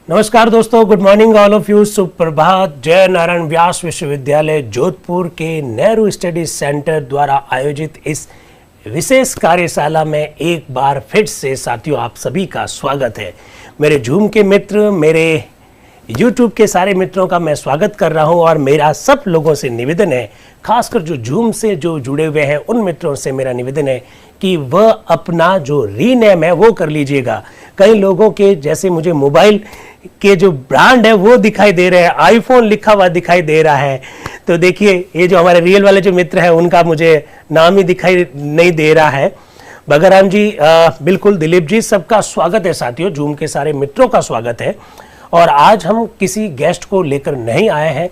नमस्कार दोस्तों, good morning all of you. सुप्रभात। जय नारायण व्यास विश्वविद्यालय जोधपुर के नेहरू स्टडी सेंटर द्वारा आयोजित इस विशेष कार्यशाला में एक बार फिर से साथियों आप सभी का स्वागत है। मेरे जूम के मित्र, मेरे यूट्यूब के सारे मित्रों का मैं स्वागत कर रहा हूं और मेरा सब लोगों से निवेदन है, खासकर जो जूम से जो जुड़े हुए हैं उन मित्रों से मेरा निवेदन है कि वह अपना जो रीनेम है वो कर लीजिएगा। कई लोगों के जैसे मुझे मोबाइल के जो ब्रांड है वो दिखाई दे रहे हैं, आईफोन लिखा हुआ दिखाई दे रहा है। तो देखिए ये जो हमारे रियल वाले जो मित्र हैं उनका मुझे नाम ही दिखाई नहीं दे रहा है। बगराम जी, बिल्कुल दिलीप जी, सबका स्वागत है साथियों, जूम के सारे मित्रों का स्वागत है। और आज हम किसी गेस्ट को लेकर नहीं आए हैं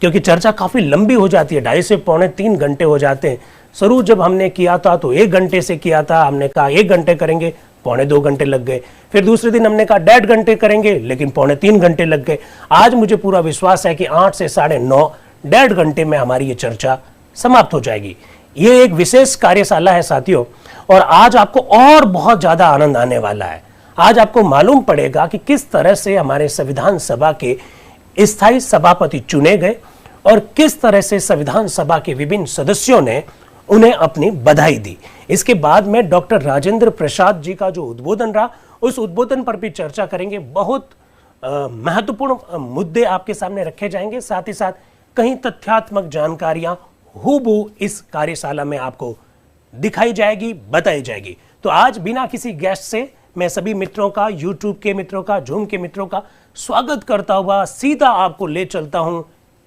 क्योंकि चर्चा काफ़ी लंबी हो जाती है, 2.5 से पौने 3 घंटे हो जाते हैं। शुरू जब हमने किया था तो 1 घंटे से किया था, हमने कहा 1 घंटे करेंगे, पौने 2 घंटे लग गए। फिर दूसरे दिन हमने कहा 1.5 घंटे करेंगे, लेकिन पौने 3 घंटे लग गए। आज मुझे पूरा विश्वास है कि 8 से 9:30 1.5 घंटे में हमारी ये चर्चा समाप्त हो जाएगी। ये एक विशेष कार्यशाला है साथियों, और आज आपको और बहुत ज़्यादा आनंद आने वाला है। आज आपको मालूम पड़ेगा कि किस तरह से हमारे संविधान सभा के स्थायी सभापति चुने गए और किस तरह से संविधान सभा के विभिन्न सदस्यों ने उन्हें अपनी बधाई दी। इसके बाद में डॉक्टर राजेंद्र प्रसाद जी का जो उद्बोधन रहा, उस उद्बोधन पर भी चर्चा करेंगे। बहुत महत्वपूर्ण मुद्दे आपके सामने रखे जाएंगे, साथ ही साथ कहीं तथ्यात्मक जानकारियां हूबहू इस कार्यशाला में आपको दिखाई जाएगी, बताई जाएगी। तो आज बिना किसी गेस्ट से मैं सभी मित्रों का, यूट्यूब के मित्रों का, जूम के मित्रों का स्वागत करता हुआ सीधा आपको ले चलता हूं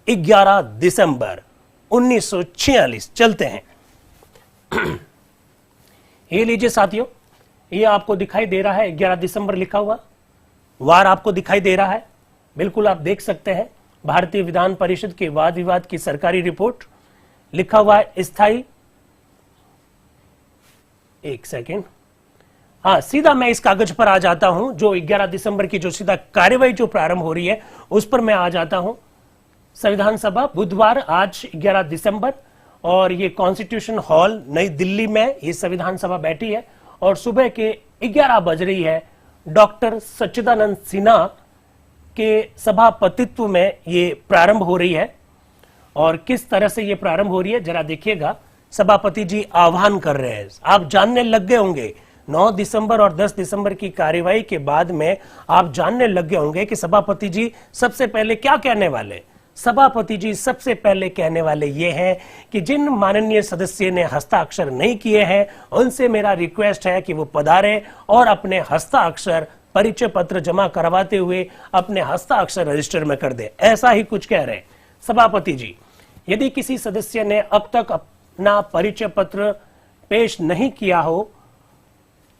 11 दिसंबर 1946। चलते हैं। ये लीजिए साथियों, ये आपको दिखाई दे रहा है 11 दिसंबर लिखा हुआ, वार आपको दिखाई दे रहा है, बिल्कुल आप देख सकते हैं। भारतीय विधान परिषद के वाद विवाद की सरकारी रिपोर्ट लिखा हुआ है स्थायी। एक सेकेंड, हाँ, सीधा मैं इस कागज पर आ जाता हूं जो 11 दिसंबर की जो सीधा कार्यवाही जो प्रारंभ हो रही है उस पर मैं आ जाता हूं। संविधान सभा बुधवार आज 11 दिसंबर, और ये कॉन्स्टिट्यूशन हॉल नई दिल्ली में ये संविधान सभा बैठी है और सुबह के 11 बज रही है। डॉक्टर सच्चिदानंद सिन्हा के सभापतित्व में ये प्रारंभ हो रही है। और किस तरह से ये प्रारंभ हो रही है जरा देखिएगा। सभापति जी आह्वान कर रहे हैं, आप जानने लग गए होंगे 9 दिसंबर और 10 दिसंबर की कार्यवाही के बाद में आप जानने लग गए होंगे कि सभापति जी सबसे पहले क्या कहने वाले। सभापति जी सबसे पहले कहने वाले ये हैं कि जिन माननीय सदस्य ने हस्ताक्षर नहीं किए हैं उनसे मेरा रिक्वेस्ट है कि वो पधारें और अपने हस्ताक्षर परिचय पत्र जमा करवाते हुए अपने हस्ताक्षर रजिस्टर में कर दे। ऐसा ही कुछ कह रहे हैं सभापति जी। यदि किसी सदस्य ने अब तक अपना परिचय पत्र पेश नहीं किया हो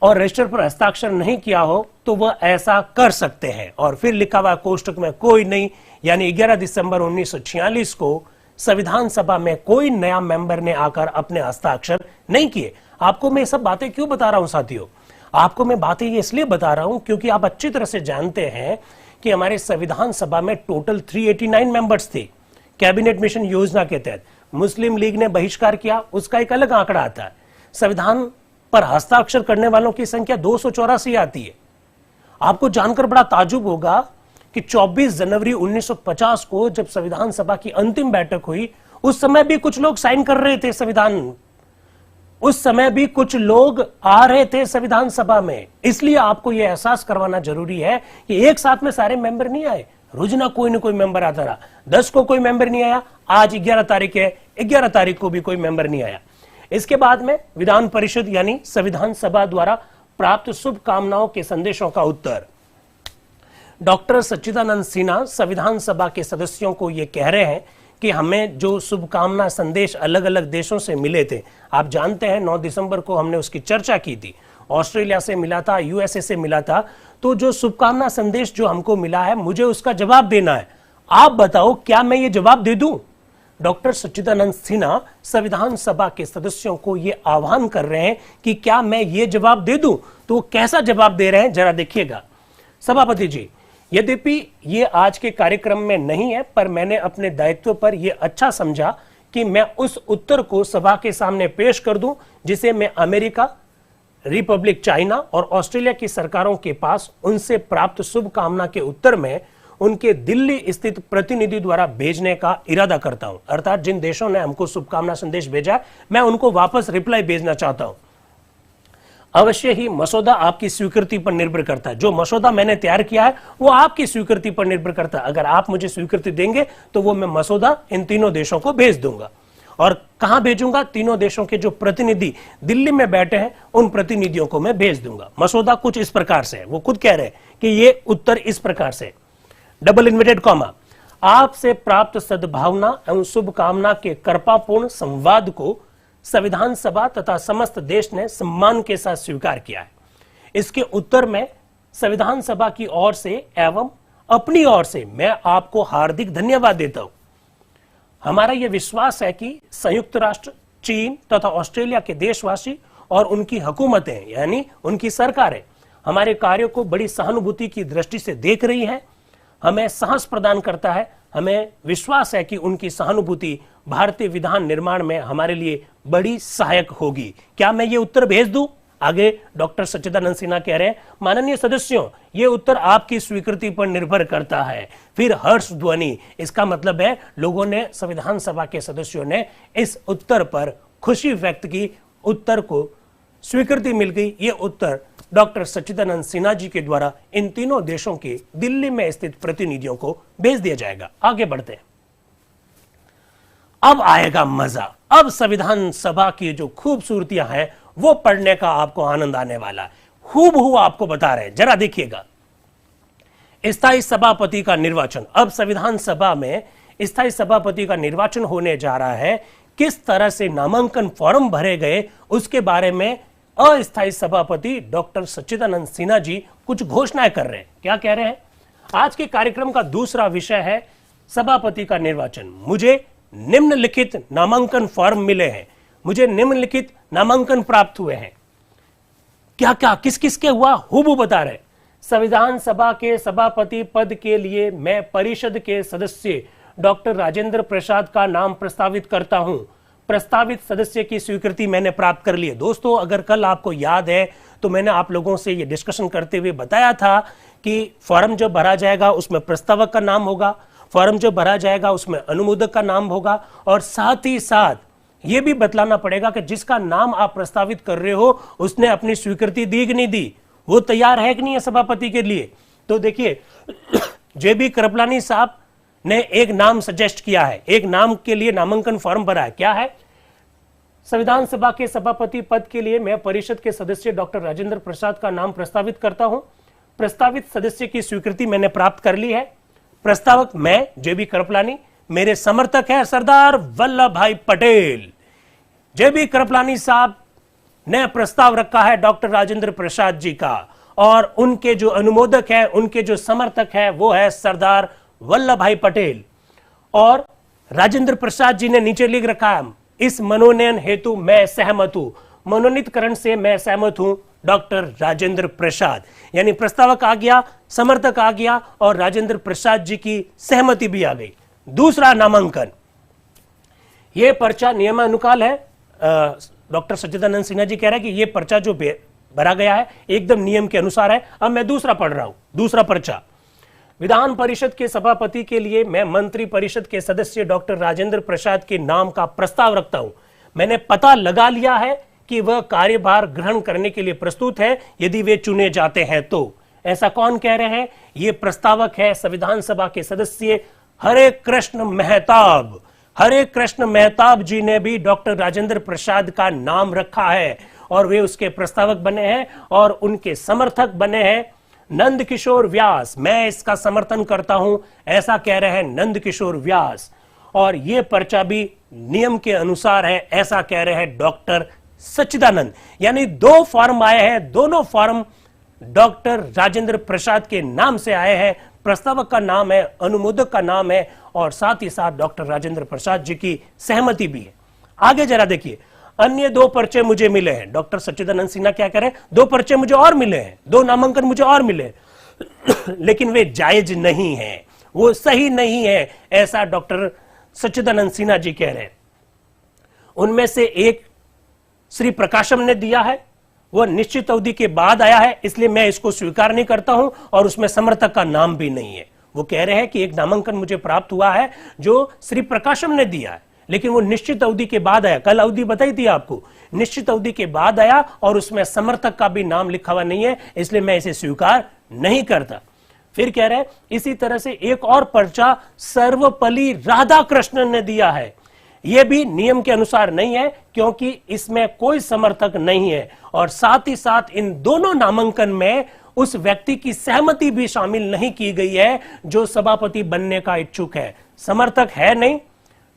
और रजिस्टर पर हस्ताक्षर नहीं किया हो तो वह ऐसा कर सकते हैं। और फिर लिखा हुआ कोष्टक में कोई नहीं, यानी 11 दिसंबर 1946 को संविधान सभा में कोई नया मेंबर ने आकर अपने हस्ताक्षर नहीं किए। आपको मैं सब बातें क्यों बता रहा हूं साथियों? आपको मैं बातें ये इसलिए बता रहा हूं क्योंकि आप अच्छी तरह से जानते हैं कि हमारे संविधान सभा में टोटल 389 मेंबर्स थे। कैबिनेट मिशन योजना के तहत मुस्लिम लीग ने बहिष्कार किया, उसका एक अलग आंकड़ा आता है। संविधान पर हस्ताक्षर करने वालों की संख्या 284 आती है। आपको जानकर बड़ा ताज्जुब होगा कि 24 जनवरी 1950 को जब संविधान सभा की अंतिम बैठक हुई, उस समय भी कुछ लोग साइन कर रहे थे संविधान, उस समय भी कुछ लोग आ रहे थे संविधान सभा में। इसलिए आपको यह एहसास करवाना जरूरी है कि एक साथ में सारे मेंबर नहीं आए, रोज ना कोई मेंबर आता रहा। 10 को कोई मेंबर नहीं आया, आज 11 तारीख है, 11 तारीख को भी कोई मेंबर नहीं आया। इसके बाद में विधान परिषद यानी संविधान सभा द्वारा प्राप्त शुभकामनाओं के संदेशों का उत्तर। डॉक्टर सच्चिदानंद सिन्हा संविधान सभा के सदस्यों को यह कह रहे हैं कि हमें जो शुभकामना संदेश अलग अलग देशों से मिले थे, आप जानते हैं 9 दिसंबर को हमने उसकी चर्चा की थी, ऑस्ट्रेलिया से मिला था, यूएसए से मिला था। तो जो शुभकामना संदेश जो हमको मिला है मुझे उसका जवाब देना है। आप बताओ क्या मैं ये जवाब दे दूं? डॉक्टर सच्चिदानंद सिन्हा संविधान सभा के सदस्यों को यह आह्वान कर रहे हैं कि क्या मैं ये जवाब दे दूं? तो कैसा जवाब दे रहे हैं जरा देखिएगा। सभापति जी, यद्यपि ये आज के कार्यक्रम में नहीं है, पर मैंने अपने दायित्व पर यह अच्छा समझा कि मैं उस उत्तर को सभा के सामने पेश कर दूं जिसे मैं अमेरिका, रिपब्लिक चाइना और ऑस्ट्रेलिया की सरकारों के पास उनसे प्राप्त शुभकामना के उत्तर में उनके दिल्ली स्थित प्रतिनिधि द्वारा भेजने का इरादा करता हूं। अर्थात जिन देशों ने हमको शुभकामना संदेश भेजा, मैं उनको वापस रिप्लाई भेजना चाहता हूं। अवश्य ही मसौदा आपकी स्वीकृति पर निर्भर करता है। जो मसौदा मैंने तैयार किया है वो आपकी स्वीकृति पर निर्भर करता है। अगर आप मुझे स्वीकृति देंगे तो वो मैं मसौदा इन तीनों देशों को भेज दूंगा। और कहां भेजूंगा? तीनों देशों के जो प्रतिनिधि दिल्ली में बैठे हैं उन प्रतिनिधियों को मैं भेज दूंगा। मसौदा कुछ इस प्रकार से है, वो खुद कह रहे हैं कि ये उत्तर इस प्रकार से, डबल इन्वर्टेड कॉमा, आपसे प्राप्त सद्भावना एवं शुभकामना के कृपापूर्ण संवाद को संविधान सभा तथा समस्त देश ने सम्मान के साथ स्वीकार किया है। इसके उत्तर में संविधान सभा की ओर से एवं अपनी ओर से मैं आपको हार्दिक धन्यवाद देता हूं। हमारा यह विश्वास है कि संयुक्त राष्ट्र, चीन तथा ऑस्ट्रेलिया के देशवासी और उनकी हुकूमतें यानी उनकी सरकारें हमारे कार्यों को बड़ी सहानुभूति की दृष्टि से देख रही हैं। हमें साहस प्रदान करता है। हमें विश्वास है कि उनकी सहानुभूति भारतीय विधान निर्माण में हमारे लिए बड़ी सहायक होगी। क्या मैं ये उत्तर भेज दूं? आगे डॉक्टर सच्चिदानंद सिन्हा कह रहे हैं, माननीय सदस्यों, ये उत्तर आपकी स्वीकृति पर निर्भर करता है। फिर हर्ष ध्वनि। इसका मतलब है लोगों ने, संविधान सभा के सदस्यों ने इस उत्तर पर खुशी व्यक्त की। उत्तर को स्वीकृति मिल गई। ये उत्तर डॉक्टर सच्चिदानंद सिन्हा जी के द्वारा इन तीनों देशों के दिल्ली में स्थित प्रतिनिधियों को भेज दिया जाएगा। आगे बढ़ते हैं। अब आएगा मजा। अब संविधान सभा की जो खूबसूरतियां हैं वो पढ़ने का आपको आनंद आने वाला है। हूबहू आपको बता रहे हैं, जरा देखिएगा। स्थायी सभापति का निर्वाचन। अब संविधान सभा में स्थायी सभापति का निर्वाचन होने जा रहा है। किस तरह से नामांकन फॉर्म भरे गए उसके बारे में अस्थायी सभापति डॉक्टर सच्चिदानंद सिन्हा जी कुछ घोषणाएं कर रहे हैं। क्या कह रहे हैं? आज के कार्यक्रम का दूसरा विषय है सभापति का निर्वाचन। मुझे निम्नलिखित नामांकन फॉर्म मिले हैं, मुझे निम्नलिखित नामांकन प्राप्त हुए हैं। क्या क्या किस किस के हुआ? हूबहू बता रहे। संविधान सभा के सभापति पद के लिए मैं परिषद के सदस्य डॉक्टर राजेंद्र प्रसाद का नाम प्रस्तावित करता हूं। प्रस्तावित सदस्य की स्वीकृति मैंने प्राप्त कर ली है। दोस्तों, अगर कल आपको याद है तो मैंने आप लोगों से यह डिस्कशन करते हुए बताया था कि फॉर्म जो भरा जाएगा उसमें प्रस्तावक का नाम होगा, फॉर्म जो भरा जाएगा उसमें अनुमोदक का नाम होगा, और साथ ही साथ यह भी बतलाना पड़ेगा कि जिसका नाम आप प्रस्तावित कर रहे हो उसने अपनी स्वीकृति दी कि नहीं दी, वो तैयार है कि नहीं है सभापति के लिए। तो देखिए, जेबी कृपलानी साहब ने एक नाम सजेस्ट किया है, एक नाम के लिए नामांकन फॉर्म भरा है। क्या है? संविधान सभा के सभापति पद के लिए मैं परिषद के सदस्य डॉक्टर राजेंद्र प्रसाद का नाम प्रस्तावित करता हूं। प्रस्तावित सदस्य की स्वीकृति मैंने प्राप्त कर ली है। प्रस्तावक मैं जेबी कृपलानी, मेरे समर्थक है सरदार वल्लभ भाई पटेल। जेबी कृपलानी साहब ने प्रस्ताव रखा है डॉक्टर राजेंद्र प्रसाद जी का, और उनके जो अनुमोदक है, उनके जो समर्थक है वो है सरदार वल्लभ भाई पटेल। और राजेंद्र प्रसाद जी ने नीचे लिख रखा है, इस मनोनयन हेतु मैं सहमत हूं। मनोनीतकरण से मैं सहमत हूं डॉक्टर राजेंद्र प्रसाद। यानी प्रस्तावक आ गया, समर्थक आ गया और राजेंद्र प्रसाद जी की सहमति भी आ गई। दूसरा नामांकन, यह पर्चा नियमानुसार है। डॉक्टर सच्चिदानंद सिन्हा जी कह रहे हैं कि यह पर्चा जो भरा गया है एकदम नियम के अनुसार है। अब मैं दूसरा पढ़ रहा हूं। दूसरा पर्चा, विधान परिषद के सभापति के लिए मैं मंत्री परिषद के सदस्य डॉक्टर राजेंद्र प्रसाद के नाम का प्रस्ताव रखता हूं। मैंने पता लगा लिया है कि वह कार्यभार ग्रहण करने के लिए प्रस्तुत है यदि वे चुने जाते हैं तो। ऐसा कौन कह रहे हैं? ये प्रस्तावक है संविधान सभा के सदस्य हरे कृष्ण मेहताब। हरे कृष्ण मेहताब जी ने भी डॉक्टर राजेंद्र प्रसाद का नाम रखा है और वे उसके प्रस्तावक बने हैं और उनके समर्थक बने हैं नंद किशोर व्यास। मैं इसका समर्थन करता हूं, ऐसा कह रहे हैं नंद किशोर व्यास। और यह पर्चा भी नियम के अनुसार है, ऐसा कह रहे हैं डॉक्टर सच्चिदानंद। यानी दो फॉर्म आए हैं, दोनों फॉर्म डॉक्टर राजेंद्र प्रसाद के नाम से आए हैं। प्रस्तावक का नाम है, अनुमोदक का नाम है और साथ ही साथ डॉक्टर राजेंद्र प्रसाद जी की सहमति भी है। आगे जरा देखिए, अन्य दो पर्चे मुझे मिले हैं। डॉक्टर सच्चिदानंद सिन्हा क्या करें, दो पर्चे मुझे और मिले हैं, दो नामांकन मुझे और मिले लेकिन वे जायज नहीं हैं, वो सही नहीं है, ऐसा डॉक्टर सच्चिदानंद सिन्हा जी कह रहे हैं। उनमें से एक श्री प्रकाशम ने दिया है वो निश्चित अवधि के बाद आया है, इसलिए मैं इसको स्वीकार नहीं करता हूं और उसमें समर्थक का नाम भी नहीं है। वो कह रहे हैं कि एक नामांकन मुझे प्राप्त हुआ है जो श्री प्रकाशम ने दिया है, लेकिन वो निश्चित अवधि के बाद आया। कल अवधि बताई थी आपको, निश्चित अवधि के बाद आया और उसमें समर्थक का भी नाम लिखा हुआ नहीं है, इसलिए मैं इसे स्वीकार नहीं करता। फिर कह रहे हैं इसी तरह से एक और पर्चा सर्वपल्ली राधाकृष्णन ने दिया है, यह भी नियम के अनुसार नहीं है क्योंकि इसमें कोई समर्थक नहीं है, और साथ ही साथ इन दोनों नामांकन में उस व्यक्ति की सहमति भी शामिल नहीं की गई है जो सभापति बनने का इच्छुक है। समर्थक है नहीं,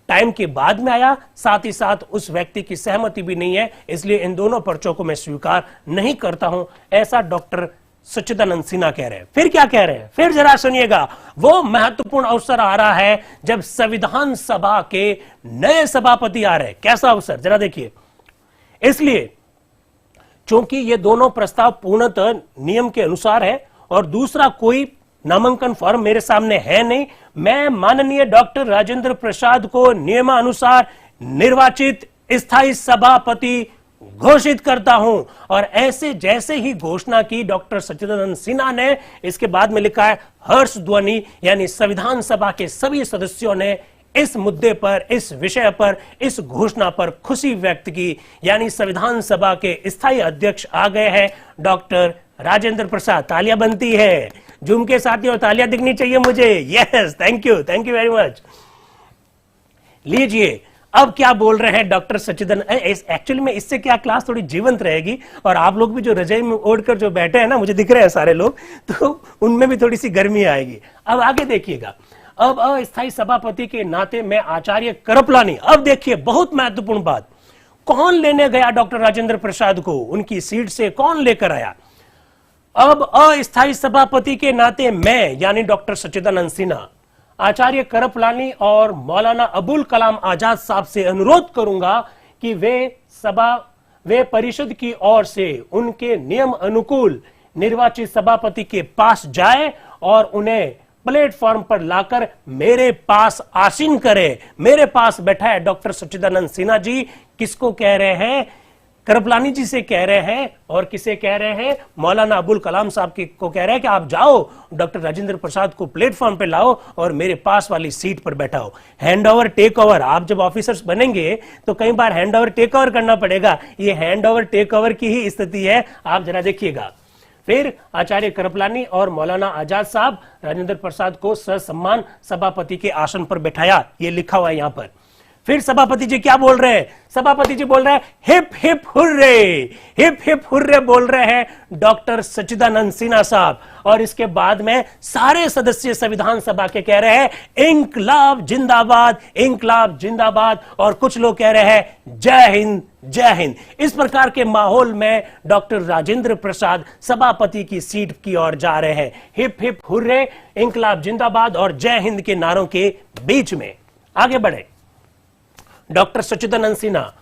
टाइम के बाद में आया, साथ ही साथ उस व्यक्ति की सहमति भी नहीं है, इसलिए इन दोनों पर्चों को मैं स्वीकार नहीं करता हूं, ऐसा डॉक्टर सच्चिदानंद सिन्हा कह रहे हैं। फिर क्या कह रहे हैं, फिर जरा सुनिएगा। वो महत्वपूर्ण अवसर आ रहा है जब संविधान सभा के नए सभापति आ रहे हैं। कैसा अवसर, जरा देखिए। इसलिए चूंकि ये दोनों प्रस्ताव पूर्णतः नियम के अनुसार है और दूसरा कोई नामांकन फॉर्म मेरे सामने है नहीं, मैं माननीय डॉक्टर राजेंद्र प्रसाद को नियमानुसार निर्वाचित स्थायी सभापति घोषित करता हूं। और ऐसे जैसे ही घोषणा की डॉक्टर सच्चिदानंद सिन्हा ने, इसके बाद में लिखा है हर्ष ध्वनि, यानी संविधान सभा के सभी सदस्यों ने इस मुद्दे पर, इस विषय पर, इस घोषणा पर खुशी व्यक्त की, यानी संविधान सभा के स्थायी अध्यक्ष आ गए हैं डॉक्टर राजेंद्र प्रसाद। तालियां बनती है, जूम के साथियों तालियां दिखनी चाहिए मुझे। Yes, thank you very much. लीजिए, अब क्या बोल रहे हैं डॉक्टर सच्चिदानंद। एक्चुअली में इससे क्या क्लास थोड़ी जीवंत रहेगी, और आप लोग भी जो रजाई में ओढ़कर जो बैठे हैं ना, मुझे दिख रहे हैं सारे लोग, तो उनमें भी थोड़ी सी गर्मी आएगी। अब आगे देखिएगा। अब अस्थायी सभापति के नाते मैं आचार्य करपलानी, अब देखिए बहुत महत्वपूर्ण बात, कौन लेने गया डॉक्टर राजेंद्र प्रसाद को, उनकी सीट से कौन लेकर आया। अब अस्थायी सभापति के नाते मैं यानी डॉक्टर सच्चिदानंद सिन्हा आचार्य करपलानी और मौलाना अबुल कलाम आजाद साहब से अनुरोध करूंगा कि वे परिषद की ओर से उनके नियम अनुकूल निर्वाचित सभापति के पास जाए और उन्हें प्लेटफॉर्म पर लाकर मेरे पास आसीन करे, मेरे पास बैठाए। डॉक्टर सच्चिदानंद सिन्हा जी किसको कह रहे हैं, करपलानी जी से कह रहे हैं, और किसे कह रहे हैं, मौलाना अबुल कलाम साहब को कह रहे हैं कि आप जाओ डॉक्टर राजेंद्र प्रसाद को प्लेटफॉर्म पे लाओ और मेरे पास वाली सीट पर बैठाओ। हैंड ओवर टेक ओवर, आप जब ऑफिसर्स बनेंगे तो कई बार हैंड ओवर टेक ओवर करना पड़ेगा, ये हैंड ओवर टेक ओवर की ही स्थिति है, आप जरा देखिएगा। फिर आचार्य करपलानी और मौलाना आजाद साहब राजेंद्र प्रसाद को ससम्मान सभापति के आसन पर बैठाया, ये लिखा हुआ है यहां पर। फिर सभापति जी क्या बोल रहे हैं, सभापति जी बोल रहे हैं hip hip hurray, hip hip hurray बोल रहे हैं डॉक्टर सच्चिदानंद सिन्हा साहब। और इसके बाद में सारे सदस्य संविधान सभा के कह रहे हैं इंकलाब जिंदाबाद, इंकलाब जिंदाबाद, और कुछ लोग कह रहे हैं जय हिंद जय हिंद। इस प्रकार के माहौल में डॉक्टर राजेंद्र प्रसाद सभापति की सीट की ओर जा रहे हैं, हिप हिप हुर्रे, इंकलाब जिंदाबाद और जय हिंद के नारों के बीच में। आगे बढ़े डॉक्टर सच्चिदानंद सिन्हा।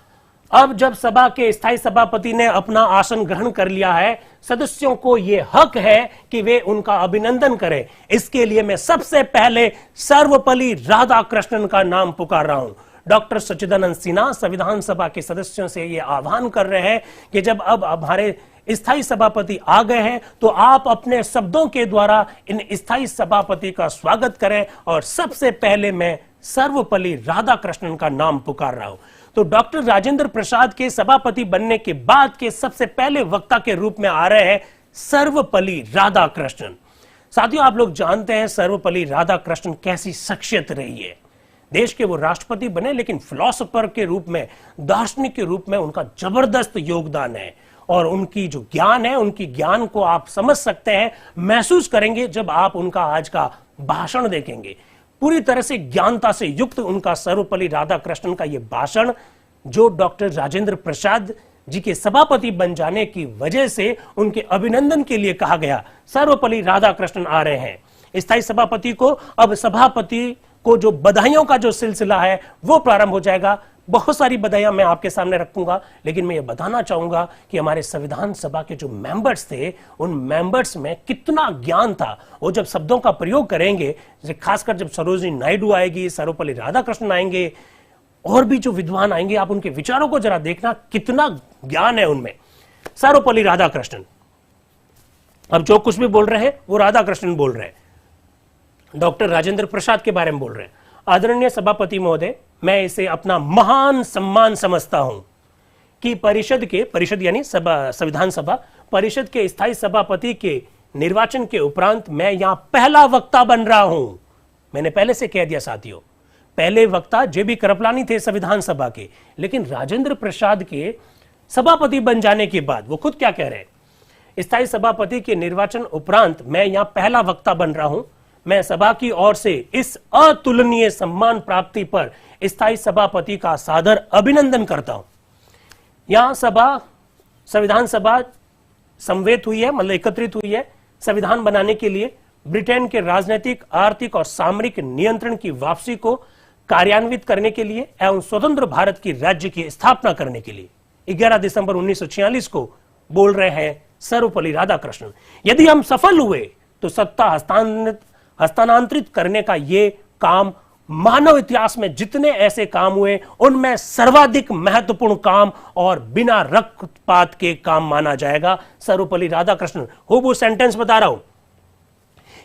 अब जब सभा के स्थायी सभापति ने अपना आसन ग्रहण कर लिया है, सदस्यों को यह हक है कि वे उनका अभिनंदन करें। इसके लिए मैं सबसे पहले सर्वपल्ली राधाकृष्णन का नाम पुकार रहा हूं। डॉक्टर सच्चिदानंद सिन्हा संविधान सभा के सदस्यों से यह आह्वान कर रहे हैं कि जब अब हमारे स्थायी सभापति आ गए हैं तो आप अपने शब्दों के द्वारा इन स्थायी सभापति का स्वागत करें, और सबसे पहले मैं सर्वपल्ली राधाकृष्णन का नाम पुकार रहा हूं। तो डॉक्टर राजेंद्र प्रसाद के सभापति बनने के बाद के सबसे पहले वक्ता के रूप में आ रहे हैं सर्वपल्ली राधाकृष्णन। साथियों, आप लोग जानते हैं सर्वपल्ली राधाकृष्णन कैसी शख्सियत रही है। देश के वो राष्ट्रपति बने, लेकिन फिलोसोफर के रूप में, दार्शनिक के रूप में उनका जबरदस्त योगदान है। और उनकी जो ज्ञान है, उनकी ज्ञान को आप समझ सकते हैं, महसूस करेंगे जब आप उनका आज का भाषण देखेंगे। पूरी तरह से ज्ञानता से युक्त उनका सर्वपल्ली राधाकृष्णन का यह भाषण, जो डॉक्टर राजेंद्र प्रसाद जी के सभापति बन जाने की वजह से उनके अभिनंदन के लिए कहा गया। सर्वपल्ली राधाकृष्णन आ रहे हैं स्थायी सभापति को। अब सभापति को जो बधाइयों का जो सिलसिला है वो प्रारंभ हो जाएगा। बहुत सारी बधाइयां मैं आपके सामने रखूंगा, लेकिन मैं ये बताना चाहूंगा कि हमारे संविधान सभा के जो मेंबर्स थे, उन मेंबर्स में कितना ज्ञान था। वो जब शब्दों का प्रयोग करेंगे, खासकर जब सरोजिनी नायडू आएगी, सर्वपल्ली राधाकृष्णन आएंगे, और भी जो विद्वान आएंगे, आप उनके विचारों को जरा देखना, कितना ज्ञान है उनमें। सर्वपल्ली राधाकृष्णन। अब जो कुछ भी बोल रहे हैं वो राधाकृष्णन बोल रहे हैं, डॉक्टर राजेंद्र प्रसाद के बारे में बोल रहे हैं। आदरणीय सभापति महोदय, मैं इसे अपना महान सम्मान समझता हूं कि परिषद यानी संविधान सभा परिषद के स्थायी सभापति के निर्वाचन के उपरांत मैं यहां पहला वक्ता बन रहा हूं। मैंने पहले से कह दिया साथियों, पहले वक्ता जेबी कृपलानी थे संविधान सभा के, लेकिन राजेंद्र प्रसाद के सभापति बन जाने के बाद वो खुद क्या कह रहे हैं, स्थायी सभापति के निर्वाचन उपरांत मैं यहां पहला वक्ता बन रहा हूं। मैं सभा की ओर से इस अतुलनीय सम्मान प्राप्ति पर स्थायी सभापति का सादर अभिनंदन करता हूं। यहां संविधान सभा समवेत हुई है, मतलब एकत्रित हुई है संविधान बनाने के लिए, ब्रिटेन के राजनीतिक, आर्थिक और सामरिक नियंत्रण की वापसी को कार्यान्वित करने के लिए एवं स्वतंत्र भारत की राज्य की स्थापना करने के लिए 11 दिसंबर 1946 को बोल रहे हैं सर्वपल्ली राधाकृष्णन। यदि हम सफल हुए तो सत्ता हस्तांतरित करने का ये काम मानव इतिहास में जितने ऐसे काम हुए उनमें सर्वाधिक महत्वपूर्ण काम और बिना रक्तपात के काम माना जाएगा। सर्वपल्ली राधाकृष्णन, वो सेंटेंस बता रहा हूं।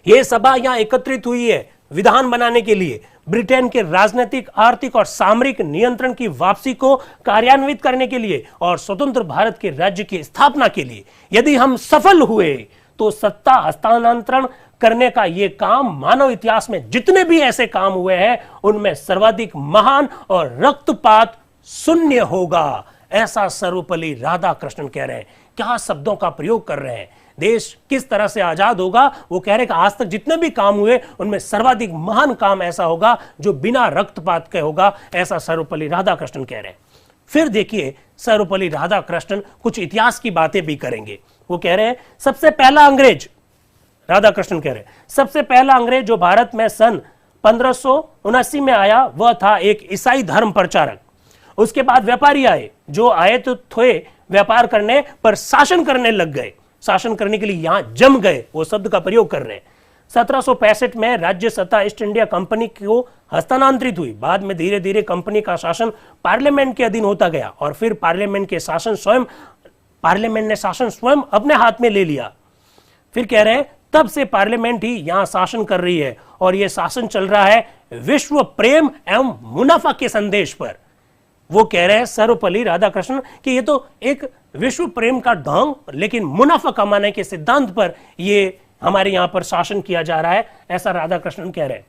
यह सभा यहां एकत्रित हुई है विधान बनाने के लिए, ब्रिटेन के राजनीतिक, आर्थिक और सामरिक नियंत्रण की वापसी को कार्यान्वित करने के लिए और स्वतंत्र भारत के राज्य की स्थापना के लिए। यदि हम सफल हुए तो सत्ता हस्तांतरण करने का यह काम मानव इतिहास में जितने भी ऐसे काम हुए हैं उनमें सर्वाधिक महान और रक्तपात शून्य होगा। ऐसा सर्वपल्ली राधाकृष्णन कह रहे हैं। क्या शब्दों का प्रयोग कर रहे हैं। देश किस तरह से आजाद होगा, वो कह रहे हैं कि आज तक जितने भी काम हुए उनमें सर्वाधिक महान काम ऐसा होगा जो बिना रक्तपात के होगा। ऐसा सर्वपल्ली राधाकृष्णन कह रहे हैं। फिर देखिए, सर्वपल्ली राधाकृष्णन कुछ इतिहास की बातें भी करेंगे। वो कह रहे हैं सबसे पहला अंग्रेज, राधाकृष्णन कह रहे हैं सबसे पहला अंग्रेज जो भारत में सन 1579 में आया वह था एक ईसाई धर्म प्रचारक। उसके बाद व्यापारी आए, जो आए तो थे व्यापार करने पर शासन करने लग गए, शासन करने के लिए यहां जम गए, वो शब्द का प्रयोग कर रहे हैं। 1765 में राज्य सत्ता ईस्ट इंडिया कंपनी को हस्तांतरित हुई। बाद में धीरे धीरे कंपनी का शासन पार्लियामेंट के अधीन होता गया और फिर पार्लियामेंट ने शासन स्वयं अपने हाथ में ले लिया। फिर कह रहे हैं तब से पार्लियामेंट ही यहां शासन कर रही है और यह शासन चल रहा है विश्व प्रेम एवं मुनाफा के संदेश पर। वो कह रहे हैं सर्वपल्ली राधाकृष्णन कि ये तो एक विश्व प्रेम का ढोंग, लेकिन मुनाफा कमाने के सिद्धांत पर ये हमारे यहां पर शासन किया जा रहा है। ऐसा राधाकृष्णन कह रहे हैं।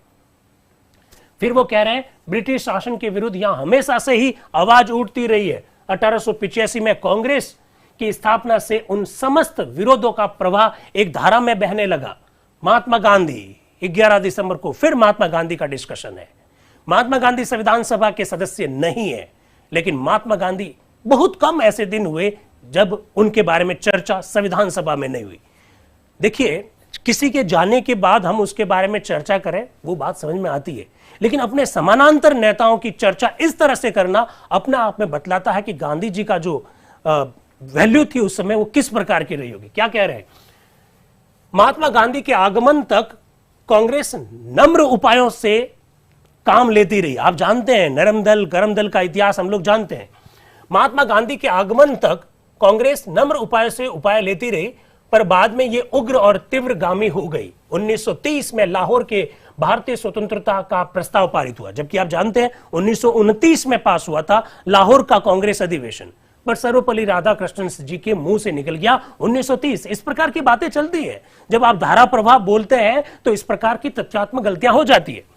फिर वो कह रहे हैं ब्रिटिश शासन के विरुद्ध यहां हमेशा से ही आवाज उठती रही है। 1885 में कांग्रेस की स्थापना से उन समस्त विरोधों का प्रवाह एक धारा में बहने लगा। महात्मा गांधी, 11 दिसंबर को फिर महात्मा गांधी का डिस्कशन है। महात्मा गांधी संविधान सभा के सदस्य नहीं है, लेकिन महात्मा गांधी बहुत कम ऐसे दिन हुए जब उनके बारे में चर्चा संविधान सभा में नहीं हुई। देखिए, किसी के जाने के बाद हम उसके बारे में चर्चा करें वो बात समझ में आती है, लेकिन अपने समानांतर नेताओं की चर्चा इस तरह से करना अपने आप में बतलाता है कि गांधी जी का जो वैल्यू थी उस समय वो किस प्रकार की रही होगी। क्या कह रहे हैं, महात्मा गांधी के आगमन तक कांग्रेस नम्र उपायों से काम लेती रही। आप जानते हैं नरम दल गरम दल का इतिहास हम लोग जानते हैं। महात्मा गांधी के आगमन तक कांग्रेस नम्र उपायों से उपाय लेती रही, पर बाद में ये उग्र और तीव्रगामी हो गई। 1930 में लाहौर के भारतीय स्वतंत्रता का प्रस्ताव पारित हुआ, जबकि आप जानते हैं 1929 में पास हुआ था लाहौर का कांग्रेस अधिवेशन, पर सर्वपल्ली राधाकृष्णन जी के मुंह से निकल गया 1930। इस प्रकार की बातें चलती है। जब आप धारा प्रवाह बोलते हैं तो इस प्रकार की तथ्यात्मक गलतियां हो जाती है।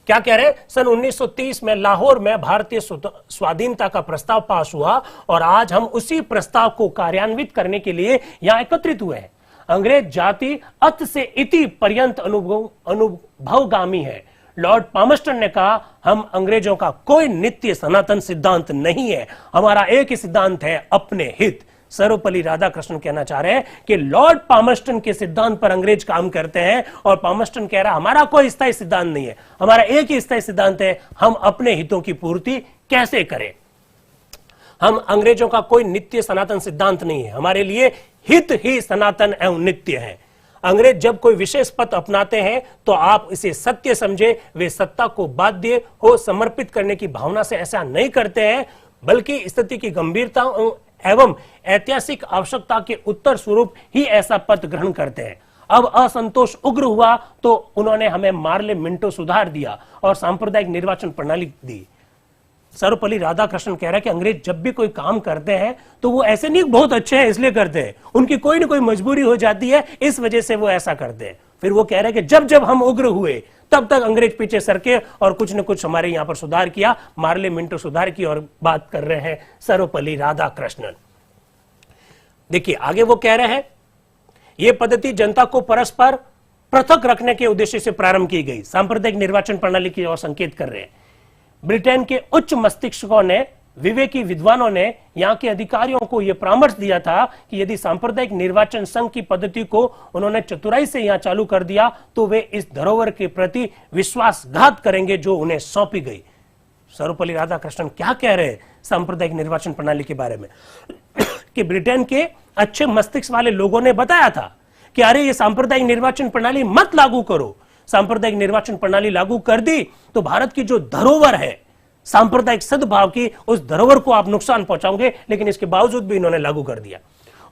क्या कह रहे हैं, सन 1930 में लाहौर में भारतीय स्वाधीनता का प्रस्ताव पास हुआ और आज हम उसी प्रस्ताव को कार्यान्वित करने के लिए यहां एकत्रित हुए हैं। अंग्रेज जाति अत से इति पर्यंत अनुभवगामी है। लॉर्ड पामस्टन ने कहा हम अंग्रेजों का कोई नित्य सनातन सिद्धांत नहीं है, हमारा एक ही सिद्धांत है अपने हित। सर्वपल्ली राधाकृष्णन कहना चाह रहे हैं कि लॉर्ड पामस्टन के सिद्धांत पर अंग्रेज काम करते हैं और पामस्टन कह रहा है हमारा कोई स्थायी सिद्धांत नहीं है, हमारा एक ही स्थायी सिद्धांत है, हम अपने हितों की पूर्ति कैसे करें। हम अंग्रेजों का कोई नित्य सनातन सिद्धांत नहीं है, हमारे लिए हित ही सनातन एवं नित्य है। अंग्रेज जब कोई विशेष पथ अपनाते हैं तो आप इसे सत्य समझे, वे सत्ता को बाध्य हो समर्पित करने की भावना से ऐसा नहीं करते हैं, बल्कि स्थिति की गंभीरता एवं ऐतिहासिक आवश्यकता के उत्तर स्वरूप ही ऐसा पद ग्रहण करते हैं। अब असंतोष उग्र हुआ तो उन्होंने हमें मार्ले मिंटो सुधार दिया और सांप्रदायिक निर्वाचन प्रणाली दी। सर्वपल्ली राधाकृष्णन कह रहा है कि अंग्रेज जब भी कोई काम करते हैं तो वो ऐसे नहीं बहुत अच्छे हैं इसलिए करते हैं, उनकी कोई ना कोई मजबूरी हो जाती है, इस वजह से वो ऐसा करते हैं। फिर वो कह रहे हैं कि जब जब हम उग्र हुए तब तक अंग्रेज पीछे सरके और कुछ न कुछ हमारे यहां पर सुधार किया, मार्ले मिंटो सुधार की और बात कर रहे हैं सर्वपल्ली राधाकृष्णन। देखिए आगे वो कह रहे हैं, यह पद्धति जनता को परस्पर पृथक रखने के उद्देश्य से प्रारंभ की गई, सांप्रदायिक निर्वाचन प्रणाली की ओर संकेत कर रहे हैं। ब्रिटेन के उच्च मस्तिष्कों ने, विवेकी विद्वानों ने यहां के अधिकारियों को यह परामर्श दिया था कि यदि सांप्रदायिक निर्वाचन संघ की पद्धति को उन्होंने चतुराई से यहां चालू कर दिया तो वे इस धरोहर के प्रति विश्वासघात करेंगे जो उन्हें सौंपी गई। सर्वपल्ली राधाकृष्णन क्या कह रहे हैं सांप्रदायिक निर्वाचन प्रणाली के बारे में कि ब्रिटेन के अच्छे मस्तिष्क वाले लोगों ने बताया था कि अरे ये सांप्रदायिक निर्वाचन प्रणाली मत लागू करो। सांप्रदायिक निर्वाचन प्रणाली लागू कर दी तो भारत की जो धरोहर है सांप्रदायिक सद्भाव की, उस धरोहर को आप नुकसान पहुंचाओगे। लेकिन इसके बावजूद भी इन्होंने लागू कर दिया,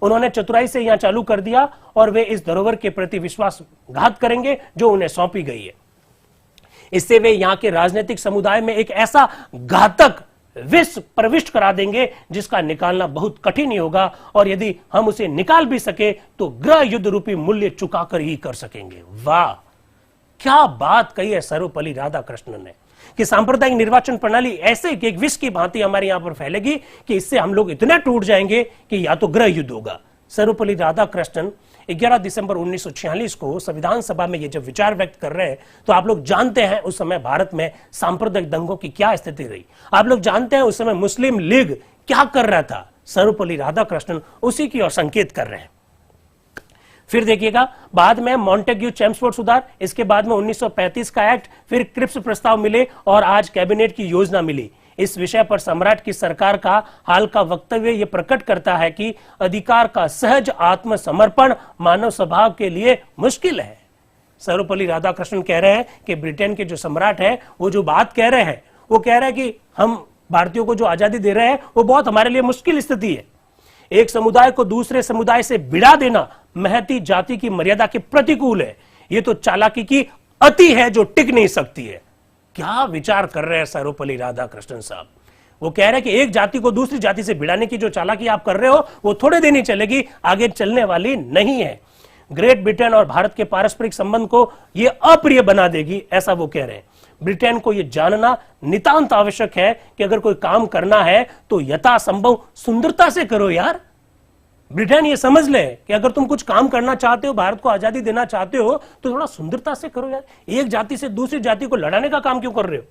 उन्होंने चतुराई से यहां चालू कर दिया और वे इस धरोहर के प्रति विश्वासघात करेंगे जो उन्हें सौंपी गई है। इससे वे यहां के राजनीतिक समुदाय में एक ऐसा घातक विष प्रविष्ट करा देंगे जिसका निकालना बहुत कठिन ही होगा, और यदि हम उसे निकाल भी सके तो गृह युद्ध रूपी मूल्य चुकाकर ही कर सकेंगे। वाह, क्या बात कही है सर्वपल्ली राधाकृष्णन ने कि सांप्रदायिक निर्वाचन प्रणाली ऐसे एक विष की भांति हमारे यहां पर फैलेगी कि इससे हम लोग इतने टूट जाएंगे कि या तो गृह युद्ध होगा। सर्वपल्ली राधाकृष्णन 11 दिसंबर 1946 को संविधान सभा में ये जब विचार व्यक्त कर रहे हैं तो आप लोग जानते हैं उस समय भारत में सांप्रदायिक दंगों की क्या स्थिति रही। आप लोग जानते हैं उस समय मुस्लिम लीग क्या कर रहा था। सर्वपल्ली राधाकृष्णन उसी की ओर संकेत कर रहे हैं। फिर देखिएगा, बाद में मॉन्टेग्यू चेम्सफोर्ड सुधार, इसके बाद में 1935 का एक्ट, फिर क्रिप्स प्रस्ताव मिले और आज कैबिनेट की योजना मिली। इस विषय पर सम्राट की सरकार का हाल का वक्तव्य यह प्रकट करता है कि अधिकार का सहज आत्मसमर्पण मानव स्वभाव के लिए मुश्किल है। सर्वपल्ली राधाकृष्णन कह रहे हैं कि ब्रिटेन के जो सम्राट है वो जो बात कह रहे हैं वो कह रहे हैं कि हम भारतीयों को जो आजादी दे रहे हैं वो बहुत हमारे लिए मुश्किल स्थिति है। एक समुदाय को दूसरे समुदाय से भिड़ा देना महती जाति की मर्यादा के प्रतिकूल है। यह तो चालाकी की अति है जो टिक नहीं सकती है। क्या विचार कर रहे हैं सर्वपल्ली राधाकृष्णन साहब। वो कह रहे हैं कि एक जाति को दूसरी जाति से भिड़ाने की जो चालाकी आप कर रहे हो वो थोड़े दिन ही चलेगी, आगे चलने वाली नहीं है। ग्रेट ब्रिटेन और भारत के पारस्परिक संबंध को यह अप्रिय बना देगी, ऐसा वो कह रहे हैं। ब्रिटेन को यह जानना नितांत आवश्यक है कि अगर कोई काम करना है तो यथासंभव सुंदरता से करो यार। ब्रिटेन ये समझ ले कि अगर तुम कुछ काम करना चाहते हो, भारत को आजादी देना चाहते हो तो थोड़ा सुंदरता से करो यार। एक जाति से दूसरी जाति को लड़ाने का काम क्यों कर रहे हो।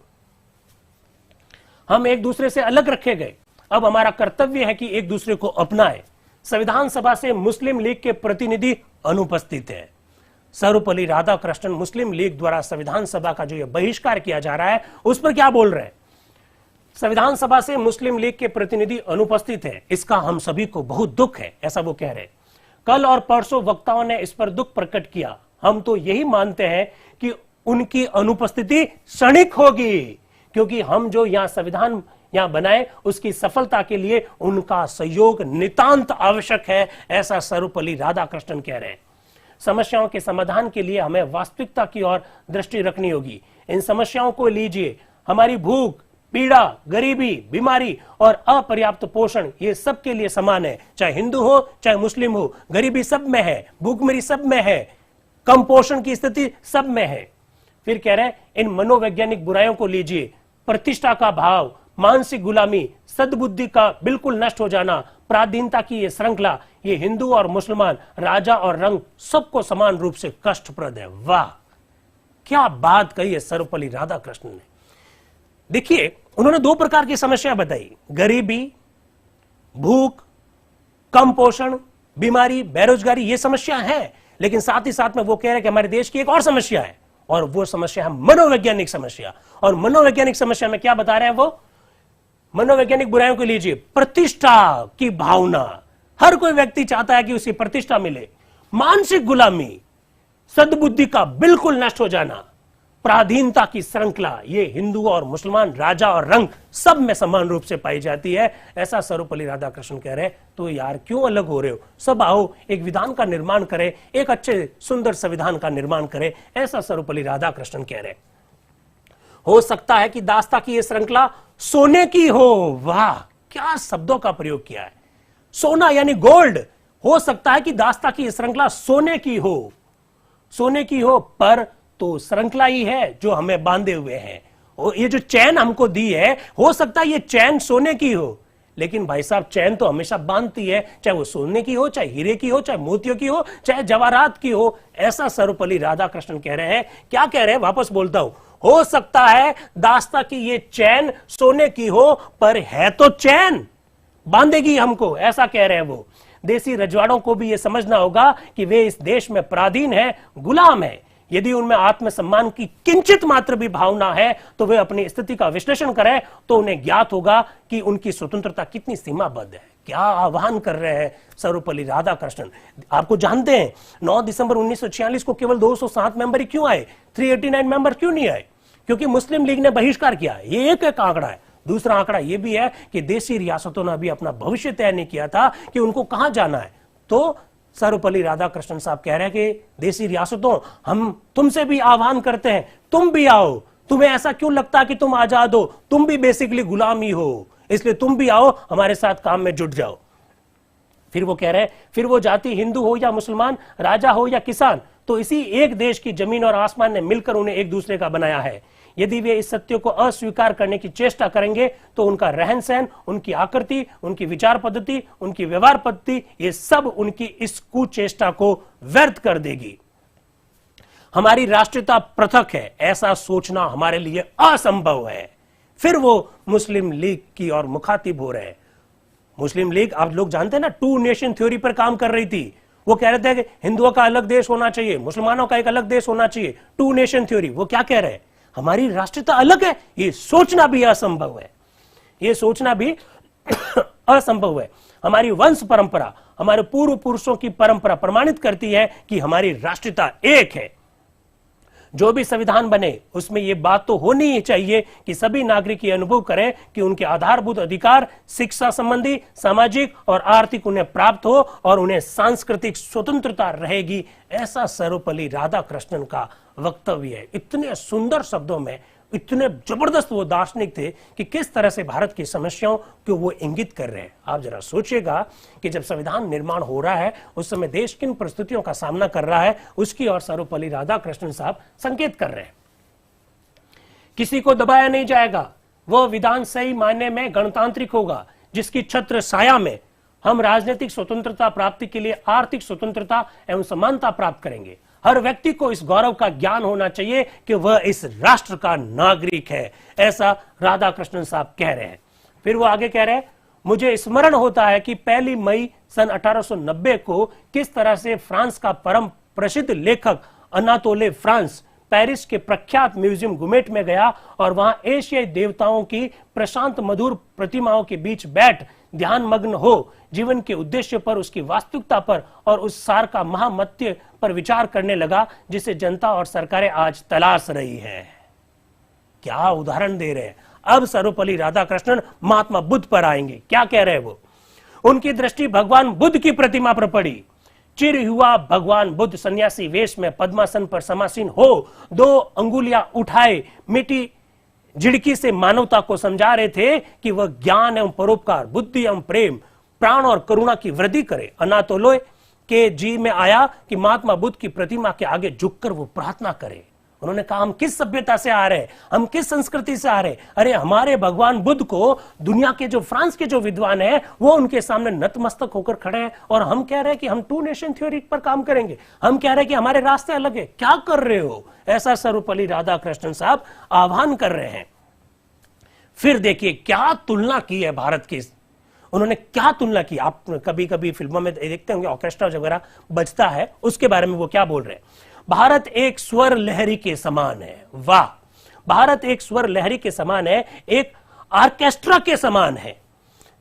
हम एक दूसरे से अलग रखे गए, अब हमारा कर्तव्य है कि एक दूसरे को अपनाएं। संविधान सभा से मुस्लिम लीग के प्रतिनिधि अनुपस्थित है। सर्वपल्ली राधाकृष्णन मुस्लिम लीग द्वारा संविधान सभा का जो यह बहिष्कार किया जा रहा है उस पर क्या बोल रहे हैं। संविधान सभा से मुस्लिम लीग के प्रतिनिधि अनुपस्थित हैं, इसका हम सभी को बहुत दुख है, ऐसा वो कह रहे हैं। कल और परसों वक्ताओं ने इस पर दुख प्रकट किया। हम तो यही मानते हैं कि उनकी अनुपस्थिति क्षणिक होगी, क्योंकि हम जो यहां संविधान यहां बनाए उसकी सफलता के लिए उनका सहयोग नितांत आवश्यक है, ऐसा सर्वपल्ली राधाकृष्णन कह रहे हैं। समस्याओं के समाधान के लिए हमें वास्तविकता की ओर दृष्टि रखनी होगी। इन समस्याओं को लीजिए, हमारी भूख, पीड़ा, गरीबी, बीमारी और अपर्याप्त पोषण ये सब के लिए समान है, चाहे हिंदू हो चाहे मुस्लिम हो। गरीबी सब में है, भूखमरी सब में है, कम पोषण की स्थिति सब में है। फिर कह रहे हैं इन मनोवैज्ञानिक बुराइयों को लीजिए, प्रतिष्ठा का भाव, मानसिक गुलामी, सद्बुद्धि का बिल्कुल नष्ट हो जाना, पराधीनता की ये श्रृंखला, ये हिंदू और मुसलमान, राजा और रंग सबको समान रूप से कष्टप्रद है। वाह, क्या बात कही है सर्वपल्ली राधाकृष्णन ने। देखिए, उन्होंने दो प्रकार की समस्या बताई, गरीबी, भूख, कम पोषण, बीमारी, बेरोजगारी, ये समस्या है। लेकिन साथ ही साथ में वो कह रहे हैं कि हमारे देश की एक और समस्या है, और वो समस्या है मनोवैज्ञानिक समस्या। और मनोवैज्ञानिक समस्या में क्या बता रहे हैं वो, मनोवैज्ञानिक बुराइयों को लीजिए, प्रतिष्ठा की भावना, हर कोई व्यक्ति चाहता है कि उसे प्रतिष्ठा मिले, मानसिक गुलामी, सद्बुद्धि का बिल्कुल नष्ट हो जाना, पराधीनता की श्रृंखला ये हिंदू और मुसलमान, राजा और रंग सब में समान रूप से पाई जाती है, ऐसा सर्वपल्ली राधाकृष्णन कह रहे हैं। तो यार क्यों अलग हो रहे हो, सब आओ एक विधान का निर्माण करें, एक अच्छे सुंदर संविधान का निर्माण करें, ऐसा सर्वपल्ली राधाकृष्णन कह रहे हैं। हो सकता है कि दास्ता की यह श्रृंखला सोने की हो। वाह, क्या शब्दों का प्रयोग किया है, सोना यानी गोल्ड। हो सकता है कि दास्ता की यह श्रृंखला सोने की हो, सोने की हो, पर तो श्रृंखला ही है जो हमें बांधे हुए हैं। और ये जो चैन हमको दी है, हो सकता है ये चैन सोने की हो, लेकिन भाई साहब चैन तो हमेशा बांधती है, चाहे वो सोने की हो, चाहे हीरे की हो, चाहे मोतियों की हो, चाहे जवाहरात की हो। ऐसा सर्वपल्ली राधाकृष्णन कह रहे हैं। क्या कह रहे हैं, वापस बोलता हूं, हो सकता है दास्ता की ये चैन सोने की हो, पर है तो चैन, बांधेगी हमको, ऐसा कह रहे हैं वो। देसी रजवाड़ों को भी यह समझना होगा कि वे इस देश में पराधीन है, गुलाम है। यदि उनमें आत्मसम्मान की किंचित मात्र भी भावना है तो वे अपनी स्थिति का विश्लेषण करें तो उन्हें ज्ञात होगा कि उनकी स्वतंत्रता कितनी सीमाबद्ध है। क्या आह्वान कर रहे हैं सर्वपल्ली राधाकृष्णन। आपको जानते हैं 9 दिसंबर 1946 को केवल 207 मेंबर ही क्यों आए, 389 मेंबर क्यों नहीं आए? क्योंकि मुस्लिम लीग ने बहिष्कार किया। ये एक आंकड़ा है। दूसरा आंकड़ा यह भी है कि देशी रियासतों ने अभी अपना भविष्य तय नहीं किया था कि उनको कहां जाना है। तो सर्वपल्ली राधाकृष्णन साहब कह रहे हैं कि देशी रियासतों, हम तुमसे भी आह्वान करते हैं, तुम भी आओ। तुम्हें ऐसा क्यों लगता है कि तुम आजाद हो, तुम भी बेसिकली गुलाम ही हो, इसलिए तुम भी आओ, हमारे साथ काम में जुट जाओ। फिर वो कह रहे हैं, फिर वो जाति हिंदू हो या मुसलमान, राजा हो या किसान, तो इसी एक देश की जमीन और आसमान ने मिलकर उन्हें एक दूसरे का बनाया है। यदि वे इस सत्य को अस्वीकार करने की चेष्टा करेंगे तो उनका रहन सहन, उनकी आकृति, उनकी विचार पद्धति, उनकी व्यवहार पद्धति, ये सब उनकी इस कुचेष्टा को व्यर्थ कर देगी। हमारी राष्ट्रीयता पृथक है, ऐसा सोचना हमारे लिए असंभव है। फिर वो मुस्लिम लीग की ओर मुखातिब हो रहे हैं। मुस्लिम लीग, आप लोग जानते हैं ना, 2 नेशन थ्योरी पर काम कर रही थी। वो कह रहे थे कि हिंदुओं का अलग देश होना चाहिए, मुसलमानों का एक अलग देश होना चाहिए, 2 नेशन थ्योरी। वो क्या कह रहे हैं, हमारी राष्ट्रीयता अलग है, ये सोचना भी असंभव है, ये सोचना भी असंभव है। हमारी वंश परंपरा, हमारे पूर्व पुरुषों की परंपरा प्रमाणित करती है कि हमारी राष्ट्रीयता एक है। जो भी संविधान बने उसमें यह बात तो होनी ही चाहिए कि सभी नागरिक ये अनुभव करें कि उनके आधारभूत अधिकार, शिक्षा संबंधी, सामाजिक और आर्थिक उन्हें प्राप्त हो और उन्हें सांस्कृतिक स्वतंत्रता रहेगी। ऐसा सर्वपल्ली राधाकृष्णन का वक्तव्य है। इतने सुंदर शब्दों में, इतने जबरदस्त वो दार्शनिक थे कि किस तरह से भारत की समस्याओं को वो इंगित कर रहे हैं। आप जरा सोचिएगा कि जब संविधान निर्माण हो रहा है उस समय देश किन परिस्थितियों का सामना कर रहा है, उसकी ओर सर्वपल्ली राधाकृष्णन साहब संकेत कर रहे हैं। किसी को दबाया नहीं जाएगा, वह विधान सही मायने में गणतांत्रिक होगा, जिसकी छत्र छाया में हम राजनीतिक स्वतंत्रता प्राप्ति के लिए आर्थिक स्वतंत्रता एवं समानता प्राप्त करेंगे। हर व्यक्ति को इस गौरव का ज्ञान होना चाहिए कि वह इस राष्ट्र का नागरिक है, ऐसा राधाकृष्णन साहब कह रहे हैं। फिर वो आगे कह रहे हैं, मुझे स्मरण होता है कि 1 मई सन 1890 को किस तरह से फ्रांस का परम प्रसिद्ध लेखक अनातोले फ्रांस पेरिस के प्रख्यात म्यूजियम गुमेट में गया और वहां एशियाई देवताओं की प्रशांत मधुर प्रतिमाओं के बीच बैठ ध्यान मग्न हो जीवन के उद्देश्य पर, उसकी वास्तविकता पर और उस सार का महामत्य पर विचार करने लगा जिसे जनता और सरकारें आज तलाश रही है। क्या उदाहरण दे रहे हैं। अब सर्वपल्ली राधाकृष्णन महात्मा बुद्ध पर आएंगे। क्या कह रहे हैं वो, उनकी दृष्टि भगवान बुद्ध की प्रतिमा पर पड़ी। चिर हुआ भगवान बुद्ध सन्यासी वेश में पद्मासन पर समासीन हो 2 अंगुलियां उठाए मिट्टी झिड़की से मानवता को समझा रहे थे कि वह ज्ञान एवं परोपकार, बुद्धि एवं प्रेम, प्राण और करुणा की वृद्धि करे। अनातोले के जी में आया कि महात्मा बुद्ध की प्रतिमा के आगे झुककर वो प्रार्थना करे। उन्होंने कहा, हम किस सभ्यता से आ रहे हैं, हम किस संस्कृति से आ रहे हैं। अरे हमारे भगवान बुद्ध को दुनिया के जो फ्रांस के जो विद्वान हैं वो उनके सामने नतमस्तक होकर खड़े हैं और हम कह रहे हैं कि हम 2 नेशन थ्योरी पर काम करेंगे, हम कह रहे हैं कि हमारे रास्ते अलग है। क्या कर रहे हो, ऐसा सर्वपल्ली राधाकृष्णन साहब आह्वान कर रहे हैं। फिर देखिए क्या तुलना की है भारत की, उन्होंने क्या तुलना की। आप कभी कभी फिल्मों में देखते होंगे ऑर्केस्ट्रा वगैरह बजता है, उसके बारे में वो क्या बोल रहे हैं, भारत एक स्वर लहरी के समान है। वाह, भारत एक स्वर लहरी के समान है, एक ऑर्केस्ट्रा के समान है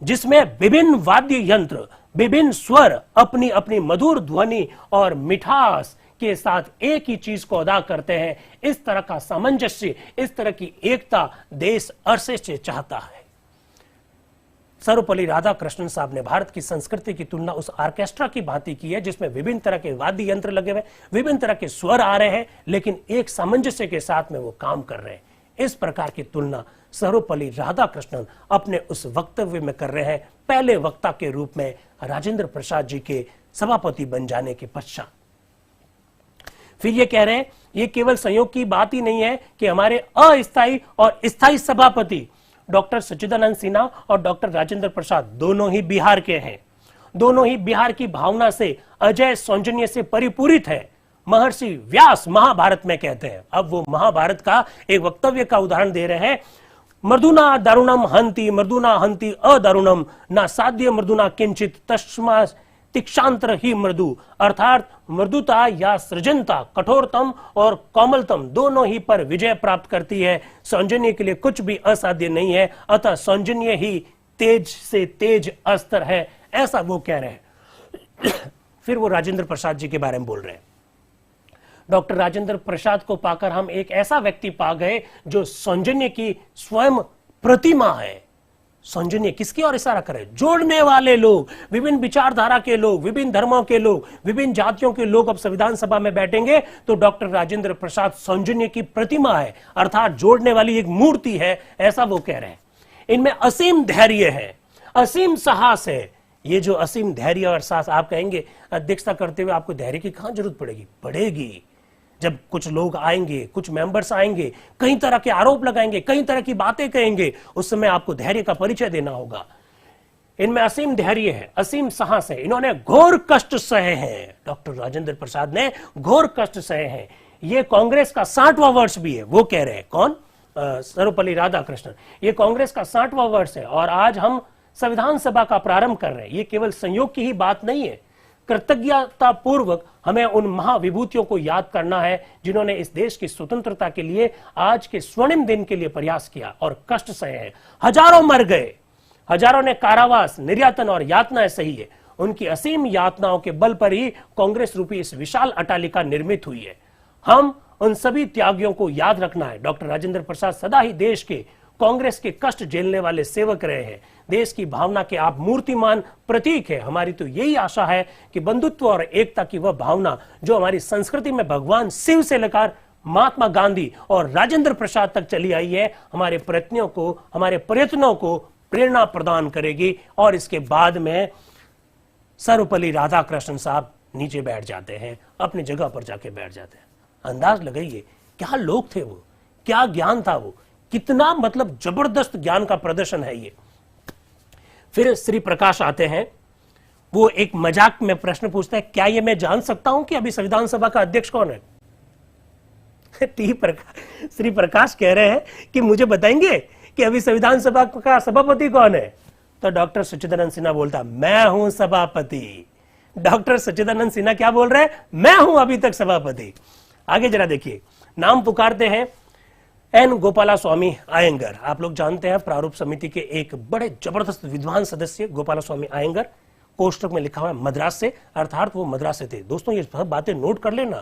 जिसमें विभिन्न वाद्य यंत्र, विभिन्न स्वर अपनी अपनी मधुर ध्वनि और मिठास के साथ एक ही चीज को अदा करते हैं। इस तरह का सामंजस्य, इस तरह की एकता देश अरसे से चाहता है। सर्वपल्ली राधाकृष्णन साहब ने भारत की संस्कृति की तुलना उस ऑर्केस्ट्रा की भांति की है जिसमें विभिन्न तरह के वाद्य यंत्र लगे हुए, विभिन्न तरह के स्वर आ रहे हैं, लेकिन एक सामंजस्य के साथ में वो काम कर रहे हैं। इस प्रकार की तुलना सर्वपल्ली राधाकृष्णन अपने उस वक्तव्य में कर रहे हैं, पहले वक्ता के रूप में राजेंद्र प्रसाद जी के सभापति बन जाने के पश्चात। फिर ये कह रहे हैं ये केवल संयोग की बात ही नहीं है कि हमारे अस्थायी और स्थायी सभापति डॉक्टर सच्चिदानंद सिन्हा और डॉक्टर राजेंद्र प्रसाद दोनों ही बिहार के हैं, दोनों ही बिहार की भावना से, अजय सौजन्य से परिपूरित है। महर्षि व्यास महाभारत में कहते हैं, अब वो महाभारत का एक वक्तव्य का उदाहरण दे रहे हैं। मर्दुना दारुणम हंति अदारुणम ना साध्य मर्दुना किंचित तस्मा तीक्षांतर ही मृदु, अर्थात मृदुता या सृजनता कठोरतम और कोमलतम दोनों ही पर विजय प्राप्त करती है। सौजन्य के लिए कुछ भी असाध्य नहीं है, अतः सौजन्य ही तेज से तेज अस्त्र है, ऐसा वो कह रहे हैं। फिर वो राजेंद्र प्रसाद जी के बारे में बोल रहे हैं। डॉक्टर राजेंद्र प्रसाद को पाकर हम एक ऐसा व्यक्ति पा गए जो सौजन्य की स्वयं प्रतिमा है। सौजन्य किसकी ओर इशारा करे? जोड़ने वाले लोग, विभिन्न विचारधारा के लोग, विभिन्न धर्मों के लोग, विभिन्न जातियों के लोग अब संविधान सभा में बैठेंगे तो डॉक्टर राजेंद्र प्रसाद सौजन्य की प्रतिमा है, अर्थात जोड़ने वाली एक मूर्ति है, ऐसा वो कह रहे हैं। इनमें असीम धैर्य है, असीम साहस है। ये जो असीम धैर्य और साहस, आप कहेंगे अध्यक्षता करते हुए आपको धैर्य की कहां जरूरत पड़ेगी? पड़ेगी। जब कुछ लोग आएंगे, कुछ मेंबर्स आएंगे, कई तरह के आरोप लगाएंगे, कई तरह की बातें कहेंगे, उस समय आपको धैर्य का परिचय देना होगा। इनमें असीम धैर्य है, असीम साहस है। इन्होंने घोर कष्ट सहे हैं, डॉक्टर राजेंद्र प्रसाद ने घोर कष्ट सहे हैं। ये कांग्रेस का 60वां वर्ष भी है, वो कह रहे हैं। कौन? सर्वपल्ली राधाकृष्णन। ये कांग्रेस का 60वां वर्ष है और आज हम संविधान सभा का प्रारंभ कर रहे हैं। ये केवल संयोग की ही बात नहीं है, कृतज्ञता पूर्वक हमें उन महाविभूतियों को याद करना है जिन्होंने इस देश की स्वतंत्रता के लिए आज के स्वर्णिम दिन के लिए प्रयास किया और कष्ट सहे हैं। हजारों मर गए, हजारों ने कारावास, निर्यातन और यातनाएं सही है। उनकी असीम यातनाओं के बल पर ही कांग्रेस रूपी इस विशाल अट्टालिका निर्मित हुई है। हम उन सभी त्यागियों को याद रखना है। डॉक्टर राजेंद्र प्रसाद सदा ही देश के, कांग्रेस के कष्ट झेलने वाले सेवक रहे हैं। देश की भावना के आप मूर्तिमान प्रतीक है। हमारी तो यही आशा है कि बंधुत्व और एकता की वह भावना जो हमारी संस्कृति में भगवान शिव से लेकर महात्मा गांधी और राजेंद्र प्रसाद तक चली आई है, हमारे प्रयत्नों को प्रेरणा प्रदान करेगी। और इसके बाद में सर्वपल्ली राधाकृष्णन साहब नीचे बैठ जाते हैं, अपनी जगह पर जाके बैठ जाते हैं। अंदाज लगाइए क्या लोग थे वो, क्या ज्ञान था वो, कितना मतलब जबरदस्त ज्ञान का प्रदर्शन है ये। फिर श्री प्रकाश आते हैं, वो एक मजाक में प्रश्न पूछते हैं, क्या ये मैं जान सकता हूं कि अभी संविधान सभा का अध्यक्ष कौन है? श्री प्रकाश कह रहे हैं कि मुझे बताएंगे कि अभी संविधान सभा का सभापति कौन है? तो डॉक्टर सच्चिदानंद सिन्हा बोलता, मैं हूं सभापति। डॉक्टर सच्चिदानंद सिन्हा क्या बोल रहे हैं? मैं हूं अभी तक सभापति। आगे जरा देखिए, नाम पुकारते हैं एन गोपालास्वामी आयंगर। आप लोग जानते हैं प्रारूप समिति के एक बड़े जबरदस्त विद्वान सदस्य गोपालास्वामी आयंगर। कोष्टक में लिखा हुआ है मद्रास से, अर्थात वो मद्रास से थे। दोस्तों ये सब बातें नोट कर लेना,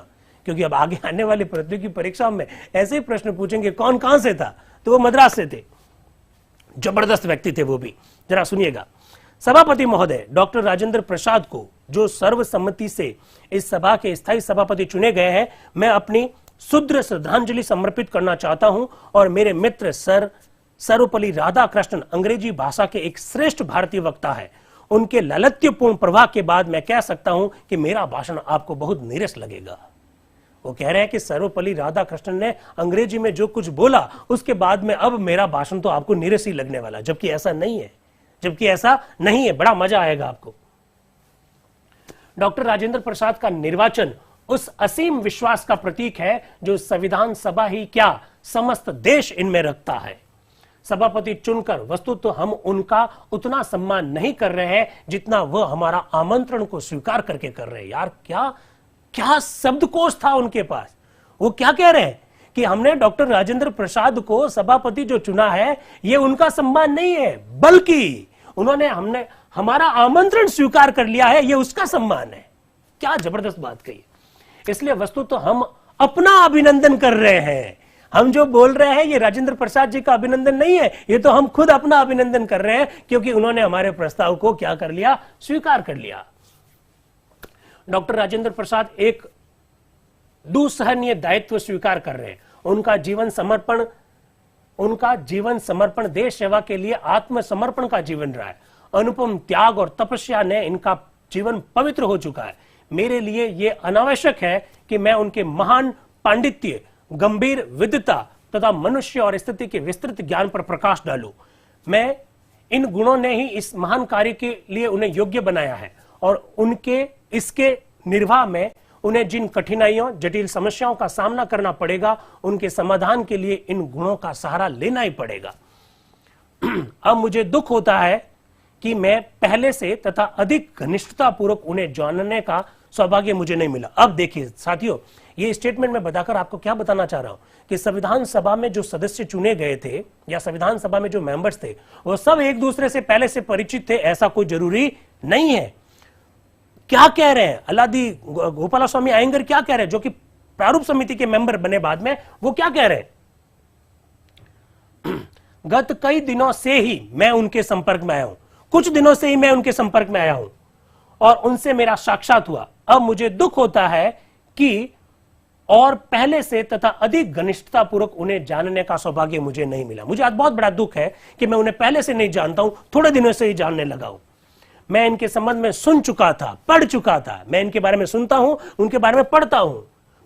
क्योंकि अब आगे आने वाली प्रतियोगी परीक्षा में ऐसे ही प्रश्न पूछेंगे कौन कहां से था, तो वो मद्रास से थे। जबरदस्त व्यक्ति थे वो भी। जरा सुनिएगा। सभापति महोदय डॉक्टर राजेंद्र प्रसाद को जो सर्वसम्मति से इस सभा के स्थायी सभापति चुने गए हैं, मैं अपनी शुद्र श्रद्धांजलि समर्पित करना चाहता हूं। और मेरे मित्र सर्वपल्ली राधाकृष्णन अंग्रेजी भाषा के एक श्रेष्ठ भारतीय वक्ता है। उनके लालित्यपूर्ण प्रवाह के बाद मैं कह सकता हूं कि मेरा भाषण आपको बहुत नीरस लगेगा। वो कह रहे हैं कि सर्वपल्ली राधाकृष्णन ने अंग्रेजी में जो कुछ बोला उसके बाद में अब मेरा भाषण तो आपको नीरस ही लगने वाला, जबकि ऐसा नहीं है, बड़ा मजा आएगा आपको। डॉक्टर राजेंद्र प्रसाद का निर्वाचन उस असीम विश्वास का प्रतीक है जो संविधान सभा ही क्या समस्त देश इनमें रखता है। सभापति चुनकर वस्तु तो हम उनका उतना सम्मान नहीं कर रहे हैं जितना वह हमारा आमंत्रण को स्वीकार करके कर रहे हैं। यार क्या शब्दकोश था उनके पास। वो क्या कह रहे हैं कि हमने डॉक्टर राजेंद्र प्रसाद को सभापति जो चुना है ये उनका सम्मान नहीं है, बल्कि हमने हमारा आमंत्रण स्वीकार कर लिया है, ये उसका सम्मान है। क्या जबरदस्त बात कही। इसलिए वस्तु तो हम अपना अभिनंदन कर रहे हैं। हम जो बोल रहे हैं ये राजेंद्र प्रसाद जी का अभिनंदन नहीं है, ये तो हम खुद अपना अभिनंदन कर रहे हैं, क्योंकि उन्होंने हमारे प्रस्ताव को क्या कर लिया, स्वीकार कर लिया। डॉक्टर राजेंद्र प्रसाद एक दुस्सहनीय दायित्व स्वीकार कर रहे हैं। उनका जीवन समर्पण देश सेवा के लिए आत्मसमर्पण का जीवन रहा है। अनुपम त्याग और तपस्या ने इनका जीवन पवित्र हो चुका है। मेरे लिए यह अनावश्यक है कि मैं उनके महान पांडित्य, गंभीर विद्वता तथा मनुष्य और स्थिति के विस्तृत ज्ञान पर प्रकाश डालूं। मैं इन गुणों ने ही इस महान कार्य के लिए उन्हें योग्य बनाया है, और इसके निर्वाह में उन्हें जिन कठिनाइयों, जटिल समस्याओं का सामना करना पड़ेगा, उनके समाधान के लिए इन गुणों का सहारा लेना ही पड़ेगा। अब मुझे दुख होता है कि मैं पहले से तथा अधिक घनिष्ठता पूर्वक उन्हें जानने का सौभाग्य मुझे नहीं मिला। अब देखिए साथियों, ये स्टेटमेंट में बताकर आपको क्या बताना चाह रहा हूं कि संविधान सभा में जो सदस्य चुने गए थे या संविधान सभा में जो मेंबर्स थे, वो सब एक दूसरे से पहले से परिचित थे, ऐसा कोई जरूरी नहीं है। क्या कह रहे हैं अल्लादी गोपालास्वामी अयंगर, क्या कह रहे हैं, जो कि प्रारूप समिति के मेंबर बने बाद में, वो क्या कह रहे हैं? गत कई दिनों से ही मैं उनके संपर्क में आया हूं, कुछ दिनों से ही मैं उनके संपर्क में आया हूं और उनसे मेरा साक्षात हुआ। अब मुझे दुख होता है कि और पहले से तथा अधिक घनिष्ठता पूर्वक उन्हें जानने का सौभाग्य मुझे नहीं मिला। मुझे आज बहुत बड़ा दुख है कि मैं उन्हें पहले से नहीं जानता हूं, थोड़े दिनों से ही जानने लगा हूं। मैं इनके संबंध में सुन चुका था, पढ़ चुका था। मैं इनके बारे में सुनता हूं, उनके बारे में पढ़ता हूं,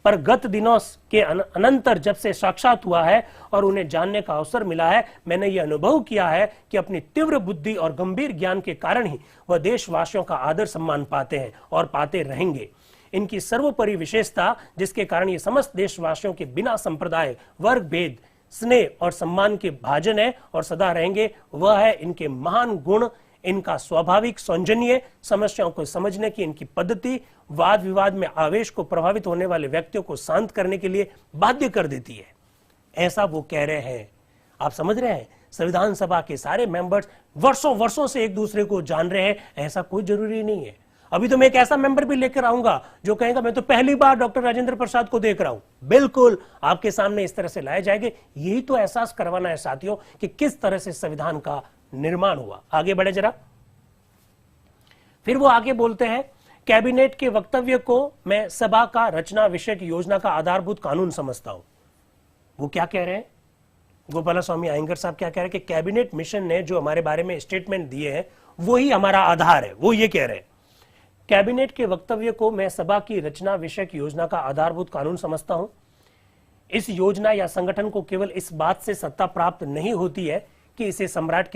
पर गत दिनों के अनंतर जब से साक्षात हुआ है और उन्हें जानने का अवसर मिला है, मैंने यह अनुभव किया है कि अपनी तीव्र बुद्धि और गंभीर ज्ञान के कारण ही वह देशवासियों का आदर सम्मान पाते हैं और पाते रहेंगे। इनकी सर्वोपरि विशेषता, जिसके कारण ये समस्त देशवासियों के बिना संप्रदाय, वर्ग भेद, स्नेह और सम्मान के भाजन है और सदा रहेंगे, वह है इनके महान गुण, इनका स्वाभाविक सौजन्य, समस्याओं को समझने की इनकी पद्धति, वाद विवाद में आवेश को प्रभावित होने वाले व्यक्तियों को शांत करने के लिए बाध्य कर देती है। ऐसा वो कह रहे हैं। आप समझ रहे हैं, संविधान सभा के सारे मेंबर्स वर्षों से एक दूसरे को जान रहे हैं, ऐसा कोई जरूरी नहीं है। अभी तो मैं एक ऐसा मेंबर भी लेकर आऊंगा जो कहेगा मैं तो पहली बार डॉक्टर राजेंद्र प्रसाद को देख रहा हूं। बिल्कुल आपके सामने इस तरह से लाए जाएंगे। यही तो एहसास करवाना है साथियों कि किस तरह से संविधान का निर्माण हुआ। आगे बढ़े जरा। फिर वो आगे बोलते हैं, कैबिनेट के वक्तव्य को मैं सभा का रचना विषय की योजना का आधारभूत कानून समझता हूं। वो क्या कह रहे हैं, गोपालास्वामी अयंगर साहब क्या कह रहे हैं कि कैबिनेट मिशन ने जो हमारे बारे में स्टेटमेंट दिए हैं वही हमारा आधार है। वो ये कह रहे हैं, कैबिनेट के वक्तव्य को मैं सभा की रचना विषय की योजना का आधारभूत कानून समझता हूं। इस योजना या संगठन को केवल इस बात से सत्ता प्राप्त नहीं होती है कि इसे सम्राट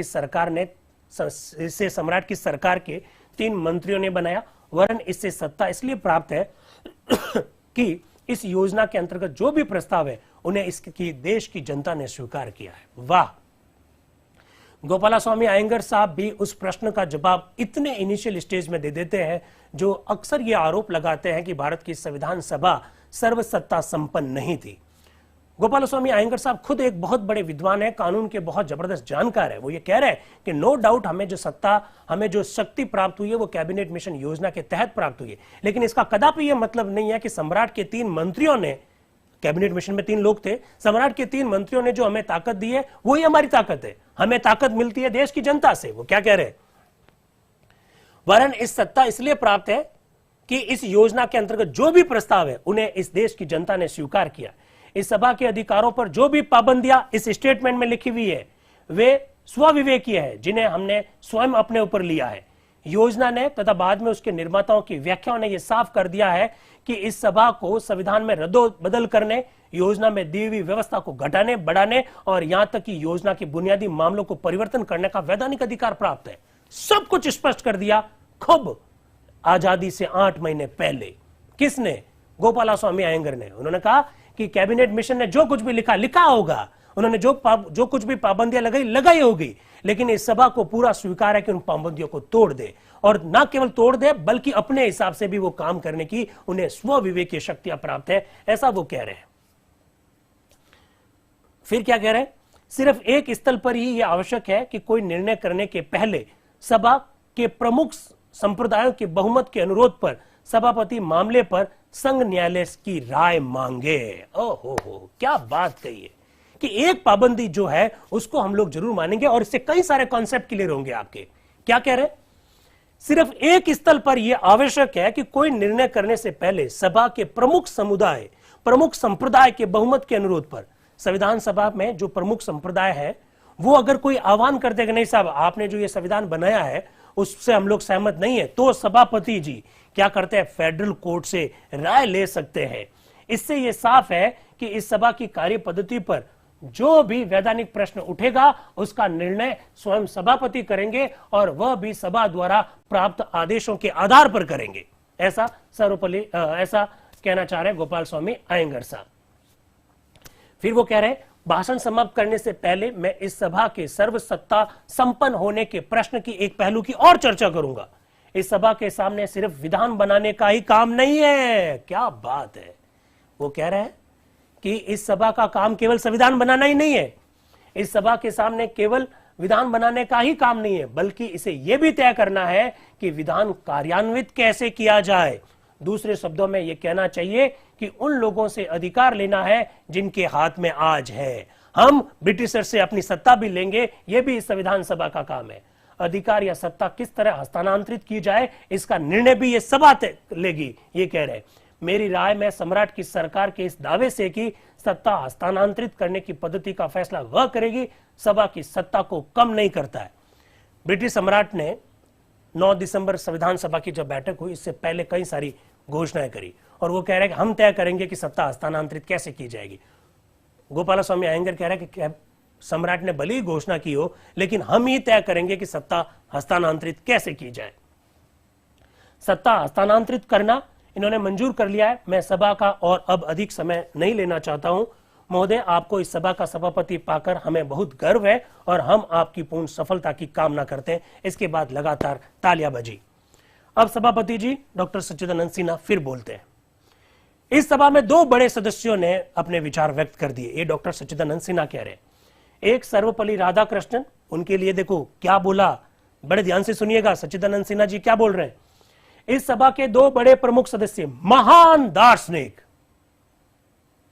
की सरकार के 3 मंत्रियों ने बनाया, वरन इससे सत्ता इसलिए प्राप्त है कि इस योजना के अंतर्गत जो भी प्रस्ताव है उन्हें इसकी देश की जनता ने स्वीकार किया है। वाह! गोपालास्वामी अयंगर साहब भी उस प्रश्न का जवाब इतने इनिशियल स्टेज में दे देते हैं जो अक्सर यह आरोप लगाते हैं कि भारत की संविधान सभा सर्वसत्ता संपन्न नहीं थी। गोपालास्वामी अयंगर साहब खुद एक बहुत बड़े विद्वान है, कानून के बहुत जबरदस्त जानकार है। वो ये कह रहे हैं कि नो डाउट हमें जो शक्ति प्राप्त हुई है वो कैबिनेट मिशन योजना के तहत प्राप्त हुई है, लेकिन इसका कदापि यह मतलब नहीं है कि सम्राट के 3 मंत्रियों ने, कैबिनेट मिशन में 3 लोग थे, सम्राट के 3 मंत्रियों ने जो हमें ताकत दी है वही हमारी ताकत है। हमें ताकत मिलती है देश की जनता से। वो क्या कह रहे हैं, वरन इस सत्ता इसलिए प्राप्त है कि इस योजना के अंतर्गत जो भी प्रस्ताव है उन्हें इस देश की जनता ने स्वीकार किया। इस सभा के अधिकारों पर जो भी पाबंदियां इस स्टेटमेंट में लिखी हुई है वे स्वविवेकीय है, जिन्हें हमने स्वयं अपने ऊपर लिया है। योजना ने तथा बाद में उसके निर्माताओं की व्याख्याओं ने यह साफ कर दिया है कि इस सभा को संविधान में रद्दोबदल करने, योजना में दी हुई व्यवस्था को घटाने, बढ़ाने और यहां तक कि योजना के बुनियादी मामलों को परिवर्तन करने का वैधानिक अधिकार प्राप्त है। सब कुछ स्पष्ट कर दिया खूब आजादी से 8 महीने पहले। किसने? गोपालास्वामी अयंगर ने। उन्होंने कहा कि कैबिनेट मिशन ने जो कुछ भी लिखा होगा, उन्होंने जो कुछ भी पाबंदियां लगाई होगी, लेकिन इस सभा को पूरा स्वीकार है कि उन पाबंदियों को तोड़ दे, और न केवल तोड़ दे बल्कि अपने हिसाब से भी वो काम करने की उन्हें स्वविवेकीय शक्तियां प्राप्त है, ऐसा वो कह रहे हैं। फिर क्या कह रहे हैं, सिर्फ एक स्थल पर ही यह आवश्यक है कि कोई निर्णय करने के पहले सभा के प्रमुख संप्रदायों के बहुमत के अनुरोध पर सभापति मामले पर संघ न्यायालय की राय मांगे। ओहो हो, क्या बात कही है कि एक पाबंदी जो है उसको हम लोग जरूर मानेंगे और इससे कई सारे कॉन्सेप्ट क्लियर होंगे आपके। क्या कह रहे हैं? सिर्फ एक स्थल पर यह आवश्यक है कि कोई निर्णय करने से पहले सभा के प्रमुख समुदाय, प्रमुख संप्रदाय के बहुमत के अनुरोध पर, संविधान सभा में जो प्रमुख संप्रदाय है वो अगर कोई आह्वान करते कि नहीं साहब आपने जो ये संविधान बनाया है उससे हम लोग सहमत नहीं है, तो सभापति जी क्या करते हैं, फेडरल कोर्ट से राय ले सकते हैं। इससे यह साफ है कि इस सभा की कार्य पद्धति पर जो भी वैधानिक प्रश्न उठेगा उसका निर्णय स्वयं सभापति करेंगे और वह भी सभा द्वारा प्राप्त आदेशों के आधार पर करेंगे। ऐसा सर्वपल्ली ऐसा कहना चाह रहे गोपाल स्वामी अयंगर साहब। फिर वो कह रहे हैं भाषण समाप्त करने से पहले मैं इस सभा के सर्वसत्ता संपन्न होने के प्रश्न की एक पहलू की और चर्चा करूंगा। इस सभा के सामने सिर्फ विधान बनाने का ही काम नहीं है। क्या बात है, वो कह रहे हैं कि इस सभा का काम केवल संविधान बनाना ही नहीं है, इस सभा के सामने केवल विधान बनाने का ही काम नहीं है, बल्कि इसे यह भी तय करना है कि विधान कार्यान्वित कैसे किया जाए। दूसरे शब्दों में यह कहना चाहिए कि उन लोगों से अधिकार लेना है जिनके हाथ में आज है। हम ब्रिटिशर से अपनी सत्ता भी लेंगे, यह भी इस संविधान सभा का काम है। अधिकार या सत्ता किस तरह हस्तांतरित की जाए इसका निर्णय भी यह सभा लेगी। ये कह रहे, मेरी राय में सम्राट की सरकार के इस दावे से कि सत्ता हस्तांतरित करने की पद्धति का फैसला वह करेगी, सभा की सत्ता को कम नहीं करता है। ब्रिटिश सम्राट ने 9 दिसंबर संविधान सभा की जब बैठक हुई इससे पहले कई सारी घोषणाएं करी और वो कह रहे हैं कि हम तय करेंगे कि सत्ता हस्तांतरित कैसे की जाएगी। गोपाल स्वामी अयंगर कह रहे हैं कि सम्राट ने भले ही घोषणा की हो लेकिन हम ही तय करेंगे कि सत्ता हस्तांतरित कैसे की जाए। सत्ता हस्तांतरित करना इन्होंने मंजूर कर लिया है। मैं सभा का और अब अधिक समय नहीं लेना चाहता हूं। महोदय, आपको इस सभा का सभापति पाकर हमें बहुत गर्व है और हम आपकी पूर्ण सफलता की कामना करते हैं। इसके बाद लगातार तालियां बजी। अब सभापति जी डॉक्टर सच्चिदानंद सिन्हा फिर बोलते हैं। इस सभा में 2 बड़े सदस्यों ने अपने विचार व्यक्त कर दिए। ये डॉक्टर सच्चिदानंद सिन्हा कह रहे हैं। एक सर्वपल्ली राधाकृष्णन, उनके लिए देखो क्या बोला, बड़े ध्यान से सुनिएगा सच्चिदानंद सिन्हा जी क्या बोल रहे हैं। इस सभा के 2 बड़े प्रमुख सदस्य महान दार्शनिक,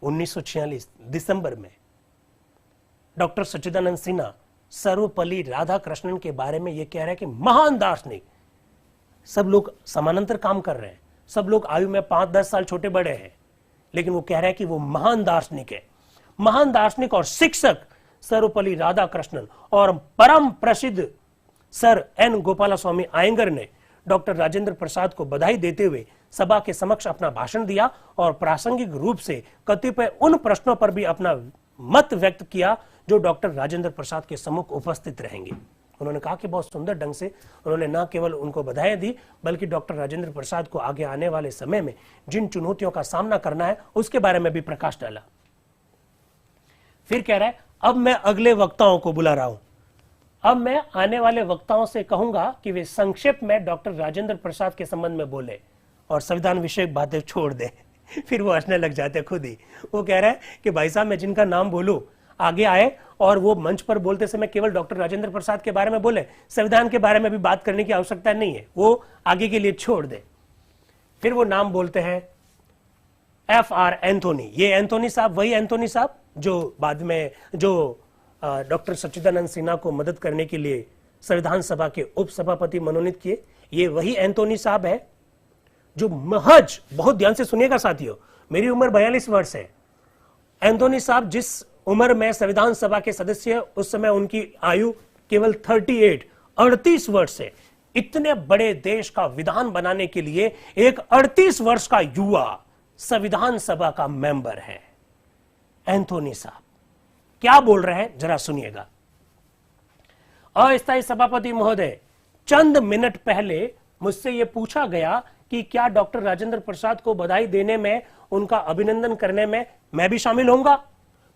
1946 दिसंबर में डॉक्टर सच्चिदानंद सिन्हा सर्वपल्ली राधाकृष्णन के बारे में यह कह रहे हैं कि महान दार्शनिक। सब लोग समानांतर काम कर रहे हैं, सब लोग आयु में 5-10 साल छोटे बड़े हैं, लेकिन वो कह रहे हैं कि वो महान दार्शनिक है। महान दार्शनिक और शिक्षक सर्वपल्ली राधाकृष्णन और परम प्रसिद्ध सर एन गोपालस्वामी अयंगर ने डॉक्टर राजेंद्र प्रसाद को बधाई देते हुए सभा के समक्ष अपना भाषण दिया और प्रासंगिक रूप से कतिपय उन प्रश्नों पर भी अपना मत व्यक्त किया जो डॉक्टर राजेंद्र प्रसाद के सम्मुख उपस्थित रहेंगे। उन्होंने कहा कि बहुत सुंदर ढंग से उन्होंने न केवल उनको बधाई दी बल्कि डॉक्टर राजेंद्र प्रसाद को आगे आने वाले समय में जिन चुनौतियों का सामना करना है उसके बारे में भी प्रकाश डाला। फिर कह रहा है, अब मैं अगले वक्ताओं को बुला रहा हूं। अब मैं आने वाले वक्ताओं से कहूंगा कि वे संक्षेप में डॉक्टर राजेंद्र प्रसाद के संबंध में बोले और संविधान विषयक बातें छोड़ दें। फिर वो हंसने लग जाते खुद ही। वो कह रहा है कि भाई साहब मैं जिनका नाम बोलूं आगे आए और वो मंच पर बोलते समय केवल डॉक्टर राजेंद्र प्रसाद के बारे में बोले, संविधान के बारे में भी बात करने की आवश्यकता नहीं है, वो आगे के लिए छोड़ दे। फिर वो नाम बोलते हैं F.R. एंथोनी। ये एंथोनी साहब वही एंथोनी साहब जो बाद में जो डॉक्टर सच्चिदानंद सिन्हा को मदद करने के लिए संविधान सभा के उपसभापति मनोनीत किए। ये वही एंथोनी साहब है जो महज, बहुत ध्यान से सुनिएगा साथियों, मेरी उम्र 42 वर्ष है। एंथोनी साहब जिस उम्र में संविधान सभा के सदस्य है उस समय उनकी आयु केवल 38 वर्ष है। इतने बड़े देश का विधान बनाने के लिए एक 38 वर्ष का युवा संविधान सभा का मेंबर है। एंथोनी साहब क्या बोल रहे हैं जरा सुनिएगा। अस्थायी सभापति महोदय, चंद मिनट पहले मुझसे यह पूछा गया कि क्या डॉक्टर राजेंद्र प्रसाद को बधाई देने में, उनका अभिनंदन करने में मैं भी शामिल होऊंगा।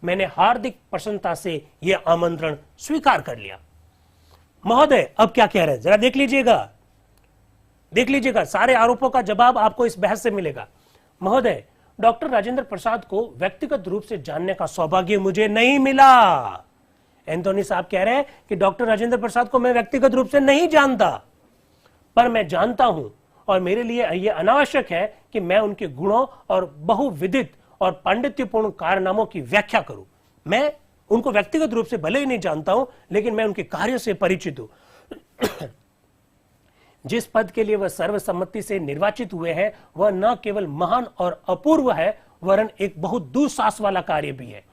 मैंने हार्दिक प्रसन्नता से यह आमंत्रण स्वीकार कर लिया। महोदय अब क्या कह रहे हैं जरा देख लीजिएगा, सारे आरोपों का जवाब आपको इस बहस से मिलेगा। महोदय, डॉक्टर राजेंद्र प्रसाद को व्यक्तिगत रूप से जानने का सौभाग्य मुझे नहीं मिला। एंथोनी साहब कह रहे हैं कि डॉक्टर राजेंद्र प्रसाद को मैं व्यक्तिगत रूप से नहीं जानता, पर मैं जानता हूं और मेरे लिए यह अनावश्यक है कि मैं उनके गुणों और बहुविदित और पांडित्यपूर्ण कारनामों की व्याख्या करूं। मैं उनको व्यक्तिगत रूप से भले ही नहीं जानता हूं, लेकिन मैं उनके कार्यों से परिचित हूं। जिस पद के लिए वह सर्वसम्मति से निर्वाचित हुए हैं, वह न केवल महान और अपूर्व है, वरन एक बहुत दुस्साहस वाला कार्य भी है।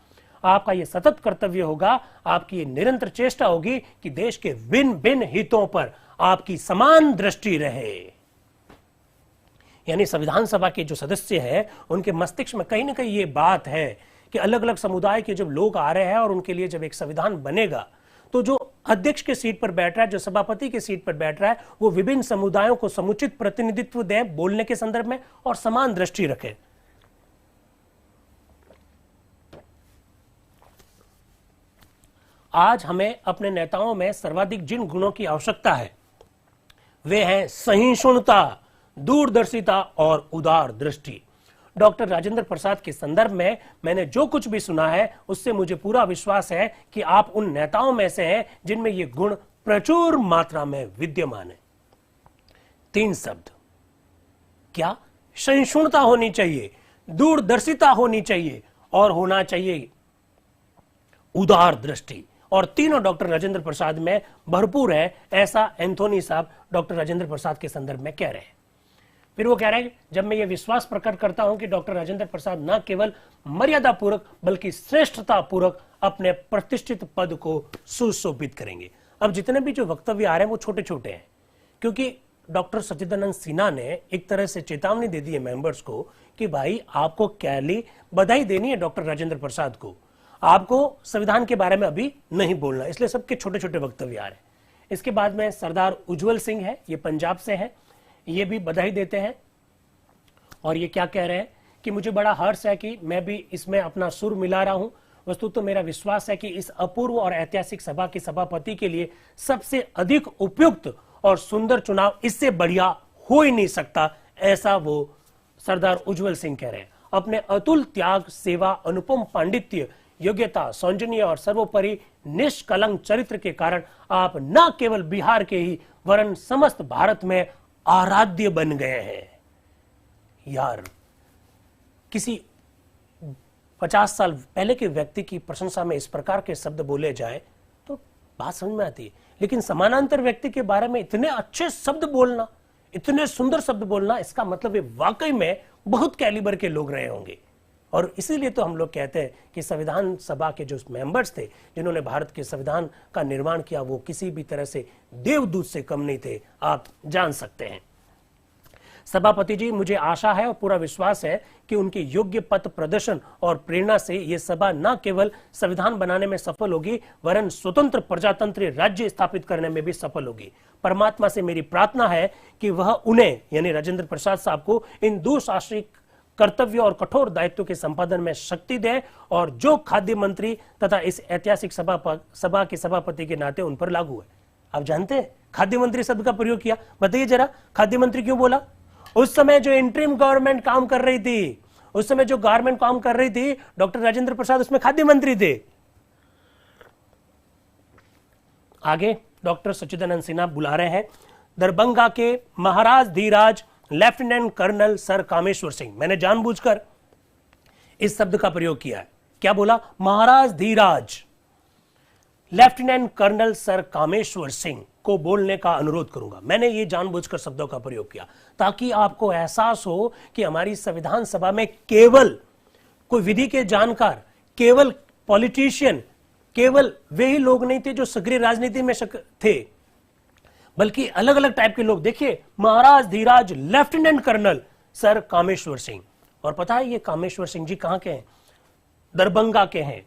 आपका यह सतत कर्तव्य होगा, आपकी ये निरंतर चेष्टा होगी कि देश के भिन्न भिन्न हितों पर आपकी समान दृष्टि रहे। यानी संविधान सभा के जो सदस्य हैं, उनके मस्तिष्क में कहीं ना कहीं ये बात है कि अलग अलग समुदाय के जब लोग आ रहे हैं और उनके लिए जब एक संविधान बनेगा, तो जो अध्यक्ष के सीट पर बैठ रहा है, जो सभापति के सीट पर बैठ रहा है, वो विभिन्न समुदायों को समुचित प्रतिनिधित्व दे बोलने के संदर्भ में और समान दृष्टि रखे। आज हमें अपने नेताओं में सर्वाधिक जिन गुणों की आवश्यकता है, वे हैं सहिष्णुता, दूरदर्शिता और उदार दृष्टि। डॉक्टर राजेंद्र प्रसाद के संदर्भ में मैंने जो कुछ भी सुना है, उससे मुझे पूरा विश्वास है कि आप उन नेताओं में से हैं जिनमें ये गुण प्रचुर मात्रा में विद्यमान है। 3 शब्द क्या? सहिष्णुता होनी चाहिए, दूरदर्शिता होनी चाहिए और होना चाहिए उदार दृष्टि। और तीनों डॉक्टर राजेंद्र प्रसाद में भरपूर है, ऐसा एंथोनी साहब डॉक्टर राजेंद्र प्रसाद के संदर्भ में कह रहे हैं। फिर वो कह रहे हैं, जब मैं ये विश्वास प्रकट करता हूं कि डॉक्टर राजेंद्र प्रसाद न केवल मर्यादा पूर्वक बल्कि श्रेष्ठता पूर्वक अपने प्रतिष्ठित पद को सुशोभित करेंगे। अब जितने भी जो वक्तव्य आ रहे हैं वो छोटे छोटे हैं, क्योंकि डॉक्टर सच्चिदानंद सिन्हा ने एक तरह से चेतावनी दे दी है मेंबर्स को कि भाई आपको कैली बधाई देनी है डॉक्टर राजेंद्र प्रसाद को, आपको संविधान के बारे में अभी नहीं बोलना, इसलिए सबके छोटे छोटे वक्तव्य आ रहे हैं। इसके बाद में सरदार उज्जवल सिंह है, ये पंजाब से है, ये भी बधाई देते हैं और ये क्या कह रहे हैं कि मुझे बड़ा हर्ष है कि मैं भी इसमें अपना सुर मिला रहा हूं। वस्तुतः तो मेरा विश्वास है कि इस अपूर्व और ऐतिहासिक सभा के सभापति के लिए सबसे अधिक उपयुक्त और सुंदर चुनाव इससे बढ़िया हो ही नहीं सकता, ऐसा वो सरदार उज्जवल सिंह कह रहे हैं। अपने अतुल त्याग, सेवा, अनुपम पांडित्य, योग्यता, सौजन्य और सर्वोपरि निष्कलंक चरित्र के कारण आप न केवल बिहार के ही वरन समस्त भारत में आराध्य बन गए हैं। यार, किसी 50 साल पहले के व्यक्ति की प्रशंसा में इस प्रकार के शब्द बोले जाए तो बात समझ में आती है, लेकिन समानांतर व्यक्ति के बारे में इतने अच्छे शब्द बोलना, इतने सुंदर शब्द बोलना, इसका मतलब ये वाकई में बहुत कैलिबर के लोग रहे होंगे। और इसीलिए तो हम लोग कहते हैं कि संविधान सभा के जो मेंबर्स थे जिन्होंने भारत के संविधान का निर्माण किया, वो किसी भी तरह से देवदूत से कम नहीं थे, आप जान सकते हैं। सभापति जी, मुझे आशा है और पूरा विश्वास है कि उनके योग्य पथ प्रदर्शन और प्रेरणा से यह सभा न केवल संविधान बनाने में सफल होगी वरन स्वतंत्र प्रजातंत्र राज्य स्थापित करने में भी सफल होगी। परमात्मा से मेरी प्रार्थना है कि वह उन्हें यानी राजेंद्र प्रसाद साहब को इन दुशासनिक कर्तव्य और कठोर दायित्व के संपादन में शक्ति दे और जो खाद्य मंत्री तथा इस ऐतिहासिक सभा के सभापति के नाते उन पर लागू है। आप जानते हैं खाद्य मंत्री शब्द का प्रयोग किया, बताइए जरा खाद्य मंत्री क्यों बोला? उस समय जो इंटरिम गवर्नमेंट काम कर रही थी, उस समय जो गवर्नमेंट काम कर रही थी, डॉक्टर राजेंद्र प्रसाद उसमें खाद्य मंत्री थे। आगे डॉक्टर सच्चिदानंद सिन्हा बुला रहे हैं दरभंगा के Maharaj Dhiraj lieutenant colonel sir Kameshwar Singh. मैंने जानबूझकर इस शब्द का प्रयोग किया है। क्या बोला? Maharaj Dhiraj lieutenant colonel sir Kameshwar Singh को बोलने का अनुरोध करूंगा। मैंने ये जानबूझकर शब्दों का प्रयोग किया ताकि आपको एहसास हो कि हमारी संविधान सभा में केवल कोई विधि के जानकार, केवल पॉलिटिशियन, केवल वे ही लोग नहीं थे जो सक्रिय राजनीति में थे, बल्कि अलग अलग टाइप के लोग। देखिए, Maharaj Dhiraj lieutenant colonel sir Kameshwar Singh. और पता है ये कामेश्वर सिंह जी कहां के हैं? दरभंगा के हैं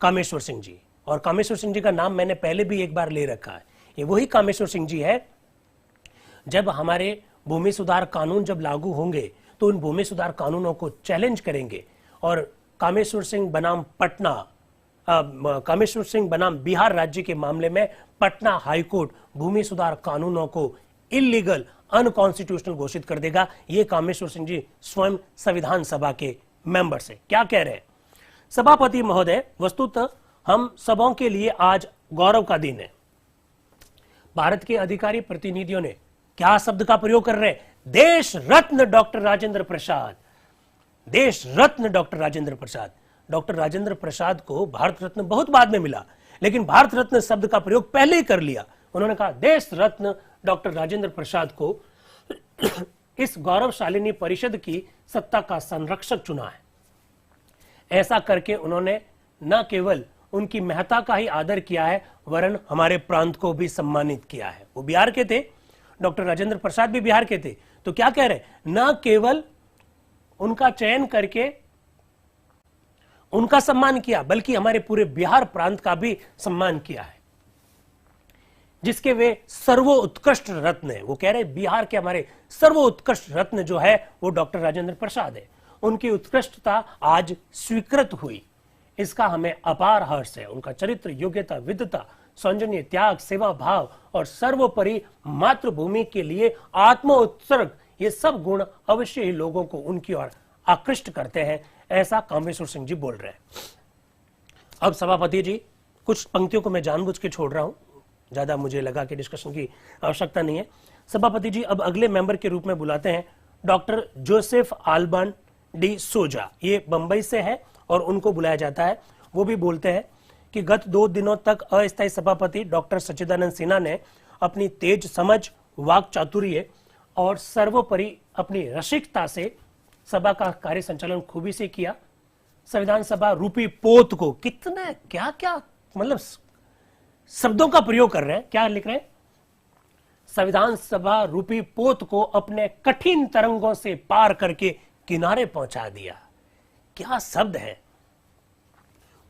कामेश्वर सिंह जी। और कामेश्वर सिंह जी का नाम मैंने पहले भी एक बार ले रखा है। ये वही कामेश्वर सिंह जी है, जब हमारे भूमि सुधार कानून जब लागू होंगे तो उन भूमि सुधार कानूनों को चैलेंज करेंगे। और कामेश्वर सिंह बनाम पटना, कामेश्वर सिंह बनाम बिहार राज्य के मामले में पटना हाईकोर्ट भूमि सुधार कानूनों को इलीगल, अनकॉन्स्टिट्यूशनल घोषित कर देगा। ये कामेश्वर सिंह जी स्वयं संविधान सभा के मेंबर से क्या कह रहे हैं? सभापति महोदय, वस्तुतः हम सबों के लिए आज गौरव का दिन है। भारत के अधिकारी प्रतिनिधियों ने क्या शब्द का प्रयोग कर रहे हैं? देश रत्न डॉक्टर राजेंद्र प्रसाद। देश रत्न डॉक्टर राजेंद्र प्रसाद। डॉक्टर राजेंद्र प्रसाद को भारत रत्न बहुत बाद में मिला, लेकिन भारत रत्न शब्द का प्रयोग पहले ही कर लिया। उन्होंने कहा देश रत्न डॉक्टर राजेंद्र प्रसाद को इस गौरवशालिनी परिषद की सत्ता का संरक्षक चुना है। ऐसा करके उन्होंने न केवल उनकी महत्ता का ही आदर किया है, वरन हमारे प्रांत को भी सम्मानित किया है। वो बिहार के थे, डॉक्टर राजेंद्र प्रसाद भी बिहार के थे। तो क्या कह रहे हैं? न केवल उनका चयन करके उनका सम्मान किया, बल्कि हमारे पूरे बिहार प्रांत का भी सम्मान किया है, जिसके वे सर्वोत्कृष्ट रत्न है। वो कह रहे हैं बिहार के हमारे सर्वोत्कृष्ट रत्न जो है वो डॉक्टर राजेंद्र प्रसाद है। उनकी उत्कृष्टता आज स्वीकृत हुई, इसका हमें अपार हर्ष है। उनका चरित्र, योग्यता, विद्वता, सौजन्य, त्याग, सेवा भाव और सर्वोपरि मातृभूमि के लिए आत्म उत्सर्ग, ये सब गुण अवश्य ही लोगों को उनकी ओर आकृष्ट करते हैं। ऐसा कामेश्वर सिंह जी बोल रहे हैं। अब सभापति जी, कुछ पंक्तियों को मैं जानबूझ के छोड़ रहा हूं, ज्यादा मुझे लगा कि डिस्कशन की आवश्यकता नहीं है। सभापति जी अब अगले मेंबर के रूप में बुलाते हैं डॉक्टर जोसेफ आल्बन डी सोजा। ये बंबई से है और उनको बुलाया जाता है। वो भी बोलते हैं कि गत 2 दिनों तक अस्थायी सभापति डॉक्टर सच्चिदानंद सिन्हा ने अपनी तेज समझ, वाक चातुर्य और सर्वोपरि अपनी रसिकता से सभा का कार्य संचालन खूबी से किया। संविधान सभा रूपी पोत को कितने क्या क्या मतलब शब्दों का प्रयोग कर रहे हैं, क्या लिख रहे हैं? संविधान सभा रूपी पोत को अपने कठिन तरंगों से पार करके किनारे पहुंचा दिया। क्या शब्द है!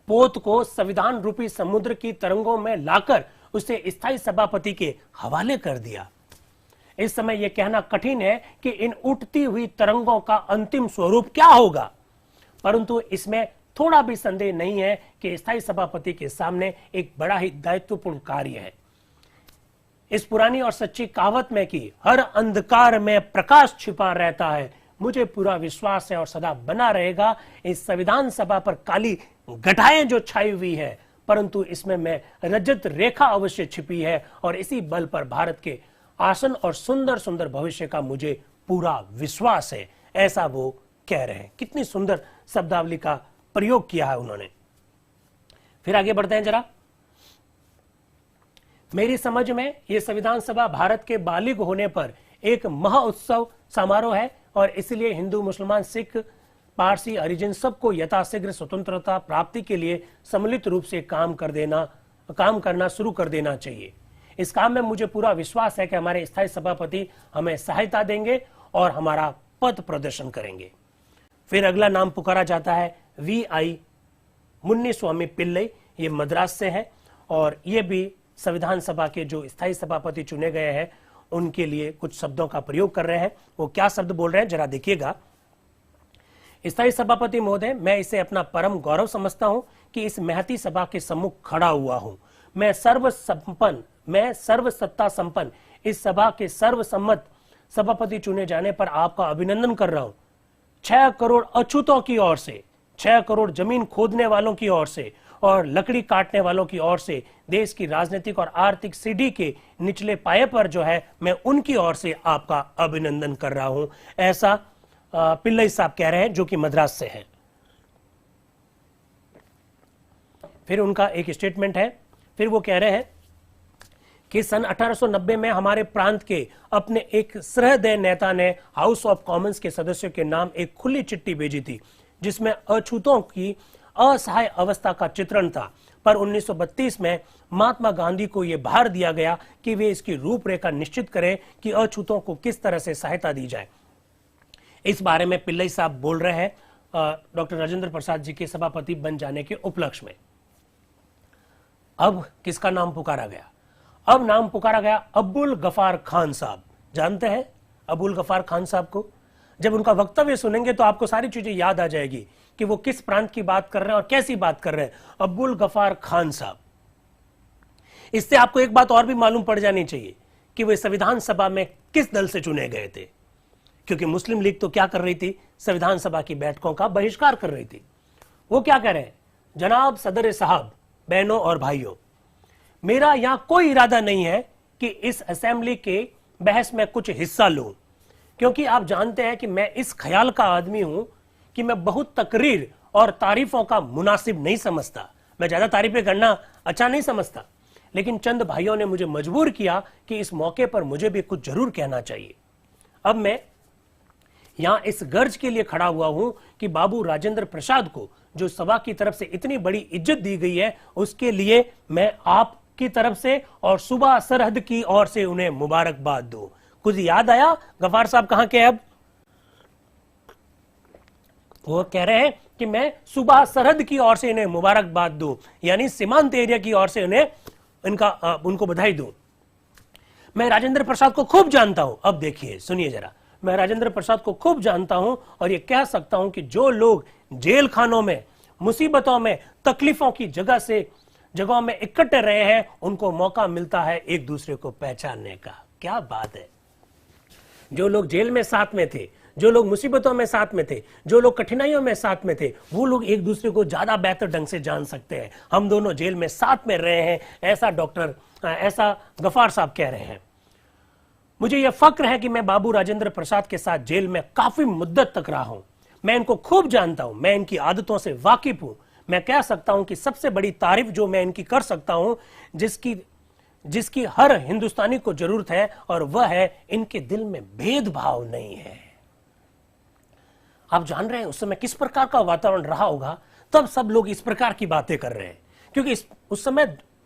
पोत को संविधान रूपी समुद्र की तरंगों में लाकर उसे स्थायी सभापति के हवाले कर दिया। इस समय यह कहना कठिन है कि इन उठती हुई तरंगों का अंतिम स्वरूप क्या होगा, परंतु इसमें थोड़ा भी संदेह नहीं है कि स्थायी सभापति के सामने एक बड़ा ही दायित्वपूर्ण कार्य है। इस पुरानी और सच्ची कहावत में कि हर अंधकार में प्रकाश छिपा रहता है, मुझे पूरा विश्वास है और सदा बना रहेगा। इस संविधान सभा पर काली घटाएं जो छाई हुई है, परंतु इसमें मैं रजत रेखा अवश्य छिपी है और इसी बल पर भारत के आसन और सुंदर सुंदर भविष्य का मुझे पूरा विश्वास है। ऐसा वो कह रहे हैं। कितनी सुंदर शब्दावली का प्रयोग किया है उन्होंने। फिर आगे बढ़ते हैं जरा। मेरी समझ में यह संविधान सभा भारत के बालिग होने पर एक महोत्सव समारोह है और इसलिए हिंदू, मुसलमान, सिख, पारसी, हरिजन सबको यथाशीघ्र स्वतंत्रता प्राप्ति के लिए सम्मिलित रूप से काम करना शुरू कर देना चाहिए। इस काम में मुझे पूरा विश्वास है कि हमारे स्थायी सभापति हमें सहायता देंगे और हमारा पथ प्रदर्शन करेंगे। फिर अगला नाम पुकारा जाता है VI मुन्नीस्वामी पिल्लई। ये मद्रास से है और ये भी संविधान सभा के जो स्थायी सभापति चुने गए हैं उनके लिए कुछ शब्दों का प्रयोग कर रहे हैं। वो क्या शब्द बोल रहे हैं जरा देखिएगा। स्थायी सभापति महोदय, मैं इसे अपना परम गौरव समझता हूं कि इस महती सभा के सम्मुख खड़ा हुआ हूं। मैं सर्वसत्ता संपन्न इस सभा के सर्वसम्मत सभापति चुने जाने पर आपका अभिनंदन कर रहा हूं। 6 करोड़ अछूतों की ओर से, 6 करोड़ जमीन खोदने वालों की ओर से और लकड़ी काटने वालों की ओर से, देश की राजनीतिक और आर्थिक सीढ़ी के निचले पाए पर जो है, मैं उनकी ओर से आपका अभिनंदन कर रहा हूं। ऐसा पिल्लई साहब कह रहे हैं जो कि मद्रास से हैं। फिर उनका एक स्टेटमेंट है। फिर वो कह रहे हैं कि सन 1890 में हमारे प्रांत के अपने एक सहृदय नेता ने हाउस ऑफ कॉमन्स के सदस्यों के नाम एक खुली चिट्ठी भेजी थी जिसमें अछूतों की असहाय अवस्था का चित्रण था। पर 1932 में महात्मा गांधी को यह भार दिया गया कि वे इसकी रूपरेखा निश्चित करें कि अछूतों को किस तरह से सहायता दी जाए। इस बारे में पिल्लई साहब बोल रहे हैं डॉक्टर राजेंद्र प्रसाद जी के सभापति बन जाने के उपलक्ष्य में। अब किसका नाम पुकारा गया? अब नाम पुकारा गया अब्दुल गफार खान साहब। जानते हैं अब्दुल गफार खान साहब को? जब उनका वक्तव्य सुनेंगे तो आपको सारी चीजें याद आ जाएगी कि वो किस प्रांत की बात कर रहे हैं और कैसी बात कर रहे हैं। अब्दुल गफार खान साहब। इससे आपको एक बात और भी मालूम पड़ जानी चाहिए कि वे संविधान सभा में किस दल से चुने गए थे, क्योंकि मुस्लिम लीग तो क्या कर रही थी? संविधान सभा की बैठकों का बहिष्कार कर रही थी। वो क्या कह रहे हैं? जनाब सदर साहब, बहनों और भाइयों, मेरा यहां कोई इरादा नहीं है कि इस असेंबली के बहस में कुछ हिस्सा लूं, क्योंकि आप जानते हैं कि मैं इस ख्याल का आदमी हूं कि मैं बहुत तकरीर और तारीफों का मुनासिब नहीं समझता। मैं ज्यादा तारीफें करना अच्छा नहीं समझता, लेकिन चंद भाइयों ने मुझे मजबूर किया कि इस मौके पर मुझे भी कुछ जरूर कहना चाहिए। अब मैं यहां इस गर्ज के लिए खड़ा हुआ हूं कि बाबू राजेंद्र प्रसाद को जो सभा की तरफ से इतनी बड़ी इज्जत दी गई है, उसके लिए मैं आपकी तरफ से और सुबह सरहद की ओर से उन्हें मुबारकबाद दूं। कुछ याद आया? गफार साहब कहां के? अब वो कह रहे हैं कि मैं सुबह सरहद की ओर से इन्हें मुबारकबाद दूं, यानी सीमांत एरिया की ओर से उनको बधाई दूं। मैं राजेंद्र प्रसाद को खूब जानता हूं। अब देखिए, सुनिए जरा, मैं राजेंद्र प्रसाद को खूब जानता हूं और यह कह सकता हूं कि जो लोग जेल खानों में, मुसीबतों में, तकलीफों की जगहों में इकट्ठे रहे हैं, उनको मौका मिलता है एक दूसरे को पहचानने का। क्या बात है! जो लोग जेल में साथ में थे, जो लोग मुसीबतों में साथ में थे, जो लोग कठिनाइयों में साथ में थे, वो लोग एक दूसरे को ज्यादा बेहतर ढंग से जान सकते हैं। हम दोनों जेल में साथ में रहे हैं, ऐसा गफार साहब कह रहे हैं। मुझे यह फक्र है कि मैं बाबू राजेंद्र प्रसाद के साथ जेल में काफी मुद्दत तक रहा हूं। मैं इनको खूब जानता हूं, मैं इनकी आदतों से वाकिफ हूं। मैं कह सकता हूं कि सबसे बड़ी तारीफ जो मैं इनकी कर सकता हूं, जिसकी हर हिंदुस्तानी को जरूरत है, और वह है इनके दिल में भेदभाव नहीं है। आप जान रहे हैं उस समय किस प्रकार का वातावरण रहा होगा, तब सब लोग इस प्रकार की बातें कर रहे हैं, क्योंकि उस समय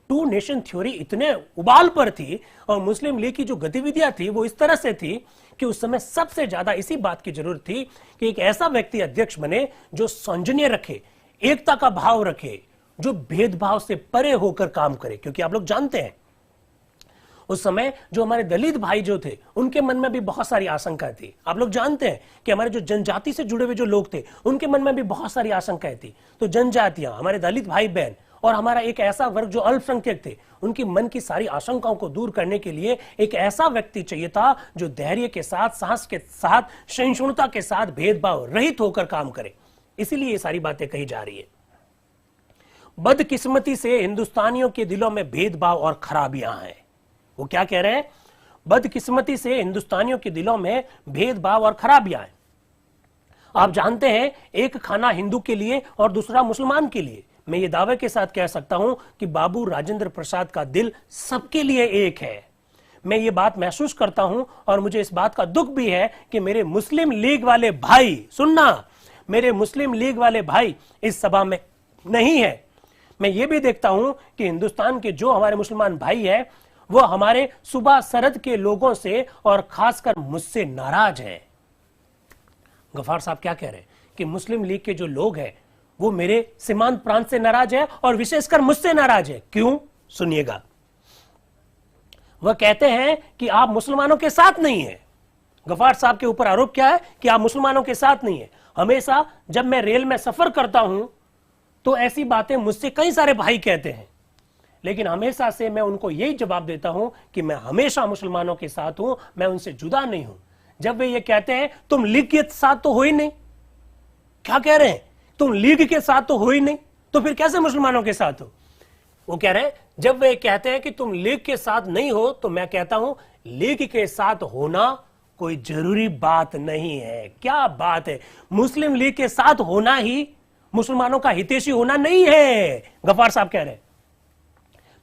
टू नेशन थ्योरी इतने उबाल पर थी और मुस्लिम लीग की जो गतिविधियां थी वो इस तरह से थी कि उस समय सबसे ज्यादा इसी बात की जरूरत थी कि एक ऐसा व्यक्ति अध्यक्ष बने जो सौजन्य रखे, एकता का भाव रखे, जो भेदभाव से परे होकर काम करे। क्योंकि आप लोग जानते हैं उस समय जो हमारे दलित भाई जो थे, उनके मन में भी बहुत सारी आशंकाएं थी। आप लोग जानते हैं कि हमारे जो जनजाति से जुड़े हुए जो लोग थे, उनके मन में भी बहुत सारी आशंकाएं थी। तो जनजातियां, हमारे दलित भाई बहन और हमारा एक ऐसा वर्ग जो अल्पसंख्यक थे, उनकी मन की सारी आशंकाओं को दूर करने के लिए एक ऐसा व्यक्ति चाहिए था जो धैर्य के साथ, साहस के साथ, सहिष्णुता के साथ, भेदभाव रहित होकर काम करे। इसीलिए ये सारी बातें कही जा रही है। बदकिस्मती से हिंदुस्तानियों के दिलों में भेदभाव और खराबियां हैं। वो क्या कह रहे हैं? बदकिस्मती से हिंदुस्तानियों के दिलों में भेदभाव और खराबियां हैं। आप जानते हैं, एक खाना हिंदू के लिए और दूसरा मुसलमान के लिए। मैं ये दावे के साथ कह सकता हूं कि बाबू राजेंद्र प्रसाद का दिल सबके लिए एक है। मैं ये बात महसूस करता हूं और मुझे इस बात का दुख भी है कि मेरे मुस्लिम लीग वाले भाई, सुनना, मेरे मुस्लिम लीग वाले भाई इस सभा में नहीं है। मैं ये भी देखता हूं कि हिंदुस्तान के जो हमारे मुसलमान भाई हैं, वो हमारे सुबह सरहद के लोगों से और खासकर मुझसे नाराज हैं। गफार साहब क्या कह रहे हैं कि मुस्लिम लीग के जो लोग हैं वो मेरे सीमांत प्रांत से नाराज है और विशेषकर मुझसे नाराज है। क्यों? सुनिएगा। वह कहते हैं कि आप मुसलमानों के साथ नहीं हैं। गफार साहब के ऊपर आरोप क्या है कि आप मुसलमानों के साथ नहीं है। हमेशा जब मैं रेल में सफर करता हूं तो ऐसी बातें मुझसे कई सारे भाई कहते हैं, लेकिन हमेशा से मैं उनको यही जवाब देता हूं कि मैं हमेशा मुसलमानों के साथ हूं, मैं उनसे जुदा नहीं हूं। जब वे ये कहते हैं तुम लीग के साथ तो हो ही नहीं, क्या कह रहे हैं? तुम लीग के साथ तो हो ही नहीं, तो फिर कैसे मुसलमानों के साथ हो? वो कह रहे हैं, जब वे कहते हैं कि तुम लीग के साथ नहीं हो, तो मैं कहता हूं लीग के साथ होना कोई जरूरी बात नहीं है। क्या बात है! मुस्लिम लीग के साथ होना ही मुसलमानों का हितैषी होना नहीं है, गफार साहब कह रहे हैं।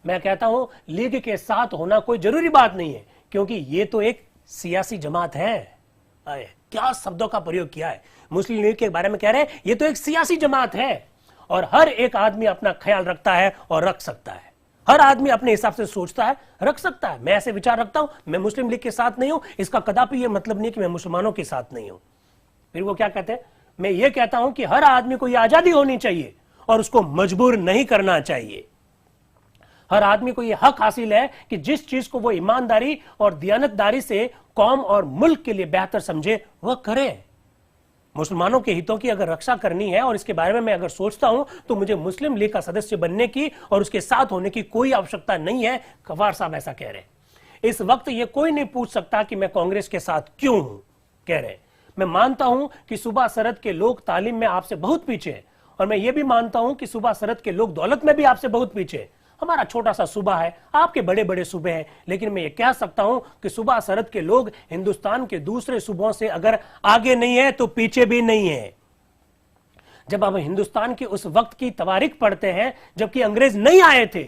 मैं कहता हूं लीग के साथ होना कोई जरूरी बात नहीं है, क्योंकि ये तो एक सियासी जमात है। क्या शब्दों का प्रयोग किया है! मुस्लिम लीग के बारे में कह रहे हैं ये तो एक सियासी जमात है और हर एक आदमी अपना ख्याल रखता है और रख सकता है। हर आदमी अपने हिसाब से सोचता है, रख सकता है। मैं ऐसे विचार रखता हूं, मैं मुस्लिम लीग के साथ नहीं हूं, इसका कदापि यह मतलब नहीं कि मैं मुसलमानों के साथ नहीं हूं। फिर वो क्या कहते हैं? मैं ये कहता हूं कि हर आदमी को यह आजादी होनी चाहिए और उसको मजबूर नहीं करना चाहिए। हर आदमी को यह हक हासिल है कि जिस चीज को वो ईमानदारी और दियानतदारी से कौम और मुल्क के लिए बेहतर समझे वह करे। मुसलमानों के हितों की अगर रक्षा करनी है और इसके बारे में मैं अगर सोचता हूं तो मुझे मुस्लिम लीग का सदस्य बनने की और उसके साथ होने की कोई आवश्यकता नहीं है। गफार साहब ऐसा कह रहे हैं। इस वक्त ये कोई नहीं पूछ सकता कि मैं कांग्रेस के साथ क्यों हूं, कह रहे हैं। मैं मानता हूं कि सूबा सरहद के लोग तालीम में आपसे बहुत पीछे हैं और मैं ये भी मानता हूं कि सूबा सरहद के लोग दौलत में भी आपसे बहुत पीछे हैं। हमारा छोटा सा सूबा है, आपके बड़े बड़े सूबे हैं, लेकिन मैं ये कह सकता हूं कि सूबा सरहद के लोग हिंदुस्तान के दूसरे सूबों से अगर आगे नहीं है तो पीछे भी नहीं है। जब हम हिंदुस्तान की उस वक्त की तवारीख पढ़ते हैं जबकि अंग्रेज नहीं आए थे,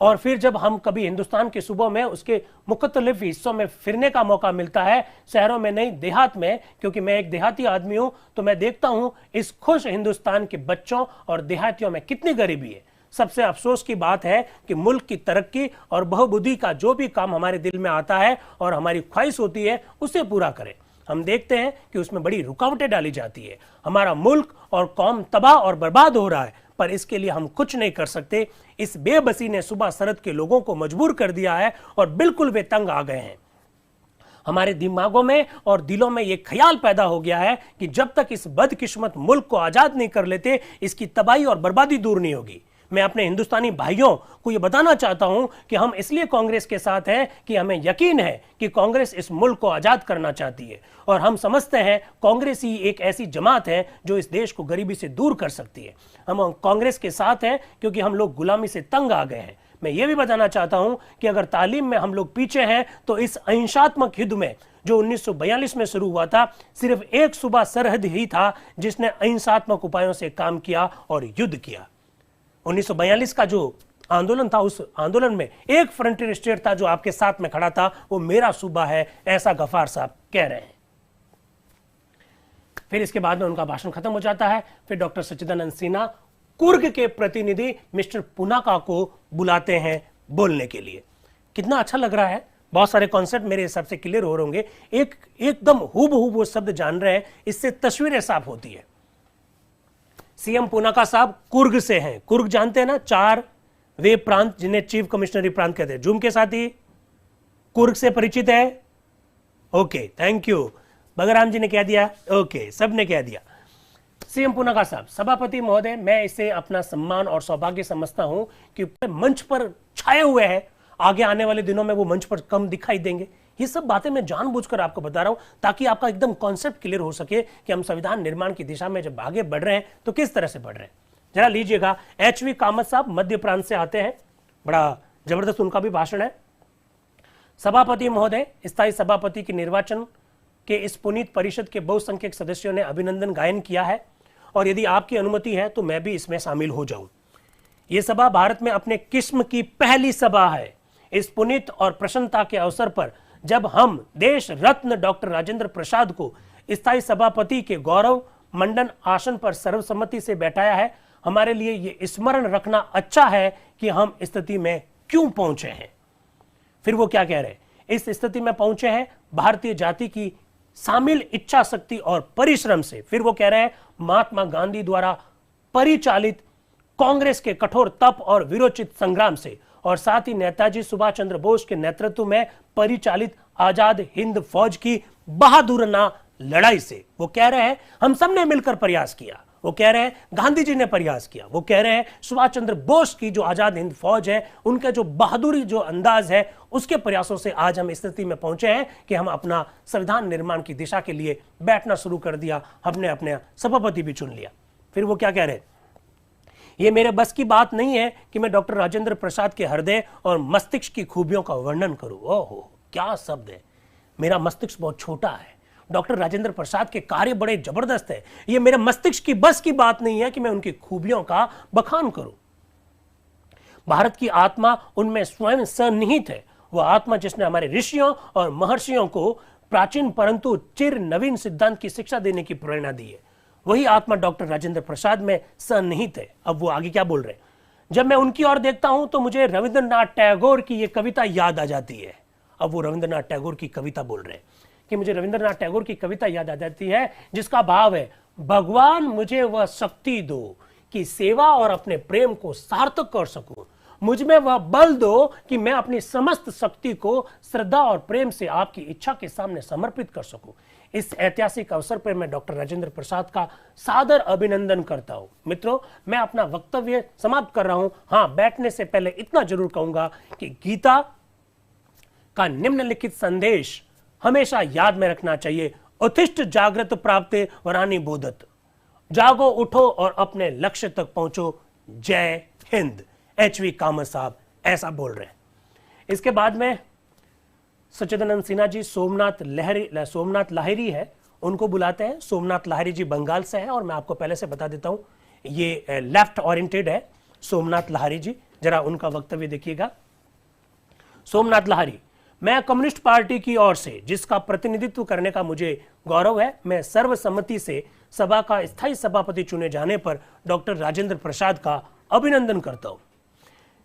और फिर जब हम कभी हिंदुस्तान के सूबों में उसके मुख्तलिफ हिस्सों में फिरने का मौका मिलता है, शहरों में नहीं देहात में, क्योंकि मैं एक देहाती आदमी हूं, तो मैं देखता हूं इस खुश हिंदुस्तान के बच्चों और देहातियों में कितनी गरीबी है। सबसे अफसोस की बात है कि मुल्क की तरक्की और बहुबुद्धि का जो भी काम हमारे दिल में आता है और हमारी ख्वाहिश होती है उसे पूरा करें, हम देखते हैं कि उसमें बड़ी रुकावटें डाली जाती है। हमारा मुल्क और कौम तबाह और बर्बाद हो रहा है, पर इसके लिए हम कुछ नहीं कर सकते। इस बेबसी ने सूबा सरहद के लोगों को मजबूर कर दिया है और बिल्कुल वे तंग आ गए हैं। हमारे दिमागों में और दिलों में यह ख्याल पैदा हो गया है कि जब तक इस बदकिस्मत मुल्क को आजाद नहीं कर लेते, इसकी तबाही और बर्बादी दूर नहीं होगी। मैं अपने हिंदुस्तानी भाइयों को यह बताना चाहता हूं कि हम इसलिए कांग्रेस के साथ हैं कि हमें यकीन है कि कांग्रेस इस मुल्क को आजाद करना चाहती है, और हम समझते हैं कांग्रेस ही एक ऐसी जमात है जो इस देश को गरीबी से दूर कर सकती है। हम कांग्रेस के साथ हैं क्योंकि हम लोग गुलामी से तंग आ गए हैं। मैं ये भी बताना चाहता हूं कि अगर तालीम में हम लोग पीछे हैं तो इस अहिंसात्मक युद्ध में जो 1942 में शुरू हुआ था, सिर्फ एक सूबा सरहद ही था जिसने अहिंसात्मक उपायों से काम किया और युद्ध किया। 1942 का जो आंदोलन था, उस आंदोलन में एक फ्रंटियर स्टेट था जो आपके साथ में खड़ा था, वो मेरा सूबा है, ऐसा गफार साहब कह रहे हैं। फिर इसके बाद में उनका भाषण खत्म हो जाता है। फिर डॉक्टर सच्चिदानंद सिन्हा कुर्ग के प्रतिनिधि मिस्टर पुनाका को बुलाते हैं बोलने के लिए। कितना अच्छा लग रहा है, बहुत सारे कॉन्सेप्ट मेरे हिसाब से क्लियर हो होंगे। एकदम हूबहू वो शब्द जान रहे हैं, इससे तस्वीरें साफ होती है। सीएम पुनाका साहब कुर्ग से हैं। कुर्ग जानते हैं ना, 4 वे प्रांत जिन्हें चीफ कमिश्नरी प्रांत कहते हैं। जूम के साथ ही कुर्ग से परिचित है? Okay, thank you. Bagram ji ने कह दिया, ओके, सबने कह दिया। सीएम पुनाका साहब, सभापति महोदय, मैं इसे अपना सम्मान और सौभाग्य समझता हूं कि मंच पर छाए हुए हैं। आगे आने वाले दिनों में वो मंच पर कम दिखाई देंगे। ये सब बातें मैं जानबूझकर आपको बता रहा हूं ताकि आपका एकदम कॉन्सेप्ट क्लियर हो सके कि हम संविधान निर्माण की दिशा में जब आगे बढ़ रहे हैं तो किस तरह से बढ़ रहे हैं। जरा लीजिएगा, एचवी कामत साहब मध्य प्रांत से आते हैं, बड़ा जबरदस्त उनका भी भाषण है। सभापति महोदय, स्थायी सभापति के निर्वाचन के इस पुनीत परिषद के बहुसंख्यक सदस्यों ने अभिनंदन गायन किया है, और यदि आपकी अनुमति है तो मैं भी इसमें शामिल हो जाऊं। यह सभा भारत में अपने किस्म की पहली सभा है। इस पुनीत और प्रसन्नता के अवसर पर जब हम देश रत्न डॉक्टर राजेंद्र प्रसाद को स्थायी सभापति के गौरव मंडन आसन पर सर्वसम्मति से बैठाया है, हमारे लिए यह स्मरण रखना अच्छा है कि हम स्थिति में क्यों पहुंचे हैं। फिर वो क्या कह रहे हैं, इस स्थिति में पहुंचे हैं भारतीय जाति की शामिल इच्छा शक्ति और परिश्रम से। फिर वो कह रहे हैं महात्मा गांधी द्वारा परिचालित कांग्रेस के कठोर तप और वीरोचित संग्राम से, और साथ ही नेताजी सुभाष चंद्र बोस के नेतृत्व में परिचालित आजाद हिंद फौज की बहादुराना लड़ाई से। वो कह रहे हैं हम सब ने मिलकर प्रयास किया। वो कह रहे हैं गांधी जी ने प्रयास किया। वो कह रहे हैं सुभाष चंद्र बोस की जो आजाद हिंद फौज है, उनका जो बहादुरी जो अंदाज है, उसके प्रयासों से आज हम इस स्थिति में पहुंचे हैं कि हम अपना संविधान निर्माण की दिशा के लिए बैठना शुरू कर दिया, हमने अपने सभापति भी चुन लिया। फिर वो क्या कह रहे हैं, ये मेरे बस की बात नहीं है कि मैं डॉक्टर राजेंद्र प्रसाद के हृदय और मस्तिष्क की खूबियों का वर्णन करूं। ओहो, क्या शब्द है। मेरा मस्तिष्क बहुत छोटा है, डॉक्टर राजेंद्र प्रसाद के कार्य बड़े जबरदस्त है। ये मेरे मस्तिष्क की बस की बात नहीं है कि मैं उनकी खूबियों का बखान करूं। भारत की आत्मा उनमें स्वयं सन्निहित है, वह आत्मा जिसने हमारे ऋषियों और महर्षियों को प्राचीन परंतु चिर नवीन सिद्धांत की शिक्षा देने की प्रेरणा दी है, वही आत्मा डॉक्टर राजेंद्र प्रसाद में सन्निहित है। अब वो आगे क्या बोल रहे हैं, जब मैं उनकी ओर देखता हूं तो मुझे रविंद्रनाथ टैगोर की ये कविता याद आ जाती है। अब वो रविंद्रनाथ टैगोर की कविता बोल रहे हैं कि मुझे रविंद्रनाथ टैगोर की कविता याद आ जाती है जिसका भाव है, भगवान मुझे वह शक्ति दो कि सेवा और अपने प्रेम को सार्थक कर सकूं, मुझ में वह बल दो कि मैं अपनी समस्त शक्ति को श्रद्धा और प्रेम से आपकी इच्छा के सामने समर्पित कर सकूं। इस ऐतिहासिक अवसर पर मैं डॉक्टर राजेंद्र प्रसाद का सादर अभिनंदन करता हूं। मित्रों, मैं अपना वक्तव्य समाप्त कर रहा हूं। हां, बैठने से पहले इतना जरूर कहूंगा कि गीता का निम्नलिखित संदेश हमेशा याद में रखना चाहिए, उत्तिष्ठ जागृत प्राप्ते वरानी बोधत। जागो, उठो और अपने लक्ष्य तक पहुंचो। जय हिंद। एच.वी. कामत साहब ऐसा बोल रहे हैं। इसके बाद में सच्चिदानंद सिन्हा जी सोमनाथ लाहिरी है, उनको बुलाते हैं। सोमनाथ लाहिरी जी बंगाल से है और मैं आपको पहले से बता देता हूं ये लेफ्ट ओरिएंटेड है सोमनाथ लाहिरी जी। जरा उनका वक्तव्य देखिएगा। सोमनाथ लाहिरी, मैं कम्युनिस्ट पार्टी की ओर से जिसका प्रतिनिधित्व करने का मुझे गौरव है, मैं सर्वसम्मति से सभा का स्थायी सभापति चुने जाने पर डॉक्टर राजेंद्र प्रसाद का अभिनंदन करता हूं।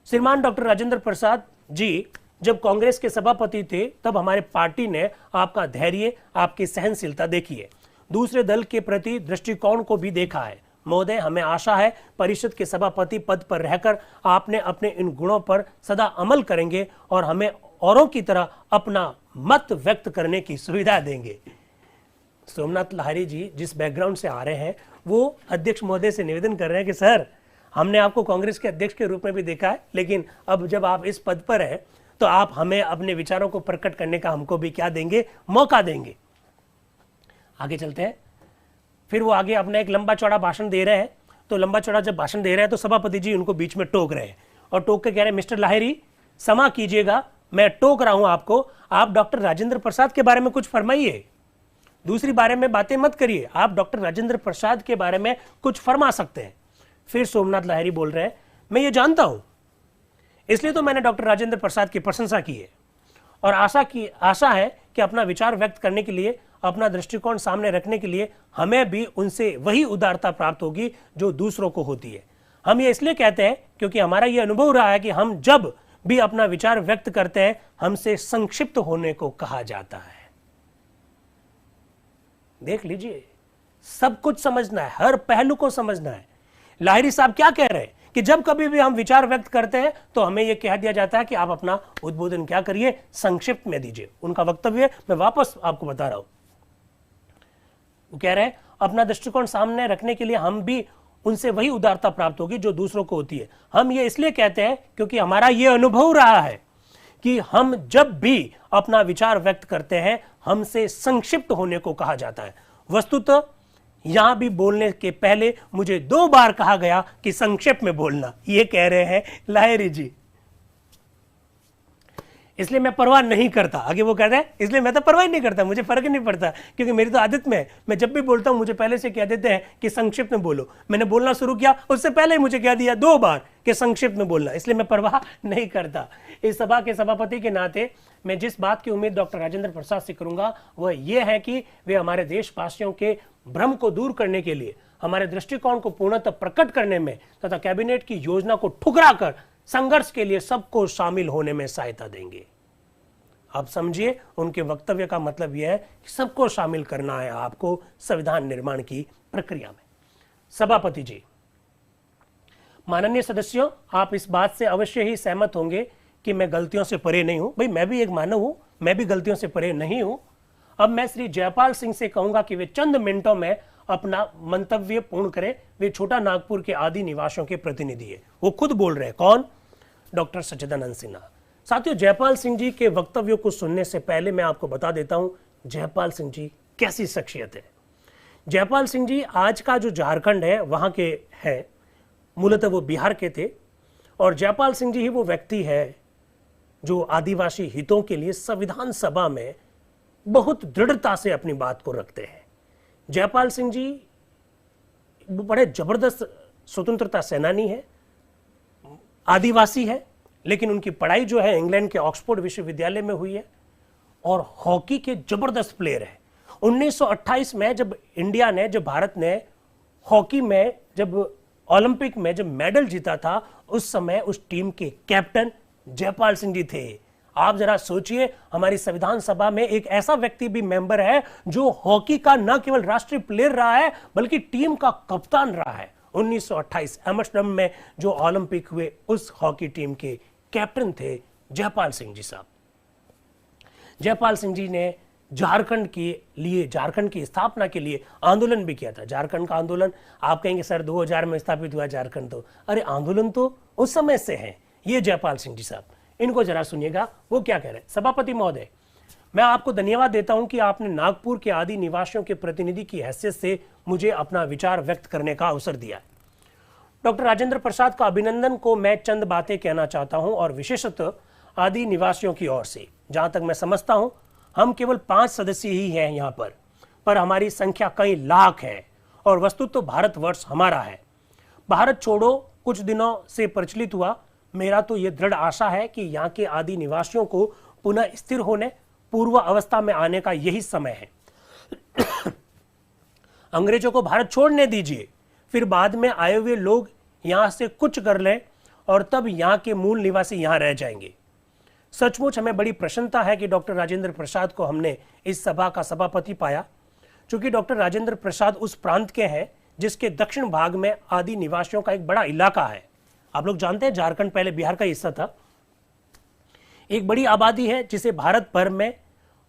श्रीमान डॉक्टर राजेंद्र प्रसाद जी जब कांग्रेस के सभापति थे तब हमारे पार्टी ने आपका धैर्य, आपकी सहनशीलता देखी है, दूसरे दल के प्रति दृष्टिकोण को भी देखा है। महोदय, हमें आशा है परिषद के सभापति पद पर रहकर आपने अपने इन गुणों पर सदा अमल करेंगे और हमें औरों की तरह अपना मत व्यक्त करने की सुविधा देंगे। सोमनाथ लाहिरी जी जिस बैकग्राउंड से आ रहे हैं वो अध्यक्ष महोदय से निवेदन कर रहे हैं कि सर, हमने आपको कांग्रेस के अध्यक्ष के रूप में भी देखा है, लेकिन अब जब आप इस पद पर हैं तो आप हमें अपने विचारों को प्रकट करने का हमको भी क्या देंगे, मौका देंगे। आगे चलते हैं। फिर वो आगे अपना एक लंबा चौड़ा भाषण दे रहे हैं। तो लंबा चौड़ा जब भाषण दे रहे हैं तो सभापति जी उनको बीच में टोक रहे हैं और टोक के कह रहे हैं, मिस्टर लाहिरी क्षमा कीजिएगा, मैं टोक रहा हूं आपको, आप डॉक्टर राजेंद्र प्रसाद के बारे में कुछ फरमाइए, दूसरी बारे में बातें मत करिए, आप डॉक्टर राजेंद्र प्रसाद के बारे में कुछ फरमा सकते हैं। फिर सोमनाथ लाहिरी बोल रहे हैं, मैं ये जानता हूं, इसलिए तो मैंने डॉक्टर राजेंद्र प्रसाद की प्रशंसा की है और आशा है कि अपना विचार व्यक्त करने के लिए, अपना दृष्टिकोण सामने रखने के लिए हमें भी उनसे वही उदारता प्राप्त होगी जो दूसरों को होती है। हम ये इसलिए कहते हैं क्योंकि हमारा ये अनुभव रहा है कि हम जब भी अपना विचार व्यक्त करते हैं हमसे संक्षिप्त होने को कहा जाता है। देख लीजिए, सब कुछ समझना है, हर पहलू को समझना है। लाहिरी साहब क्या कह रहे हैं कि जब कभी भी हम विचार व्यक्त करते हैं तो हमें यह कह दिया जाता है कि आप अपना उद्बोधन क्या करिए, संक्षिप्त में दीजिए। उनका वक्तव्य मैं वापस आपको बता रहा हूं। वो कह रहे हैं अपना दृष्टिकोण सामने रखने के लिए हम भी उनसे वही उदारता प्राप्त होगी जो दूसरों को होती है। हम ये इसलिए कहते हैं क्योंकि हमारा ये अनुभव रहा है कि हम जब भी अपना विचार व्यक्त करते हैं हमसे संक्षिप्त होने को कहा जाता है। वस्तुतः यहां भी बोलने के पहले मुझे 2 बार कहा गया कि संक्षेप में बोलना, ये कह रहे हैं लाहिरी जी। इसलिए मैं परवाह नहीं करता। आगे वो कह रहे हैं इसलिए मैं तो परवाह नहीं करता, मुझे फर्क नहीं पड़ता, क्योंकि मेरी तो आदत में है, मैं जब भी बोलता हूं मुझे पहले से कह देते हैं कि संक्षिप्त में बोलो। मैंने बोलना शुरू किया उससे पहले ही मुझे कह दिया 2 बार कि संक्षिप्त में बोलना, इसलिए मैं परवाह नहीं करता। इस सभा के सभापति के नाते मैं जिस बात की उम्मीद डॉक्टर राजेंद्र प्रसाद से करूंगा वह यह है कि वे हमारे देशवासियों के भ्रम को दूर करने के लिए, हमारे दृष्टिकोण को पूर्णतः प्रकट करने में तथा कैबिनेट की योजना को ठुकरा कर संघर्ष के लिए सबको शामिल होने में सहायता देंगे। आप समझिए, उनके वक्तव्य का मतलब यह है कि सबको शामिल करना है आपको संविधान निर्माण की प्रक्रिया में। सभापति जी, माननीय सदस्यों, आप इस बात से अवश्य ही सहमत होंगे कि मैं गलतियों से परे नहीं हूं। भाई, मैं भी एक मानव हूं, मैं भी गलतियों से परे नहीं हूं। अब मैं श्री जयपाल सिंह से कहूंगा कि वे चंद मिनटों में अपना मंतव्य पूर्ण करें। वे छोटा नागपुर के आदि निवासियों के प्रतिनिधि है। वो खुद बोल रहे हैं। कौन? डॉक्टर सच्चिदानंद सिन्हा। साथियों, जयपाल सिंह जी के वक्तव्यों को सुनने से पहले मैं आपको बता देता हूं जयपाल सिंह जी कैसी शख्सियत है। जयपाल सिंह जी आज का जो झारखंड है वहां के हैं, मूलतः वो बिहार के थे, और जयपाल सिंह जी ही वो व्यक्ति है जो आदिवासी हितों के लिए संविधान सभा में बहुत दृढ़ता से अपनी बात को रखते हैं। जयपाल सिंह जी बड़े जबरदस्त स्वतंत्रता सेनानी है, आदिवासी है, लेकिन उनकी पढ़ाई जो है इंग्लैंड के ऑक्सफोर्ड विश्वविद्यालय में हुई है और हॉकी के जबरदस्त प्लेयर है। 1928 में जब इंडिया ने, जब भारत ने हॉकी में जब ओलंपिक में जब मेडल जीता था, उस समय उस टीम के कैप्टन जयपाल सिंह जी थे। आप जरा सोचिए, हमारी संविधान सभा में एक ऐसा व्यक्ति भी मेंबर है जो हॉकी का न केवल राष्ट्रीय प्लेयर रहा है बल्कि टीम का कप्तान रहा है। 1928 एम्स्टर्डम में जो ओलंपिक हुए उस हॉकी टीम के कैप्टन थे जयपाल सिंह जी साहब। जयपाल सिंह जी ने झारखंड के लिए, झारखंड की स्थापना के लिए आंदोलन भी किया था। झारखंड का आंदोलन, आप कहेंगे सर 2000 में स्थापित हुआ झारखंड, तो अरे आंदोलन तो उस समय से है। ये जयपाल सिंह जी साहब, इनको जरा सुनिएगा वो क्या कह रहे हैं। सभापति महोदय, मैं आपको धन्यवाद देता हूं कि आपने नागपुर के आदि निवासियों के प्रतिनिधि की हैसियत से मुझे अपना विचार व्यक्त करने का अवसर दिया। डॉक्टर राजेंद्र प्रसाद का अभिनंदन को मैं चंद बातें कहना चाहता हूं, और विशेषतः आदि निवासियों की ओर से। जहां तक मैं समझता हूं, हम केवल 5 सदस्य ही हैं यहां पर हमारी संख्या कई लाख है, और वस्तुतः तो भारतवर्ष हमारा है। भारत छोड़ो कुछ दिनों से प्रचलित हुआ। मेरा तो यह दृढ़ आशा है कि यहाँ के आदि निवासियों को पुनः स्थिर होने, पूर्व अवस्था में आने का यही समय है। अंग्रेजों को भारत छोड़ने दीजिए, फिर बाद में आए हुए लोग यहां से कुछ कर लें, और तब यहां के मूल निवासी यहां रह जाएंगे। सचमुच हमें बड़ी प्रसन्नता है कि डॉक्टर राजेंद्र प्रसाद को हमने इस सभा का सभापति पाया। चूंकि डॉक्टर राजेंद्र प्रसाद उस प्रांत के हैं जिसके दक्षिण भाग में आदि निवासियों का एक बड़ा इलाका है। आप लोग जानते हैं, झारखंड पहले बिहार का हिस्सा था। एक बड़ी आबादी है जिसे भारत भर में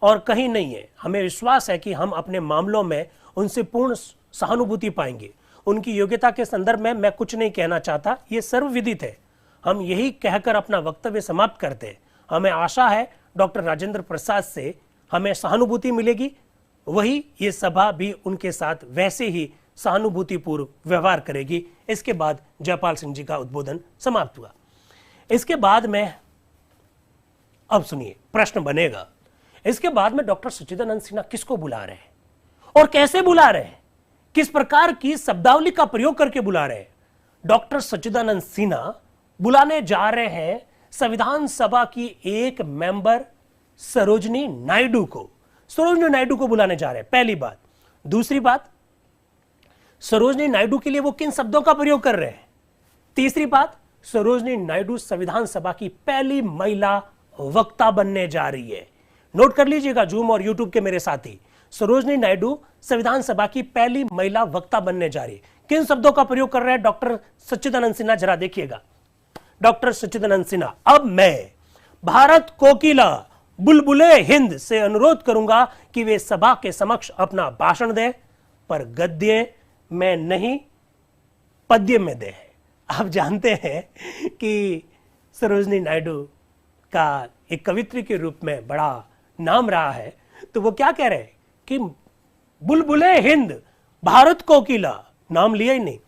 और कहीं नहीं है। हमें विश्वास है कि हम अपने मामलों में उनसे पूर्ण सहानुभूति पाएंगे। उनकी योग्यता के संदर्भ में मैं कुछ नहीं कहना चाहता, ये सर्वविदित है। हम यही कहकर अपना वक्तव्य समाप्त करते हैं। हमें आशा है डॉक्टर राजेंद्र प्रसाद से हमें सहानुभूति मिलेगी, वही ये सभा भी उनके साथ वैसे ही सहानुभूतिपूर्व व्यवहार करेगी। इसके बाद जयपाल सिंह जी का उद्बोधन समाप्त हुआ। इसके बाद में, अब सुनिए, प्रश्न बनेगा, इसके बाद में डॉक्टर सच्चिदानंद सिन्हा किसको बुला रहे हैं और कैसे बुला रहे हैं, किस प्रकार की शब्दावली का प्रयोग करके बुला रहे हैं? डॉक्टर सच्चिदानंद सिन्हा बुलाने जा रहे हैं संविधान सभा की एक मेंबर सरोजनी नायडू को। सरोजनी नायडू को बुलाने जा रहे हैं, पहली बात। दूसरी बात, सरोजनी नायडू के लिए वो किन शब्दों का प्रयोग कर रहे हैं? तीसरी बात, सरोजनी नायडू संविधान सभा की पहली महिला वक्ता बनने जा रही है। नोट कर लीजिएगा जूम और यूट्यूब के मेरे साथी, सरोजनी नायडू संविधान सभा की पहली महिला वक्ता बनने जा रही है। किन शब्दों का प्रयोग कर रहे हैं डॉक्टर सच्चिदानंद सिन्हा, जरा देखिएगा। डॉक्टर सच्चिदानंद सिन्हा, अब मैं भारत कोकिला बुलबुले हिंद से अनुरोध करूंगा कि वे सभा के समक्ष अपना भाषण दें, पर गद्य में नहीं, पद्य में दें। आप जानते हैं कि सरोजनी नायडू का एक कवित्री के रूप में बड़ा नाम रहा है, तो वो क्या कह रहे हैं कि बुलबुले हिंद भारत कोकिला, नाम लिया ही नहीं,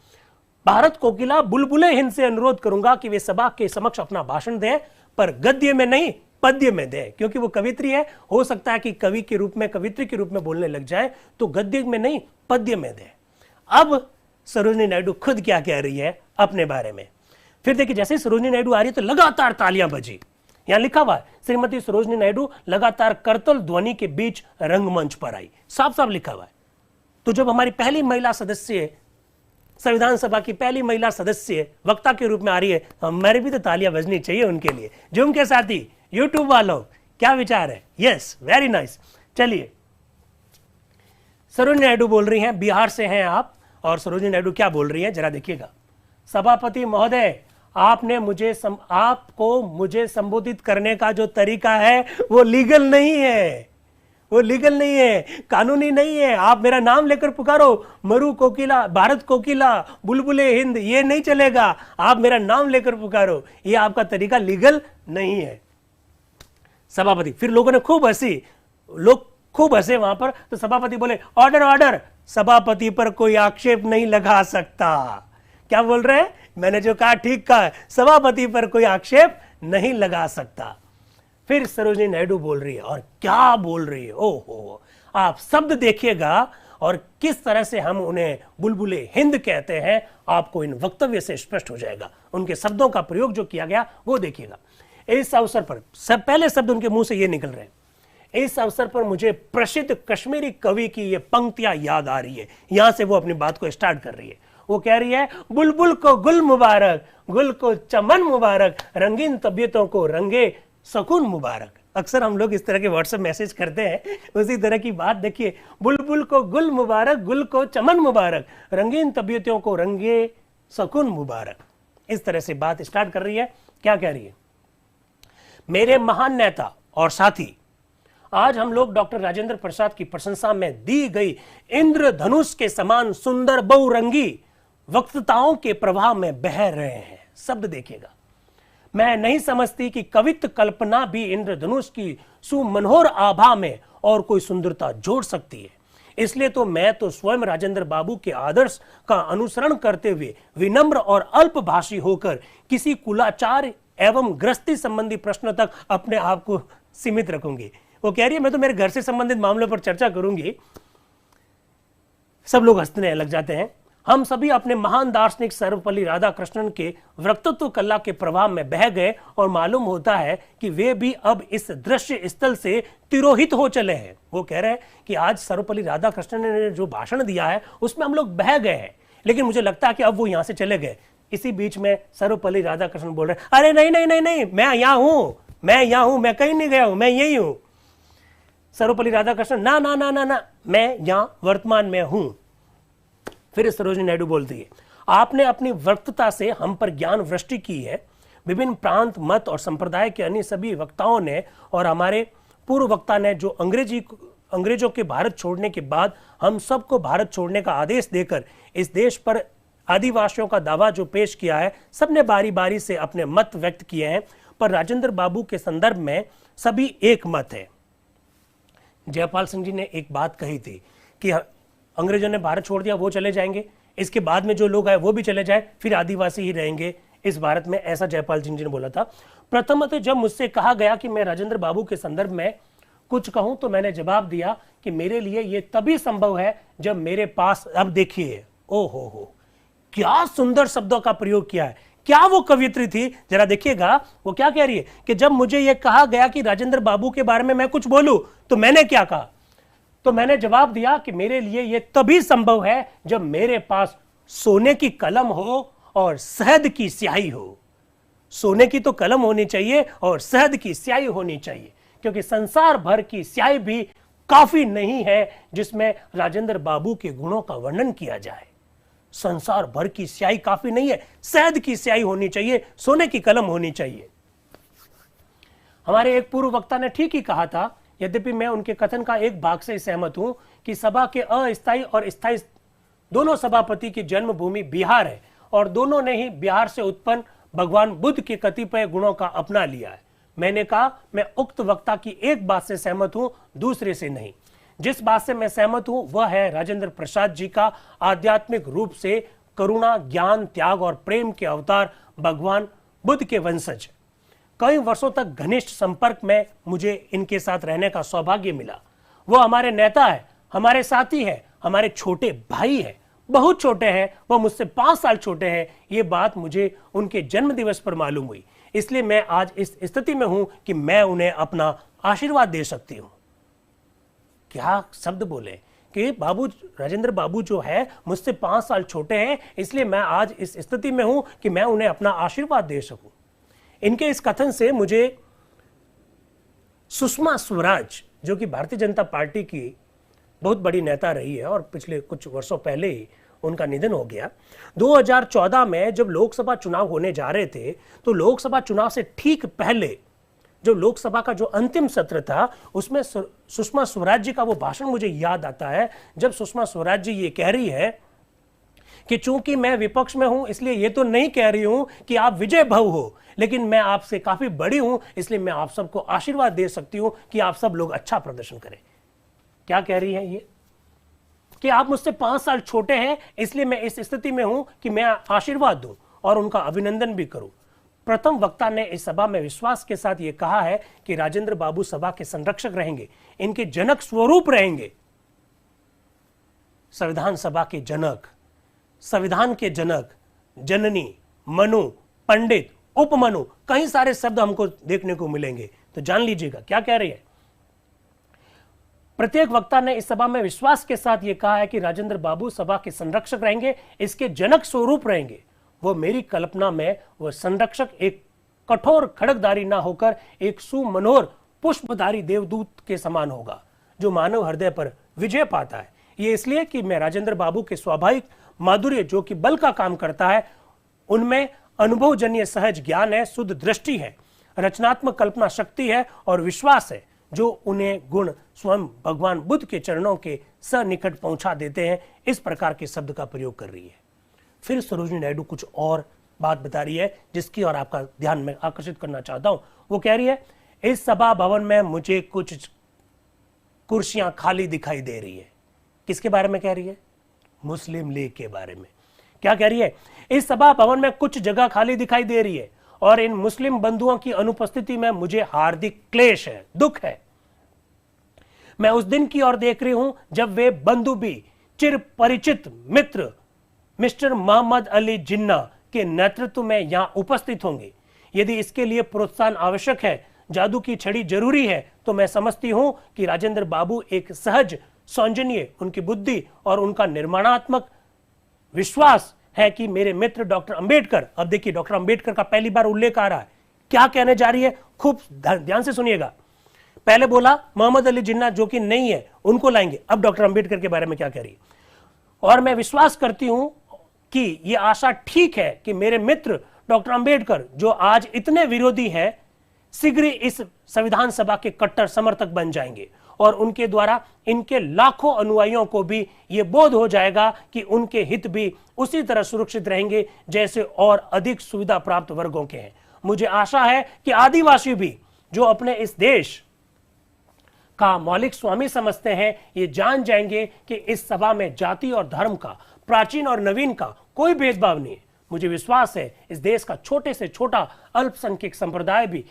भारत कोकिला बुलबुले हिंद से अनुरोध करूंगा कि वे सभा के समक्ष अपना भाषण दें, पर गद्य में नहीं, पद्य में दें। क्योंकि वो कवित्री है, हो सकता है कि कवि के रूप में, कवित्री के रूप में बोलने लग जाए, तो गद्य में नहीं, पद्य में दें। अब सरोजनी नायडू खुद क्या कह रही है अपने बारे में, फिर देखिए। जैसे सरोजनी नायडू आ रही है तो लगातार तालियां बजी। यहां लिखा हुआ है, श्रीमती सरोजनी नायडू लगातार करतल ध्वनि के बीच रंगमंच पर आई, साफ साफ लिखा हुआ है। तो जब हमारी पहली महिला सदस्य, संविधान सभा की पहली महिला सदस्य वक्ता के रूप में आ रही है, हमारे भी तो तालियां बजनी चाहिए उनके लिए। जूम के साथी, यूट्यूब वालों, क्या विचार है? Yes, very nice. चलिए, सरोजनी नायडू बोल रही हैं, बिहार से हैं आप, और सरोजनी नायडू क्या बोल रही हैं जरा देखिएगा। सभापति महोदय, आपको मुझे संबोधित करने का जो तरीका है वो लीगल नहीं है, वो लीगल नहीं है, कानूनी नहीं है। आप मेरा नाम लेकर पुकारो, मरु कोकिला, भारत कोकिला, बुलबुले हिंद, ये नहीं चलेगा। आप मेरा नाम लेकर पुकारो, ये आपका तरीका लीगल नहीं है। सभापति, फिर लोगों ने खूब हंसी, लोग खूब हंसे वहां पर। तो सभापति बोले, ऑर्डर ऑर्डर, सभापति पर कोई आक्षेप नहीं लगा सकता। क्या बोल रहे हैं? मैंने जो कहा ठीक कहा, सभापति पर कोई आक्षेप नहीं लगा सकता। फिर सरोजनी नायडू बोल रही है, और क्या बोल रही है, ओहो, आप शब्द देखिएगा और किस तरह से हम उन्हें बुलबुले हिंद कहते हैं, आपको इन वक्तव्य से स्पष्ट हो जाएगा। उनके शब्दों का प्रयोग जो किया गया वो देखिएगा। इस अवसर पर पहले शब्द उनके मुंह से ये निकल रहे हैं, इस अवसर पर मुझे प्रसिद्ध कश्मीरी कवि की ये पंक्तियां याद आ रही है। यहां से वो अपनी बात को स्टार्ट कर रही है। वो कह रही है, बुलबुल को गुल मुबारक, गुल को चमन मुबारक, रंगीन तबीयतों को रंगे सुकून मुबारक। अक्सर हम लोग इस तरह के व्हाट्सएप मैसेज करते हैं, उसी तरह की बात देखिए। बुलबुल को गुल मुबारक, गुल को चमन मुबारक, रंगीन तबीयतों को रंगे सुकून मुबारक। इस तरह से बात स्टार्ट कर रही है। क्या कह रही है? मेरे महान नेता और साथी, आज हम लोग डॉक्टर राजेंद्र प्रसाद की प्रशंसा में दी गई इंद्रधनुष के समान सुंदर बहुरंगी वक्तताओं के प्रवाह में बह रहे हैं। शब्द देखिएगा। मैं नहीं समझती कि कवित्व कल्पना भी इंद्रधनुष की सुमनोहर आभा में और कोई सुंदरता जोड़ सकती है। इसलिए तो मैं तो स्वयं राजेंद्र बाबू के आदर्श का अनुसरण करते हुए विनम्र और अल्पभाषी होकर किसी कुलाचार एवं गृहस्थी संबंधी प्रश्न तक अपने आप को सीमित रखूंगी। वो कह रही है मैं तो मेरे घर से संबंधित मामलों पर चर्चा करूंगी। सब लोग हंसने लग जाते हैं। हम सभी अपने महान दार्शनिक सर्वपल्ली राधाकृष्णन के वक्तृत्व कला के प्रभाव में बह गए और मालूम होता है कि वे भी अब इस दृश्य स्थल से तिरोहित हो चले हैं। वो कह रहे हैं कि आज सर्वपल्ली राधाकृष्णन ने जो भाषण दिया है उसमें हम लोग बह गए हैं, लेकिन मुझे लगता है कि अब वो यहां से चले गए। इसी बीच में सर्वपल्ली राधाकृष्णन बोल रहे हैं, अरे नहीं नहीं नहीं नहीं, मैं यहां हूं, मैं कहीं नहीं गया हूं, मैं यही हूं। सर्वपल्ली राधाकृष्णन ना ना ना ना ना, मैं यहां वर्तमान में हूं। फिर सरोजिनी नायडू बोलती है, आपने अपनी वक्तृता से हम पर ज्ञान वृष्टि की है। विभिन्न प्रांत, मत और संप्रदाय के अन्य सभी वक्ताओं ने और हमारे पूर्व वक्ता ने जो अंग्रेजों के भारत छोड़ने के बाद हम सबको भारत छोड़ने का आदेश देकर इस देश पर आदिवासियों का दावा जो पेश किया है, सबने बारी बारी से अपने मत व्यक्त किए हैं, पर राजेंद्र बाबू के संदर्भ में सभी एक मत है। जयपाल सिंह जी ने एक बात कही थी कि अंग्रेजों ने भारत छोड़ दिया, वो चले जाएंगे, इसके बाद में जो लोग आए वो भी चले जाए, फिर आदिवासी ही रहेंगे इस भारत में, ऐसा जयपाल सिंह जी ने बोला था। प्रथमतः जब मुझसे कहा गया कि मैं राजेंद्र बाबू के संदर्भ में कुछ कहूं तो मैंने जवाब दिया कि मेरे लिए यह तभी संभव है जब मेरे पास, अब देखिए ओ हो क्या सुंदर शब्दों का प्रयोग किया है, क्या वो कवियत्री थी, जरा देखिएगा वो क्या कह रही है कि जब मुझे यह कहा गया कि राजेंद्र बाबू के बारे में मैं कुछ बोलूं तो मैंने क्या कहा, तो मैंने जवाब दिया कि मेरे लिए यह तभी संभव है जब मेरे पास सोने की कलम हो और शहद की स्याही हो। सोने की तो कलम होनी चाहिए और शहद की स्याही होनी चाहिए, क्योंकि संसार भर की स्याही भी काफी नहीं है जिसमें राजेंद्र बाबू के गुणों का वर्णन किया जाए। संसार भर की स्याही काफी नहीं है, शहद की स्याही होनी चाहिए, सोने की कलम होनी चाहिए। हमारे एक पूर्व वक्ता ने ठीक ही कहा था, यद्यपि मैं उनके कथन का एक भाग से सहमत हूं कि सभा के अस्थायी और स्थायी दोनों सभापति की जन्मभूमि बिहार है और दोनों ने ही बिहार से उत्पन्न भगवान बुद्ध के कतिपय गुणों का अपना लिया है। मैंने कहा मैं उक्त वक्ता की एक बात से सहमत हूं, दूसरे से नहीं। जिस बात से मैं सहमत हूं वह है राजेंद्र प्रसाद जी का आध्यात्मिक रूप से करुणा, ज्ञान, त्याग और प्रेम के अवतार भगवान बुद्ध के वंशज। कई वर्षों तक घनिष्ठ संपर्क में मुझे इनके साथ रहने का सौभाग्य मिला। वो हमारे नेता है, हमारे साथी है, हमारे छोटे भाई है, बहुत छोटे हैं, वो मुझसे 5 साल छोटे हैं। ये बात मुझे उनके जन्म दिवस पर मालूम हुई, इसलिए मैं आज इस स्थिति में हूं कि मैं उन्हें अपना आशीर्वाद दे सकती हूं। क्या शब्द बोले कि राजेंद्र बाबू जो है मुझसे 5 साल छोटे हैं, इसलिए मैं आज इस स्थिति में हूं कि मैं उन्हें अपना आशीर्वाद दे सकूं। इनके इस कथन से मुझे सुषमा स्वराज, जो कि भारतीय जनता पार्टी की बहुत बड़ी नेता रही है और पिछले कुछ वर्षों पहले ही उनका निधन हो गया। 2014 में जब लोकसभा चुनाव होने जा रहे थे तो लोकसभा चुनाव से ठीक पहले जो लोकसभा का जो अंतिम सत्र था उसमें सुषमा स्वराज जी का वो भाषण मुझे याद आता है, जब सुषमा स्वराज जी ये कह रही है कि चूंकि मैं विपक्ष में हूं इसलिए ये तो नहीं कह रही हूं कि आप विजय भव हो, लेकिन मैं आपसे काफी बड़ी हूं इसलिए मैं आप सबको आशीर्वाद दे सकती हूं कि आप सब लोग अच्छा प्रदर्शन करें। क्या कह रही है ये कि आप मुझसे 5 साल छोटे हैं इसलिए मैं इस स्थिति में हूं कि मैं आशीर्वाद दूं और उनका अभिनंदन भी करूं। प्रथम वक्ता ने इस सभा में विश्वास के साथ यह कहा है कि राजेंद्र बाबू सभा के संरक्षक रहेंगे, इनके जनक स्वरूप रहेंगे। संविधान सभा के जनक, संविधान के जनक, जननी, मनु, पंडित, उपमनु, कई सारे शब्द हमको देखने को मिलेंगे। तो जान लीजिएगा क्या कह रही है। प्रत्येक वक्ता ने इस सभा में विश्वास के साथ यह कहा है कि राजेंद्र बाबू सभा के संरक्षक रहेंगे, इसके जनक स्वरूप रहेंगे। वो मेरी कल्पना में वह संरक्षक एक कठोर खड़गधारी ना होकर एक सुमनोहर पुष्पधारी देवदूत के समान होगा जो मानव हृदय पर विजय पाता है। ये इसलिए कि मैं राजेंद्र बाबू के स्वाभाविक माधुर्य जो कि बल का काम करता है, उनमें अनुभवजन्य सहज ज्ञान है, शुद्ध दृष्टि है, रचनात्मक कल्पना शक्ति है और विश्वास है, जो उन्हें गुण स्वयं भगवान बुद्ध के चरणों के सनिकट पहुंचा देते हैं। इस प्रकार के शब्द का प्रयोग कर रही है। फिर सरोजिनी नायडू कुछ और बात बता रही है जिसकी और आपका ध्यान में आकर्षित करना चाहता हूं। वो कह रही है इस सभा भवन में मुझे कुछ कुर्सियां खाली दिखाई दे रही है। किसके बारे में कह रही है? मुस्लिम लीग के बारे में। क्या कह रही है? इस सभा भवन में कुछ जगह खाली दिखाई दे रही है और इन मुस्लिम बंधुओं की अनुपस्थिति में मुझे हार्दिक क्लेश है, दुख है। मैं उस दिन की ओर देख रही हूं जब वे बंधु भी चिर परिचित मित्र मिस्टर मोहम्मद अली जिन्ना के नेतृत्व में यहां उपस्थित होंगे। यदि इसके लिए प्रोत्साहन आवश्यक है, जादू की छड़ी जरूरी है, तो मैं समझती हूं कि राजेंद्र बाबू एक सहज सौजन्य, उनकी बुद्धि और उनका निर्माणात्मक विश्वास है कि मेरे मित्र डॉक्टर अंबेडकर, अब देखिए डॉक्टर अंबेडकर का पहली बार उल्लेख आ रहा है, क्या कहने जा रही है, खूब ध्यान से सुनिएगा। पहले बोला मोहम्मद अली जिन्ना जो कि नहीं है उनको लाएंगे, अब डॉक्टर अंबेडकर के बारे में क्या कह रही है? और मैं विश्वास करती हूं कि यह आशा ठीक है कि मेरे मित्र डॉक्टर अंबेडकर, जो आज इतने विरोधी हैं, शीघ्र इस संविधान सभा के कट्टर समर्थक बन जाएंगे और उनके द्वारा इनके लाखों अनुयायियों को भी यह बोध हो जाएगा कि उनके हित भी उसी तरह सुरक्षित रहेंगे जैसे और अधिक सुविधा प्राप्त वर्गों के हैं। मुझे आशा है कि आदिवासी भी, जो अपने इस देश का मौलिक स्वामी समझते हैं, ये जान जाएंगे कि इस सभा में जाति और धर्म का, प्राचीन और नवीन का कोई भेदभाव नहीं है। मुझे विश्वास है इस देश का छोटे से छोटा अल्पसंख्यक संप्रदाय भी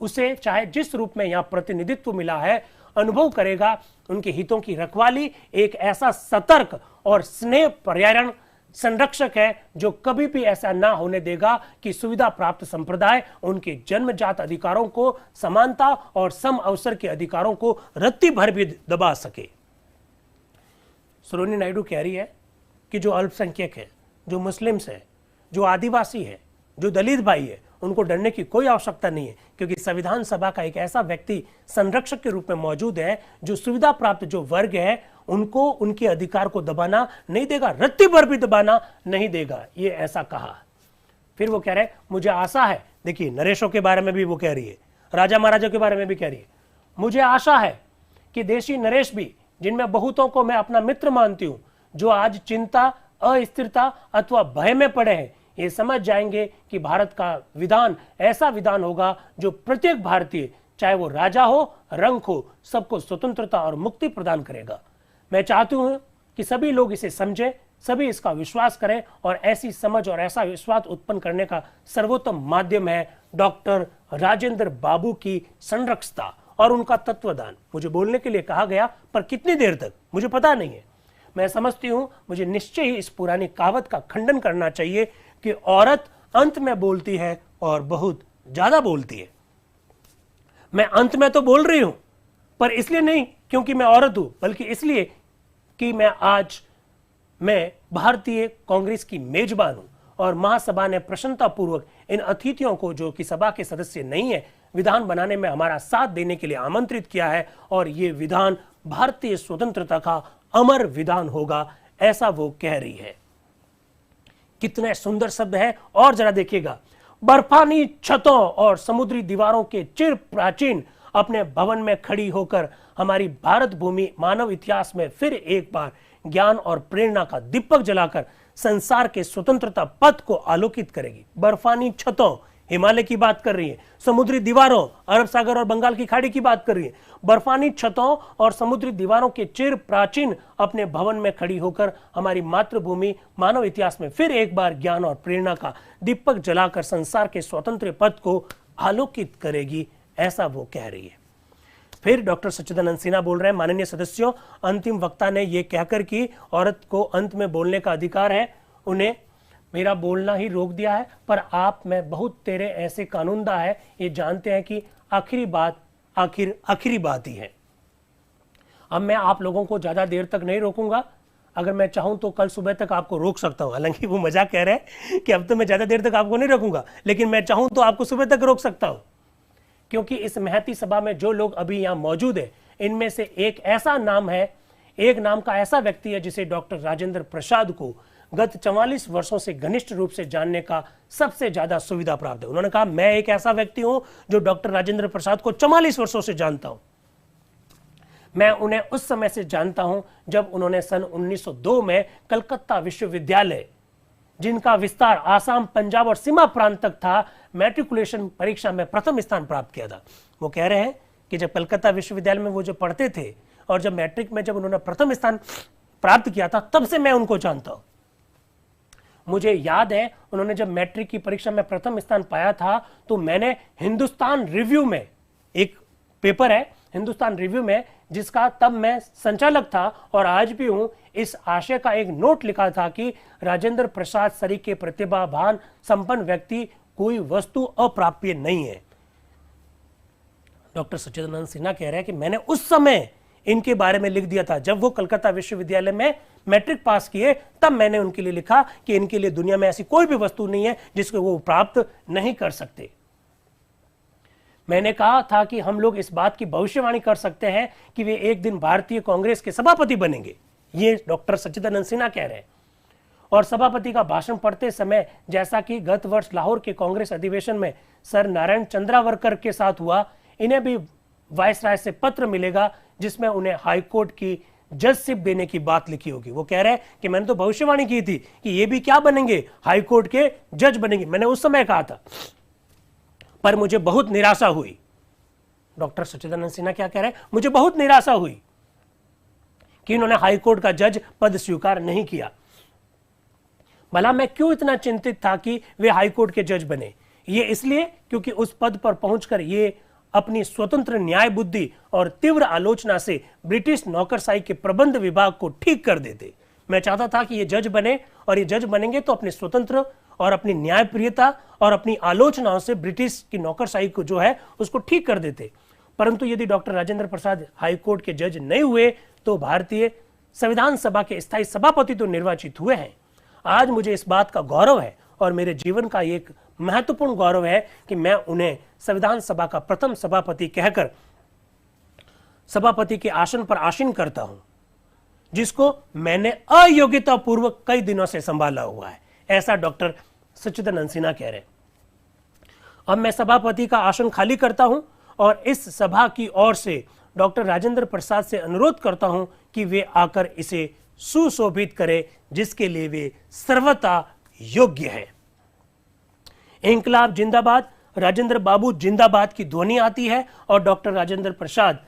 उसे चाहे जिस रूप में यहां प्रतिनिधित्व मिला है अनुभव करेगा। उनके हितों की रखवाली एक ऐसा सतर्क और स्नेह पर्यावरण संरक्षक है जो कभी भी ऐसा ना होने देगा कि सुविधा प्राप्त संप्रदाय उनके जन्मजात अधिकारों को, समानता और सम अवसर के अधिकारों को रत्ती भर भी दबा सके। सरोनी नायडू कह रही है कि जो अल्पसंख्यक है, जो मुस्लिम्स है, जो आदिवासी है, जो दलित भाई है, उनको डरने की कोई आवश्यकता नहीं है, क्योंकि संविधान सभा का एक ऐसा व्यक्ति संरक्षक के रूप में मौजूद है जो सुविधा प्राप्त जो वर्ग है उनको उनके अधिकार को दबाना नहीं देगा, रत्ती भर भी दबाना नहीं देगा, ये ऐसा कहा। फिर वो कह रहे मुझे आशा है, देखिए नरेशों के बारे में भी वो कह रही है, राजा महाराजा के बारे में भी कह रही है, मुझे आशा है कि देशी नरेश भी, जिनमें बहुतों को मैं अपना मित्र मानती हूं, जो आज चिंता, अस्थिरता अथवा भय में पड़े हैं, ये समझ जाएंगे कि भारत का विधान ऐसा विधान होगा जो प्रत्येक भारतीय, चाहे वो राजा हो, रंक हो, सबको स्वतंत्रता और मुक्ति प्रदान करेगा। मैं चाहती हूं कि सभी लोग इसे समझें, सभी इसका विश्वास करें और ऐसी समझ और ऐसा विश्वास उत्पन्न करने का सर्वोत्तम माध्यम है डॉक्टर राजेंद्र बाबू की संरक्षता और उनका तत्वदान। मुझे बोलने के लिए कहा गया, पर कितनी देर तक मुझे पता नहीं है। मैं समझती हूं मुझे निश्चय ही इस पुरानी कहावत का खंडन करना चाहिए कि औरत अंत में बोलती है और बहुत ज्यादा बोलती है। मैं अंत में तो बोल रही हूं, पर इसलिए नहीं क्योंकि मैं औरत हूं, बल्कि इसलिए कि मैं भारतीय कांग्रेस की मेजबान हूं और महासभा ने प्रसन्नतापूर्वक इन अतिथियों को, जो कि सभा के सदस्य नहीं है, विधान बनाने में हमारा साथ देने के लिए आमंत्रित किया है और यह विधान भारतीय स्वतंत्रता का अमर विधान होगा, ऐसा वो कह रही है। कितने सुंदर शब्द है, और जरा देखिएगा। बर्फानी छतों और समुद्री दीवारों के चिर प्राचीन अपने भवन में खड़ी होकर हमारी भारत भूमि मानव इतिहास में फिर एक बार ज्ञान और प्रेरणा का दीपक जलाकर संसार के स्वतंत्रता पथ को आलोकित करेगी। बर्फानी छतों, हिमालय की बात कर रही है, समुद्री दीवारों, अरब सागर और बंगाल की खाड़ी की बात कर रही है। बर्फानी छतों और समुद्री दीवारों के चिर प्राचीन अपने भवन में खड़ी होकर हमारी मातृभूमि मानव इतिहास में फिर एक बार ज्ञान और प्रेरणा का दीपक जलाकर संसार के स्वतंत्र पथ को आलोकित करेगी, ऐसा वो कह रही है। फिर डॉक्टर सच्चिदानंद सिन्हा बोल रहे हैं, माननीय सदस्यों, अंतिम वक्ता ने यह कहकर कि औरत को अंत में बोलने का अधिकार है, उन्हें मेरा बोलना ही रोक दिया है, पर आप में बहुत तेरे ऐसे कानूनदा है, ये जानते हैं कि आखिरी बात ही है। अब मैं आप लोगों को ज्यादा देर तक नहीं रोकूंगा, अगर मैं चाहूं तो कल सुबह तक आपको रोक सकता हूं। हालांकि वो मजाक कह रहे हैं कि अब तो मैं ज्यादा देर तक आपको नहीं रोकूंगा, लेकिन मैं चाहूं तो आपको सुबह तक रोक सकता हूं, क्योंकि इस महती सभा में जो लोग अभी यहां मौजूद है, इनमें से एक ऐसा नाम है, एक नाम का ऐसा व्यक्ति है जिसे डॉक्टर राजेंद्र प्रसाद को गत 44 वर्षों से घनिष्ठ रूप से जानने का सबसे ज्यादा सुविधा प्राप्त है। उन्होंने कहा, मैं एक ऐसा व्यक्ति हूं जो डॉक्टर राजेंद्र प्रसाद को 44 वर्षों से जानता हूं। मैं उन्हें उस समय से जानता हूं जब उन्होंने सन 1902 में कलकत्ता विश्वविद्यालय, जिनका विस्तार आसाम, पंजाब और सीमा प्रांत तक था, मैट्रिकुलेशन परीक्षा में प्रथम स्थान प्राप्त किया था। वो कह रहे हैं कि जब कलकत्ता विश्वविद्यालय में वो जो पढ़ते थे और जब मैट्रिक में जब उन्होंने प्रथम स्थान प्राप्त किया था, तब से मैं उनको जानता हूं। मुझे याद है उन्होंने जब मैट्रिक की परीक्षा में प्रथम स्थान पाया था तो मैंने हिंदुस्तान रिव्यू में, एक पेपर है हिंदुस्तान रिव्यू में जिसका तब मैं संचालक था और आज भी हूं, इस आशय का एक नोट लिखा था कि राजेंद्र प्रसाद सरीखे प्रतिभावान संपन्न व्यक्ति कोई वस्तु अप्राप्य नहीं है। डॉक्टर सच्चिदानंद सिन्हा कह रहे हैं कि मैंने उस समय इनके बारे में लिख दिया था, जब वो कलकत्ता विश्वविद्यालय में मैट्रिक पास किए तब मैंने उनके लिए लिखा कि इनके लिए दुनिया में ऐसी कोई भी वस्तु नहीं है जिसको वो प्राप्त नहीं कर सकते। मैंने कहा था कि हम लोग इस बात की भविष्यवाणी कर सकते हैं कि वे एक दिन भारतीय कांग्रेस के सभापति बनेंगे, ये डॉक्टर सच्चिदानंद सिन्हा कह रहे हैं। और सभापति का भाषण पढ़ते समय, जैसा कि गत वर्ष लाहौर के कांग्रेस अधिवेशन में सर नारायण चंद्रावरकर के साथ हुआ, इन्हें भी वायसराय से पत्र मिलेगा जिसमें उन्हें हाईकोर्ट की जजशिप देने की बात लिखी होगी। वो कह रहे हैं कि मैंने तो भविष्यवाणी की थी कि ये भी क्या बनेंगे, हाईकोर्ट के जज बनेंगे, मैंने उस समय कहा था, पर मुझे बहुत निराशा हुई। डॉक्टर सच्चिदानंद सिन्हा क्या कह रहे हैं, मुझे बहुत निराशा हुई कि इन्होंने हाईकोर्ट का जज पद स्वीकार नहीं किया। भला मैं क्यों इतना चिंतित था कि वे हाईकोर्ट के जज बने? ये इसलिए क्योंकि उस पद पर पहुंचकर ये अपनी स्वतंत्र न्याय बुद्धि और तीव्र आलोचना से ब्रिटिश नौकरशाही के प्रबंध विभाग को ठीक कर देते। मैं चाहता था कि ये जज बने और ये जज बनेंगे तो अपने स्वतंत्र और अपनी न्यायप्रियता और अपनी आलोचनाओं से ब्रिटिश की नौकरशाही को जो है उसको ठीक कर देते। परंतु यदि डॉक्टर राजेंद्र प्रसाद हाईकोर्ट के जज नहीं हुए तो भारतीय संविधान सभा के स्थायी सभापति तो निर्वाचित हुए हैं। आज मुझे इस बात का गौरव है और मेरे जीवन का एक महत्वपूर्ण गौरव है कि मैं उन्हें संविधान सभा का प्रथम सभापति कहकर सभापति के आसन पर आसीन करता हूं, जिसको मैंने अयोग्यता पूर्वक कई दिनों से संभाला हुआ है। ऐसा डॉक्टर सच्चिदानंद सिन्हा कह रहे हैं। अब मैं सभापति का आसन खाली करता हूं और इस सभा की ओर से डॉक्टर राजेंद्र प्रसाद से अनुरोध करता हूं कि वे आकर इसे सुशोभित करें, जिसके लिए वे सर्वथा योग्य है। इंकलाब जिंदाबाद, राजेंद्र बाबू जिंदाबाद की ध्वनि आती है और डॉक्टर राजेंद्र प्रसाद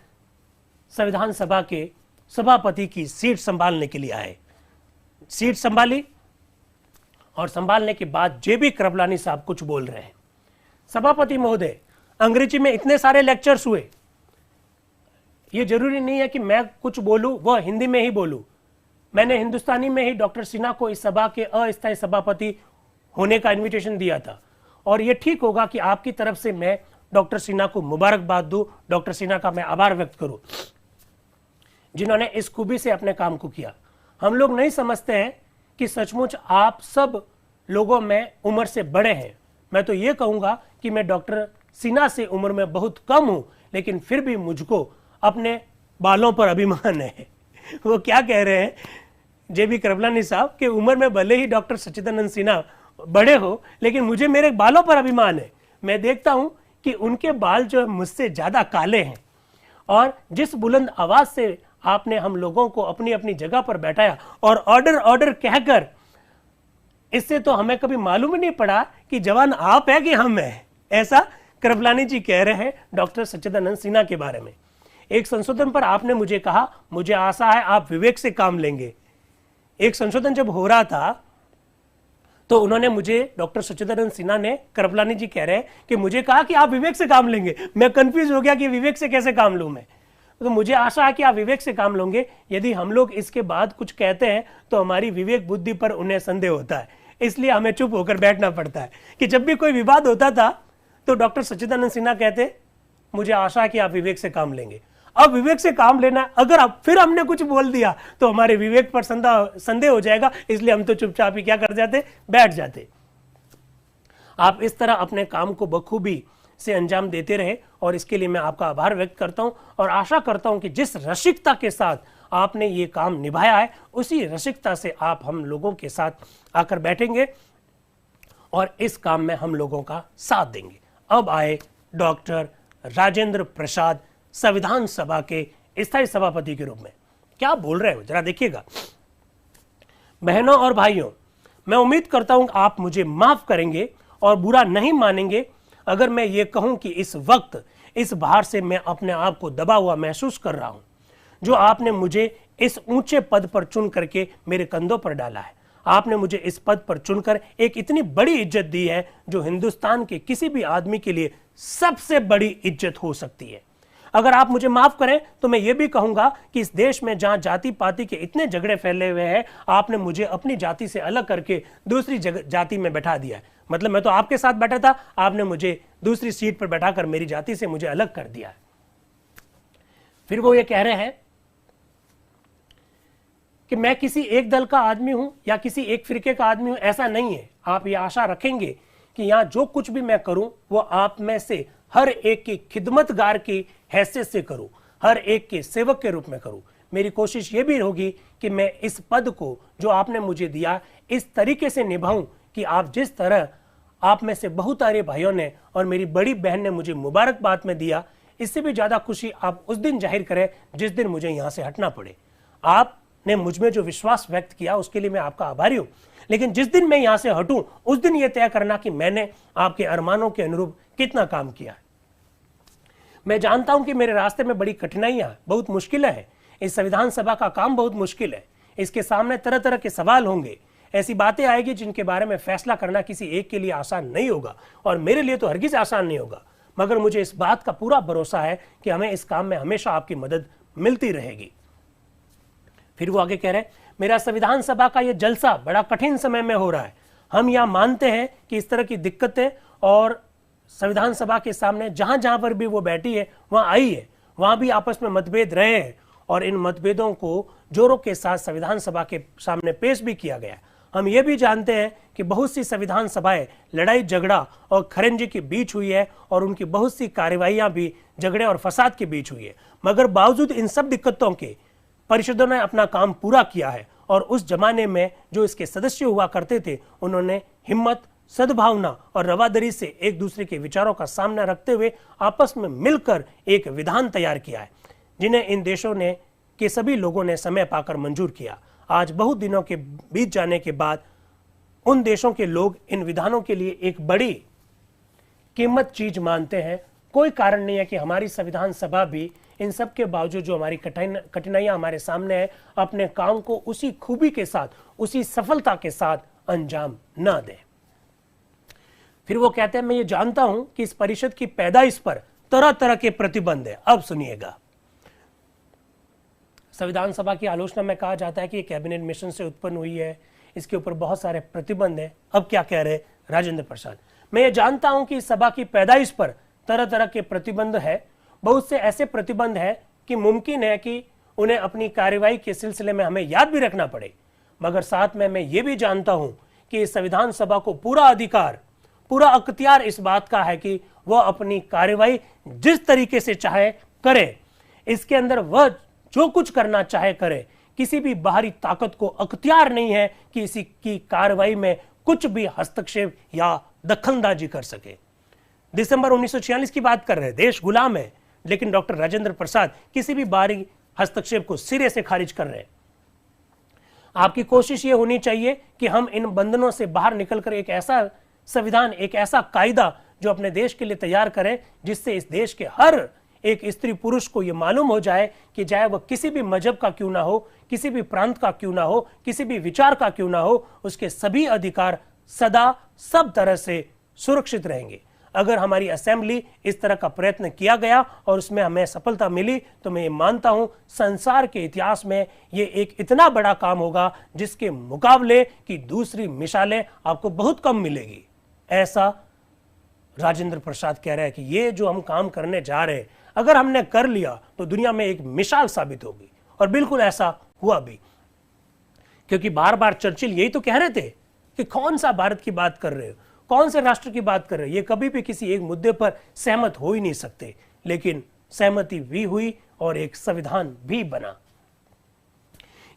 संविधान सभा के सभापति की सीट संभालने के लिए आए। सीट संभाली और संभालने के बाद जेबी कृपलानी साहब कुछ बोल रहे हैं। सभापति महोदय, अंग्रेजी में इतने सारे लेक्चर्स हुए, यह जरूरी नहीं है कि मैं कुछ बोलूं वह हिंदी में ही बोलूं। मैंने हिंदुस्तानी में ही डॉक्टर सिन्हा को इस सभा के अस्थायी सभापति होने का इन्विटेशन दिया था और यह ठीक होगा कि आपकी तरफ से मैं डॉक्टर सिन्हा को मुबारकबाद दूं, डॉक्टर सिन्हा का मैं आभार व्यक्त करूं जिन्होंने इस खूबी से अपने काम को किया। हम लोग नहीं समझते हैं कि सचमुच आप सब लोगों में उम्र से बड़े हैं। मैं तो ये कहूंगा कि मैं डॉक्टर सिन्हा से उम्र में बहुत कम हूं, लेकिन फिर भी मुझको अपने बालों पर अभिमान है। वो क्या कह रहे हैं जेबी कृपलानी साहब कि उम्र में भले ही डॉक्टर सच्चिदानंद सिन्हा बड़े हो, लेकिन मुझे मेरे बालों पर अभिमान है। मैं देखता हूं कि उनके बाल जो है मुझसे ज्यादा काले हैं और जिस बुलंद आवाज से आपने हम लोगों को अपनी अपनी जगह पर बैठाया और ऑर्डर ऑर्डर कहकर, इससे तो हमें कभी मालूम ही नहीं पड़ा कि जवान आप है कि हम है। ऐसा कृपलानी जी कह रहे हैं डॉक्टर सच्चिदानंद सिन्हा के बारे में। एक संशोधन पर आपने मुझे कहा, मुझे आशा है आप विवेक से काम लेंगे। एक संशोधन जब हो रहा था तो उन्होंने मुझे, डॉक्टर सच्चिदानंद सिन्हा ने, कृपलानी जी कह रहे हैं कि मुझे कहा कि आप विवेक से काम लेंगे। मैं कंफ्यूज हो गया कि विवेक से कैसे काम लूं मैं। तो मुझे आशा है कि आप विवेक से काम लोगे। यदि हम लोग इसके बाद कुछ कहते हैं तो हमारी विवेक बुद्धि पर उन्हें संदेह होता है, इसलिए हमें चुप होकर बैठना पड़ता है। कि जब भी कोई विवाद होता था तो डॉक्टर सच्चिदानंद सिन्हा कहते, मुझे आशा है कि आप विवेक से काम लेंगे। अब विवेक से काम लेना, अगर अब फिर हमने कुछ बोल दिया तो हमारे विवेक पर संदेह हो जाएगा, इसलिए हम तो चुपचाप ही क्या कर जाते, बैठ जाते। आप इस तरह अपने काम को बखूबी से अंजाम देते रहे और इसके लिए मैं आपका आभार व्यक्त करता हूं और आशा करता हूं कि जिस रसिकता के साथ आपने ये काम निभाया है, उसी रसिकता से आप हम लोगों के साथ आकर बैठेंगे और इस काम में हम लोगों का साथ देंगे। अब आए डॉक्टर राजेंद्र प्रसाद संविधान सभा के स्थायी सभापति के रूप में। क्या बोल रहे हो जरा देखिएगा। बहनों और भाइयों, मैं उम्मीद करता हूं कि आप मुझे माफ करेंगे और बुरा नहीं मानेंगे अगर मैं ये कहूं कि इस वक्त इस भार से मैं अपने आप को दबा हुआ महसूस कर रहा हूं, जो आपने मुझे इस ऊंचे पद पर चुन करके मेरे कंधों पर डाला है। आपने मुझे इस पद पर चुनकर एक इतनी बड़ी इज्जत दी है जो हिंदुस्तान के किसी भी आदमी के लिए सबसे बड़ी इज्जत हो सकती है। अगर आप मुझे माफ करें तो मैं ये भी कहूंगा कि इस देश में जहां जाति पाति के इतने झगड़े फैले हुए हैं, आपने मुझे अपनी जाति से अलग करके दूसरी जाति में बैठा दिया है। मतलब मैं तो आपके साथ बैठा था, आपने मुझे दूसरी सीट पर बैठाकर मेरी जाति से मुझे अलग कर दिया है। फिर वो ये कह रहे हैं कि मैं किसी एक दल का आदमी हूं या किसी एक फिरके का आदमी हूं, ऐसा नहीं है। आप ये आशा रखेंगे कि यहां जो कुछ भी मैं करूं वो आप में से हर एक की खिदमतगार की हैसियत से करूं, हर एक के सेवक के रूप में करूं। मेरी कोशिश ये भी होगी कि मैं इस पद को जो आपने मुझे दिया इस तरीके से निभाऊं कि आप जिस तरह आप में से बहुत सारे भाइयों ने और मेरी बड़ी बहन ने मुझे मुबारकबाद में दिया, इससे भी ज्यादा खुशी आप उस दिन जाहिर करें जिस दिन मुझे यहां से हटना पड़े। आपने मुझ में जो विश्वास व्यक्त किया उसके लिए मैं आपका आभारी हूं, लेकिन जिस दिन मैं यहां से हटूं उस दिन यह तय करना कि मैंने आपके अरमानों के अनुरूप कितना काम किया है। मैं जानता हूं कि मेरे रास्ते में बड़ी कठिनाइयां, बहुत मुश्किलें हैं। इस संविधान सभा का काम बहुत मुश्किल है। इसके सामने तरह तरह के सवाल होंगे, ऐसी बातें आएगी जिनके बारे में फैसला करना किसी एक के लिए आसान नहीं होगा और मेरे लिए तो हरगिज आसान नहीं होगा। मगर मुझे इस बात का पूरा भरोसा है कि हमें इस काम में हमेशा आपकी मदद मिलती रहेगी। फिर वो आगे कह रहे हैं, मेरा संविधान सभा का ये जलसा बड़ा कठिन समय में हो रहा है। हम यह मानते हैं कि इस तरह की दिक्कतें और संविधान सभा के सामने जहां जहां पर भी वो बैठी है वहां आई है, वहां भी आपस में मतभेद रहे हैं और इन मतभेदों को जोरों के साथ संविधान सभा के सामने पेश भी किया गया। हम ये भी जानते हैं कि बहुत सी संविधान सभाएं लड़ाई झगड़ा और खरंजी के बीच हुई है और उनकी बहुत सी कार्यवाहियां भी झगड़े और फसाद के बीच हुई है। मगर बावजूद इन सब दिक्कतों के परिषदों ने अपना काम पूरा किया है और उस जमाने में जो इसके सदस्य हुआ करते थे उन्होंने हिम्मत, सद्भावना और रवादरी से एक दूसरे के विचारों का सामना रखते हुए आपस में मिलकर एक विधान तैयार किया है, जिन्हें इन देशों ने के सभी लोगों ने समय पाकर मंजूर किया। आज बहुत दिनों के बीत जाने के बाद उन देशों के लोग इन विधानों के लिए एक बड़ी कीमत चीज मानते हैं। कोई कारण नहीं है कि हमारी संविधान सभा भी इन सब के बावजूद जो हमारी कठिनाइयां हमारे सामने है अपने काम को उसी खूबी के साथ, उसी सफलता के साथ अंजाम न दे। फिर वो कहते हैं, मैं ये जानता हूं कि इस परिषद की पैदाइश पर तरह तरह के प्रतिबंध है। अब सुनिएगा, संविधान सभा की आलोचना में कहा जाता है कि कैबिनेट मिशन से उत्पन्न हुई है, इसके ऊपर बहुत सारे प्रतिबंध हैं। अब क्या कह रहे राजेंद्र प्रसाद, मैं ये जानता हूं कि इस सभा की पैदाइश पर तरह तरह के प्रतिबंध है। बहुत से ऐसे प्रतिबंध है कि मुमकिन है कि उन्हें अपनी कार्यवाही के सिलसिले में हमें याद भी रखना पड़े। मगर साथ में मैं ये भी जानता हूं कि इस संविधान सभा को पूरा अधिकार, पूरा अख्तियार इस बात का है कि वह अपनी कार्यवाही जिस तरीके से चाहे करे। इसके अंदर वह जो कुछ करना चाहे करे। किसी भी बाहरी ताकत को अख्तियार नहीं है कि इसी की कार्रवाई में कुछ भी हस्तक्षेप या दखलंदाजी कर सके। दिसंबर 1946 की बात कर रहे हैं, देश गुलाम है, लेकिन डॉक्टर राजेंद्र प्रसाद किसी भी बाहरी हस्तक्षेप को सिरे से खारिज कर रहे हैं। आपकी कोशिश यह होनी चाहिए कि हम इन बंधनों से बाहर निकलकर एक ऐसा संविधान, एक ऐसा कायदा जो अपने देश के लिए तैयार करें, जिससे इस देश के हर एक स्त्री पुरुष को यह मालूम हो जाए कि चाहे वह किसी भी मजहब का क्यों ना हो, किसी भी प्रांत का क्यों ना हो, किसी भी विचार का क्यों ना हो, उसके सभी अधिकार सदा सब तरह से सुरक्षित रहेंगे। अगर हमारी असेंबली इस तरह का प्रयत्न किया गया और उसमें हमें सफलता मिली तो मैं ये मानता हूं संसार के इतिहास में ये एक इतना बड़ा काम होगा जिसके मुकाबले की दूसरी मिसालें आपको बहुत कम मिलेगी। ऐसा राजेंद्र प्रसाद कह रहे हैं कि ये जो हम काम करने जा रहे हैं, अगर हमने कर लिया तो दुनिया में एक मिसाल साबित होगी। और बिल्कुल ऐसा हुआ भी, क्योंकि बार बार चर्चिल यही तो कह रहे थे कि कौन सा भारत की बात कर रहे हो, कौन से राष्ट्र की बात कर रहे हो, ये कभी भी किसी एक मुद्दे पर सहमत हो ही नहीं सकते। लेकिन सहमति भी हुई और एक संविधान भी बना।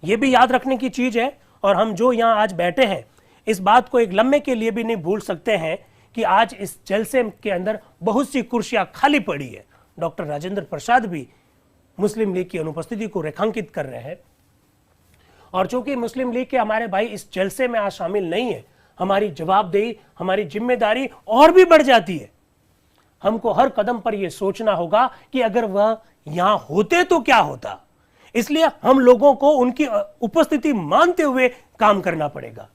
यह भी याद रखने की चीज है, और हम जो यहां आज बैठे हैं इस बात को एक लम्हे के लिए भी नहीं भूल सकते हैं कि आज इस जलसे के अंदर बहुत सी कुर्सियां खाली पड़ी है। डॉक्टर राजेंद्र प्रसाद भी मुस्लिम लीग की अनुपस्थिति को रेखांकित कर रहे हैं, और चूंकि मुस्लिम लीग के हमारे भाई इस जलसे में आज शामिल नहीं है, हमारी जवाबदेही, हमारी जिम्मेदारी और भी बढ़ जाती है। हमको हर कदम पर यह सोचना होगा कि अगर वह यहां होते तो क्या होता। इसलिए हम लोगों को उनकी उपस्थिति मानते हुए काम करना पड़ेगा।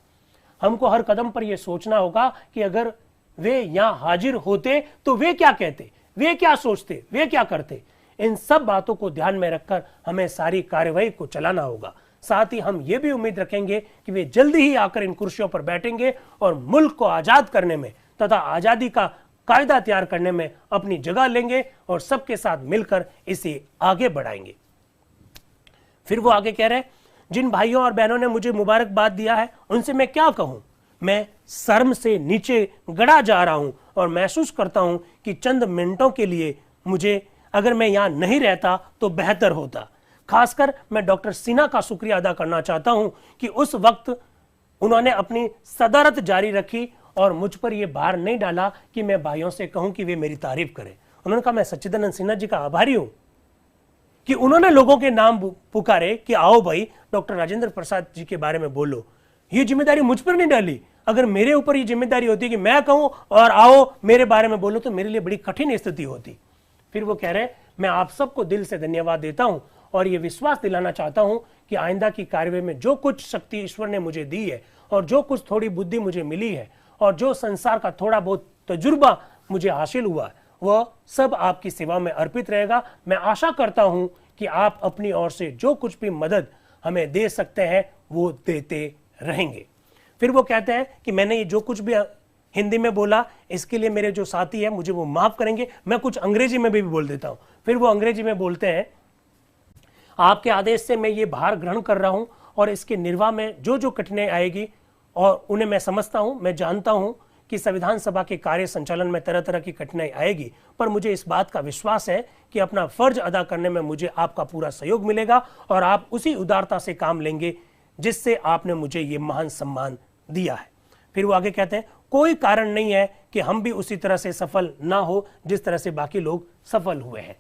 हमको हर कदम पर यह सोचना होगा कि अगर वे यहां हाजिर होते तो वे क्या कहते, वे क्या सोचते, वे क्या करते। इन सब बातों को ध्यान में रखकर हमें सारी कार्यवाही को चलाना होगा। साथ ही हम ये भी उम्मीद रखेंगे कि वे जल्दी ही आकर इन कुर्सियों पर बैठेंगे और मुल्क को आजाद करने में तथा आजादी का कायदा तैयार करने में अपनी जगह लेंगे और सबके साथ मिलकर इसे आगे बढ़ाएंगे। फिर वो आगे कह रहे हैं, जिन भाइयों और बहनों ने मुझे मुबारकबाद दिया है उनसे मैं क्या कहूं। मैं शर्म से नीचे गड़ा जा रहा हूं और महसूस करता हूं कि चंद मिनटों के लिए मुझे अगर मैं यहां नहीं रहता तो बेहतर होता। खासकर मैं डॉक्टर सिन्हा का शुक्रिया अदा करना चाहता हूं कि उस वक्त उन्होंने अपनी सदारत जारी रखी और मुझ पर यह भार नहीं डाला कि मैं भाइयों से कहूं कि वे मेरी तारीफ करें। उन्होंने कहा, मैं सच्चिदानंद सिन्हा जी का आभारी हूं कि उन्होंने लोगों के नाम पुकारे कि आओ भाई डॉक्टर राजेंद्र प्रसाद जी के बारे में बोलो। ये जिम्मेदारी मुझ पर नहीं डाली। अगर मेरे ऊपर ये जिम्मेदारी होती कि मैं कहूं और आओ मेरे बारे में बोलो तो मेरे लिए बड़ी कठिन स्थिति होती। फिर वो कह रहे हैं, मैं आप सबको दिल से धन्यवाद देता हूं और ये विश्वास दिलाना चाहता हूं कि आइंदा की कार्यवाही में जो कुछ शक्ति ईश्वर ने मुझे दी है और जो कुछ थोड़ी बुद्धि मुझे मिली है और जो संसार का थोड़ा बहुत तजुर्बा मुझे हासिल हुआ वह सब आपकी सेवा में अर्पित रहेगा। मैं आशा करता हूं कि आप अपनी ओर से जो कुछ भी मदद हमें दे सकते हैं वो देते रहेंगे। फिर वो कहते हैं कि मैंने ये जो कुछ भी हिंदी में बोला इसके लिए मेरे जो साथी हैं मुझे वो माफ करेंगे। मैं कुछ अंग्रेजी में भी बोल देता हूं। फिर वो अंग्रेजी में बोलते हैं, आपके आदेश से मैं ये भार ग्रहण कर रहा हूं और इसके निर्वाह में जो जो कठिनाई आएगी और उन्हें मैं समझता हूं, मैं जानता हूं कि संविधान सभा के कार्य संचालन में तरह तरह की कठिनाई आएगी, पर मुझे इस बात का विश्वास है कि अपना फर्ज अदा करने में मुझे आपका पूरा सहयोग मिलेगा और आप उसी उदारता से काम लेंगे जिससे आपने मुझे ये महान सम्मान दिया है। फिर वो आगे कहते हैं, कोई कारण नहीं है कि हम भी उसी तरह से सफल ना हो जिस तरह से बाकी लोग सफल हुए हैं।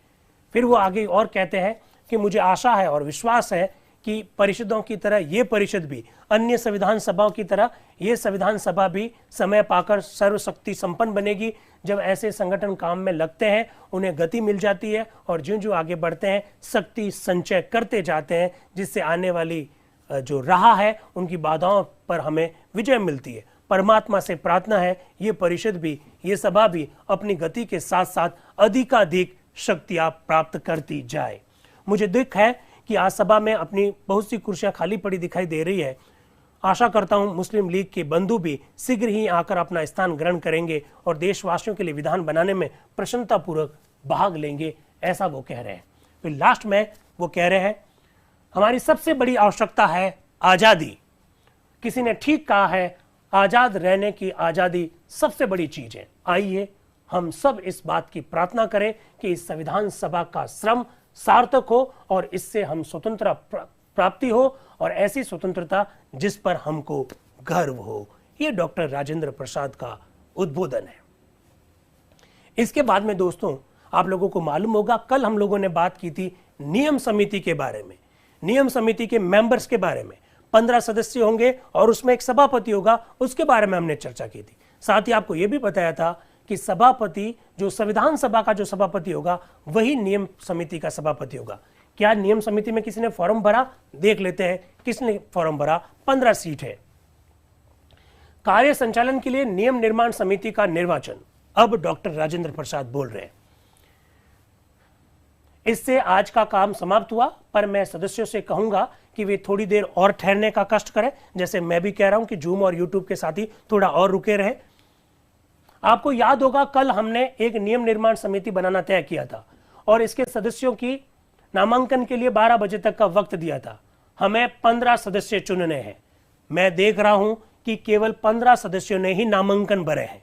फिर वो आगे और कहते हैं कि मुझे आशा है और विश्वास है कि परिषदों की तरह ये परिषद भी अन्य संविधान सभाओं की तरह ये संविधान सभा भी समय पाकर सर्वशक्ति संपन्न बनेगी। जब ऐसे संगठन काम में लगते हैं उन्हें गति मिल जाती है और ज्यों ज्यों आगे बढ़ते हैं शक्ति संचय करते जाते हैं, जिससे आने वाली जो राह है उनकी बाधाओं पर हमें विजय मिलती है। परमात्मा से प्रार्थना है ये परिषद भी, ये सभा भी अपनी गति के साथ साथ अधिकाधिक शक्तियां प्राप्त करती जाए। मुझे दुख है कि आज सभा में अपनी बहुत सी कुर्सियां खाली पड़ी दिखाई दे रही है। आशा करता हूं मुस्लिम लीग के बंधु भी शीघ्र ही आकर अपना स्थान ग्रहण करेंगे और देशवासियों के लिए विधान बनाने में प्रसन्नतापूर्वक भाग लेंगे, ऐसा वो कह रहे हैं। फिर लास्ट में वो कह रहे हैं, हमारी सबसे बड़ी आवश्यकता है आजादी। किसी ने ठीक कहा है, आजाद रहने की आजादी सबसे बड़ी चीज है। आइए हम सब इस बात की प्रार्थना करें कि इस संविधान सभा का श्रम सार्थक हो और इससे हम स्वतंत्रता प्राप्ति हो और ऐसी स्वतंत्रता जिस पर हमको गर्व हो। यह डॉक्टर राजेंद्र प्रसाद का उद्बोधन है। इसके बाद में दोस्तों आप लोगों को मालूम होगा, कल हम लोगों ने बात की थी नियम समिति के बारे में, नियम समिति के मेंबर्स के बारे में। 15 सदस्य होंगे और उसमें एक सभापति होगा, उसके बारे में हमने चर्चा की थी। साथ ही आपको यह भी बताया था कि सभापति जो संविधान सभा का जो सभापति होगा वही नियम समिति का सभापति होगा। क्या नियम समिति में किसी ने फॉर्म भरा? देख लेते हैं किसने फॉर्म भरा। 15 सीट है। कार्य संचालन के लिए नियम निर्माण समिति का निर्वाचन अब डॉक्टर राजेंद्र प्रसाद बोल रहे हैं। इससे आज का काम समाप्त हुआ, पर मैं सदस्यों से कहूंगा कि वे थोड़ी देर और ठहरने का कष्ट करें। जैसे मैं भी कह रहा हूं कि जूम और यूट्यूब के साथ ही थोड़ा और रुके रहे। आपको याद होगा कल हमने एक नियम निर्माण समिति बनाना तय किया था और इसके सदस्यों की नामांकन के लिए 12 बजे तक का वक्त दिया था। हमें 15 सदस्य चुनने हैं। मैं देख रहा हूं कि केवल 15 सदस्यों ने ही नामांकन भरे हैं।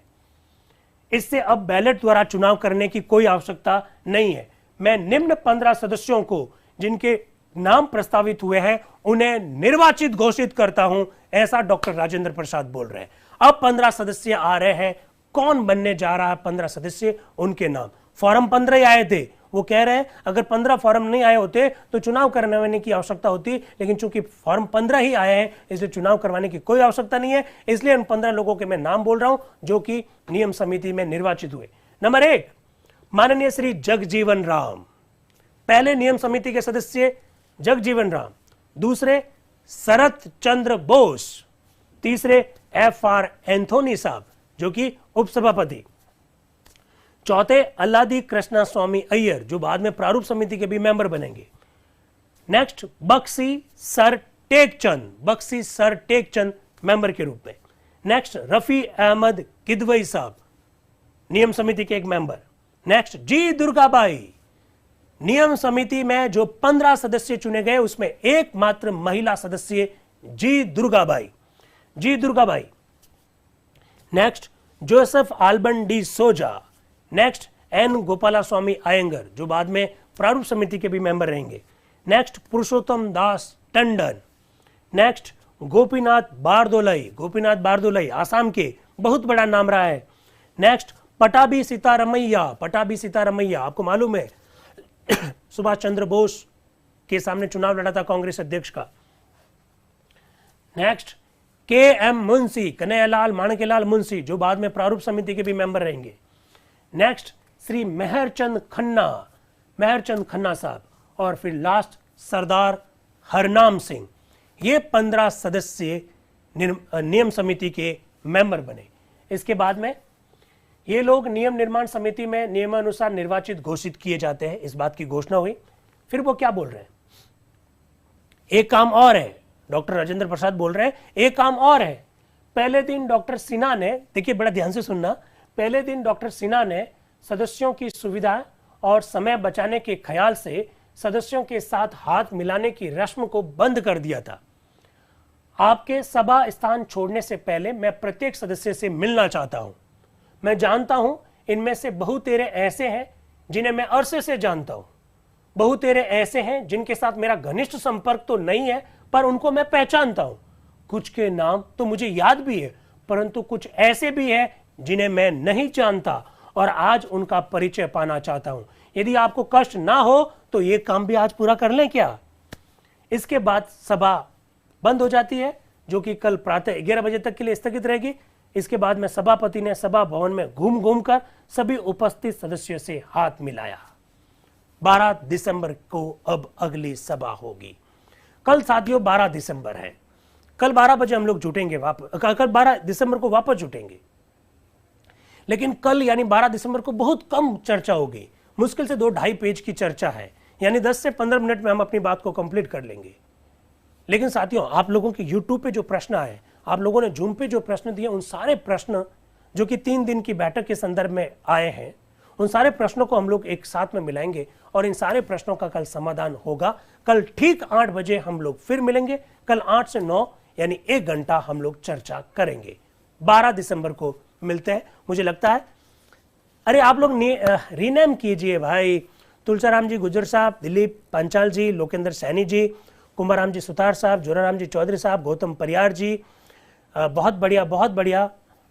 इससे अब बैलेट द्वारा चुनाव करने की कोई आवश्यकता नहीं है। मैं निम्न 15 सदस्यों को जिनके नाम प्रस्तावित हुए हैं उन्हें निर्वाचित घोषित करता हूं, ऐसा डॉक्टर राजेंद्र प्रसाद बोल रहे हैं। अब 15 सदस्य आ रहे हैं। कौन बनने जा रहा है 15 सदस्य, उनके नाम। फॉर्म 15 ही आए थे। वो कह रहे हैं अगर 15 फॉर्म नहीं आए होते तो चुनाव करवाने की आवश्यकता होती, लेकिन चूंकि फॉर्म 15 ही आए हैं इसलिए चुनाव करवाने की कोई आवश्यकता नहीं है। इसलिए उन 15 लोगों के मैं नाम बोल रहा हूं जो कि नियम समिति में निर्वाचित हुए। नंबर 1 माननीय श्री जगजीवन राम, पहले नियम समिति के सदस्य जगजीवन राम, दूसरे शरत चंद्र बोस, तीसरे FR एंथोनी साहब जो कि उपसभापति, चौथे अल्लादी कृष्णा स्वामी अय्यर जो बाद में प्रारूप समिति के भी मेंबर बनेंगे। Next Bakshi sir Tekchand member के रूप में। नेक्स्ट रफी अहमद किदवई साहब नियम समिति के एक मेंबर। नेक्स्ट जी दुर्गाबाई, नियम समिति में जो 15 सदस्य चुने गए उसमें एकमात्र महिला सदस्य जी दुर्गाबाई। नेक्स्ट जोसेफ आल्बन डी सोजा। नेक्स्ट एन गोपाला स्वामी आयंगर जो बाद में प्रारूप समिति के भी मेंबर रहेंगे। नेक्स्ट पुरुषोत्तम दास टंडन। नेक्स्ट गोपीनाथ बारदोलई आसाम के बहुत बड़ा नाम रहा है। नेक्स्ट पटाभी सीतारमैया, आपको मालूम है सुभाष चंद्र बोस के सामने चुनाव लड़ा था कांग्रेस अध्यक्ष का। नेक्स्ट KM मुंशी, कन्हैयालाल माणकेलाल मुंशी जो बाद में प्रारूप समिति के भी मेंबर रहेंगे। नेक्स्ट श्री मेहरचंद खन्ना साहब, और फिर लास्ट सरदार हरनाम सिंह। ये 15 सदस्य नियम समिति के मेंबर बने। इसके बाद में ये लोग नियम निर्माण समिति में नियमानुसार निर्वाचित घोषित किए जाते हैं, इस बात की घोषणा हुई। फिर वो क्या बोल रहे हैं, एक काम और है, डॉक्टर राजेंद्र प्रसाद बोल रहे हैं एक काम और है। पहले दिन डॉक्टर सिन्हा ने, देखिए बड़ा ध्यान से सुनना, पहले दिन डॉक्टर सिन्हा ने सदस्यों की सुविधा और समय बचाने के ख्याल से सदस्यों के साथ हाथ मिलाने की रस्म को बंद कर दिया था। आपके सभा स्थान छोड़ने से पहले मैं प्रत्येक सदस्य से मिलना चाहता हूं। मैं जानता हूं इनमें से बहुतेरे ऐसे हैं जिन्हें मैं अरसे से जानता हूं, बहुतेरे ऐसे हैं जिनके साथ मेरा घनिष्ठ संपर्क तो नहीं है पर उनको मैं पहचानता हूं। कुछ के नाम तो मुझे याद भी है, परंतु कुछ ऐसे भी हैं जिन्हें मैं नहीं जानता और आज उनका परिचय पाना चाहता हूं। यदि आपको कष्ट ना हो तो ये काम भी आज पूरा कर लें क्या। इसके बाद सभा बंद हो जाती है जो कि कल प्रातः 11 बजे तक के लिए स्थगित रहेगी। इसके बाद में सभापति ने सभा भवन में घूम घूम कर सभी उपस्थित सदस्यों से हाथ मिलाया। 12 दिसंबर को अब अगली सभा होगी। कल साथियों 12 दिसंबर है, कल 12 बजे हम लोग जुटेंगे, कल 12 दिसंबर को वापस जुटेंगे। लेकिन कल यानी 12 दिसंबर को बहुत कम चर्चा होगी, मुश्किल से 2-2.5 पेज की चर्चा है, यानी 10 से 15 मिनट में हम अपनी बात को कंप्लीट कर लेंगे। लेकिन साथियों आप लोगों के YouTube पे जो प्रश्न आए, आप लोगों ने Zoom पे जो प्रश्न दिए, उन सारे प्रश्न जो कि 3 दिन की बैठक के संदर्भ में आए हैं, उन सारे प्रश्नों को हम लोग एक साथ में मिलाएंगे और इन सारे प्रश्नों का कल समाधान होगा। कल ठीक 8 बजे हम लोग फिर मिलेंगे। कल 8 से 9 यानी 1 घंटा हम लोग चर्चा करेंगे। 12 दिसंबर को मिलते हैं। मुझे लगता है अरे आप लोग रीनेम कीजिए भाई, तुलसाराम जी गुजर साहब, दिलीप पंचाल जी, लोकेंद्र सैनी जी, कुंभाराम जी सुतार साहब, जोराराम जी चौधरी साहब, गौतम परियार जी, बहुत बढ़िया,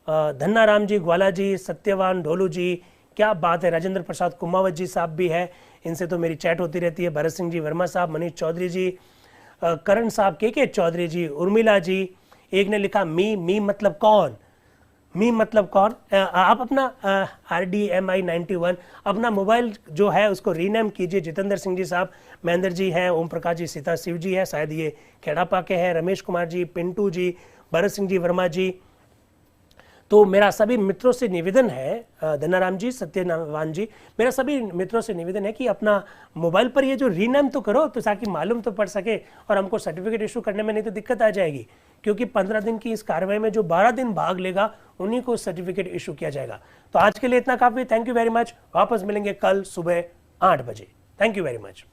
धन्नाराम जी ग्वाला जी, सत्यवान ढोलू जी, क्या बात है, राजेंद्र प्रसाद कुमावत जी साहब भी है, इनसे तो मेरी चैट होती रहती है, भरत सिंह जी वर्मा साहब, मनीष चौधरी जी, करण साहब, के चौधरी जी, उर्मिला जी। एक ने लिखा मी मतलब कौन, आप अपना RDMI 91 अपना मोबाइल जो है उसको रीनेम कीजिए। जितेंद्र सिंह जी साहब, महेंद्र जी हैं, ओम प्रकाश जी, सीता शिव जी है, शायद ये खेड़ापा के हैं, रमेश कुमार जी, पिंटू जी, भरत सिंह जी वर्मा जी। तो मेरा सभी मित्रों से निवेदन है, धनाराम जी, सत्यनारायण जी, मेरा सभी मित्रों से निवेदन है कि अपना मोबाइल पर ये जो रीनेम तो करो, तो ताकि मालूम तो पड़ सके और हमको सर्टिफिकेट इशू करने में नहीं तो दिक्कत आ जाएगी, क्योंकि 15 दिन की इस कार्रवाई में जो 12 दिन भाग लेगा उन्हीं को सर्टिफिकेट इशू किया जाएगा। तो आज के लिए इतना काफी, थैंक यू वेरी मच। वापस मिलेंगे कल सुबह 8 बजे। Thank you very much.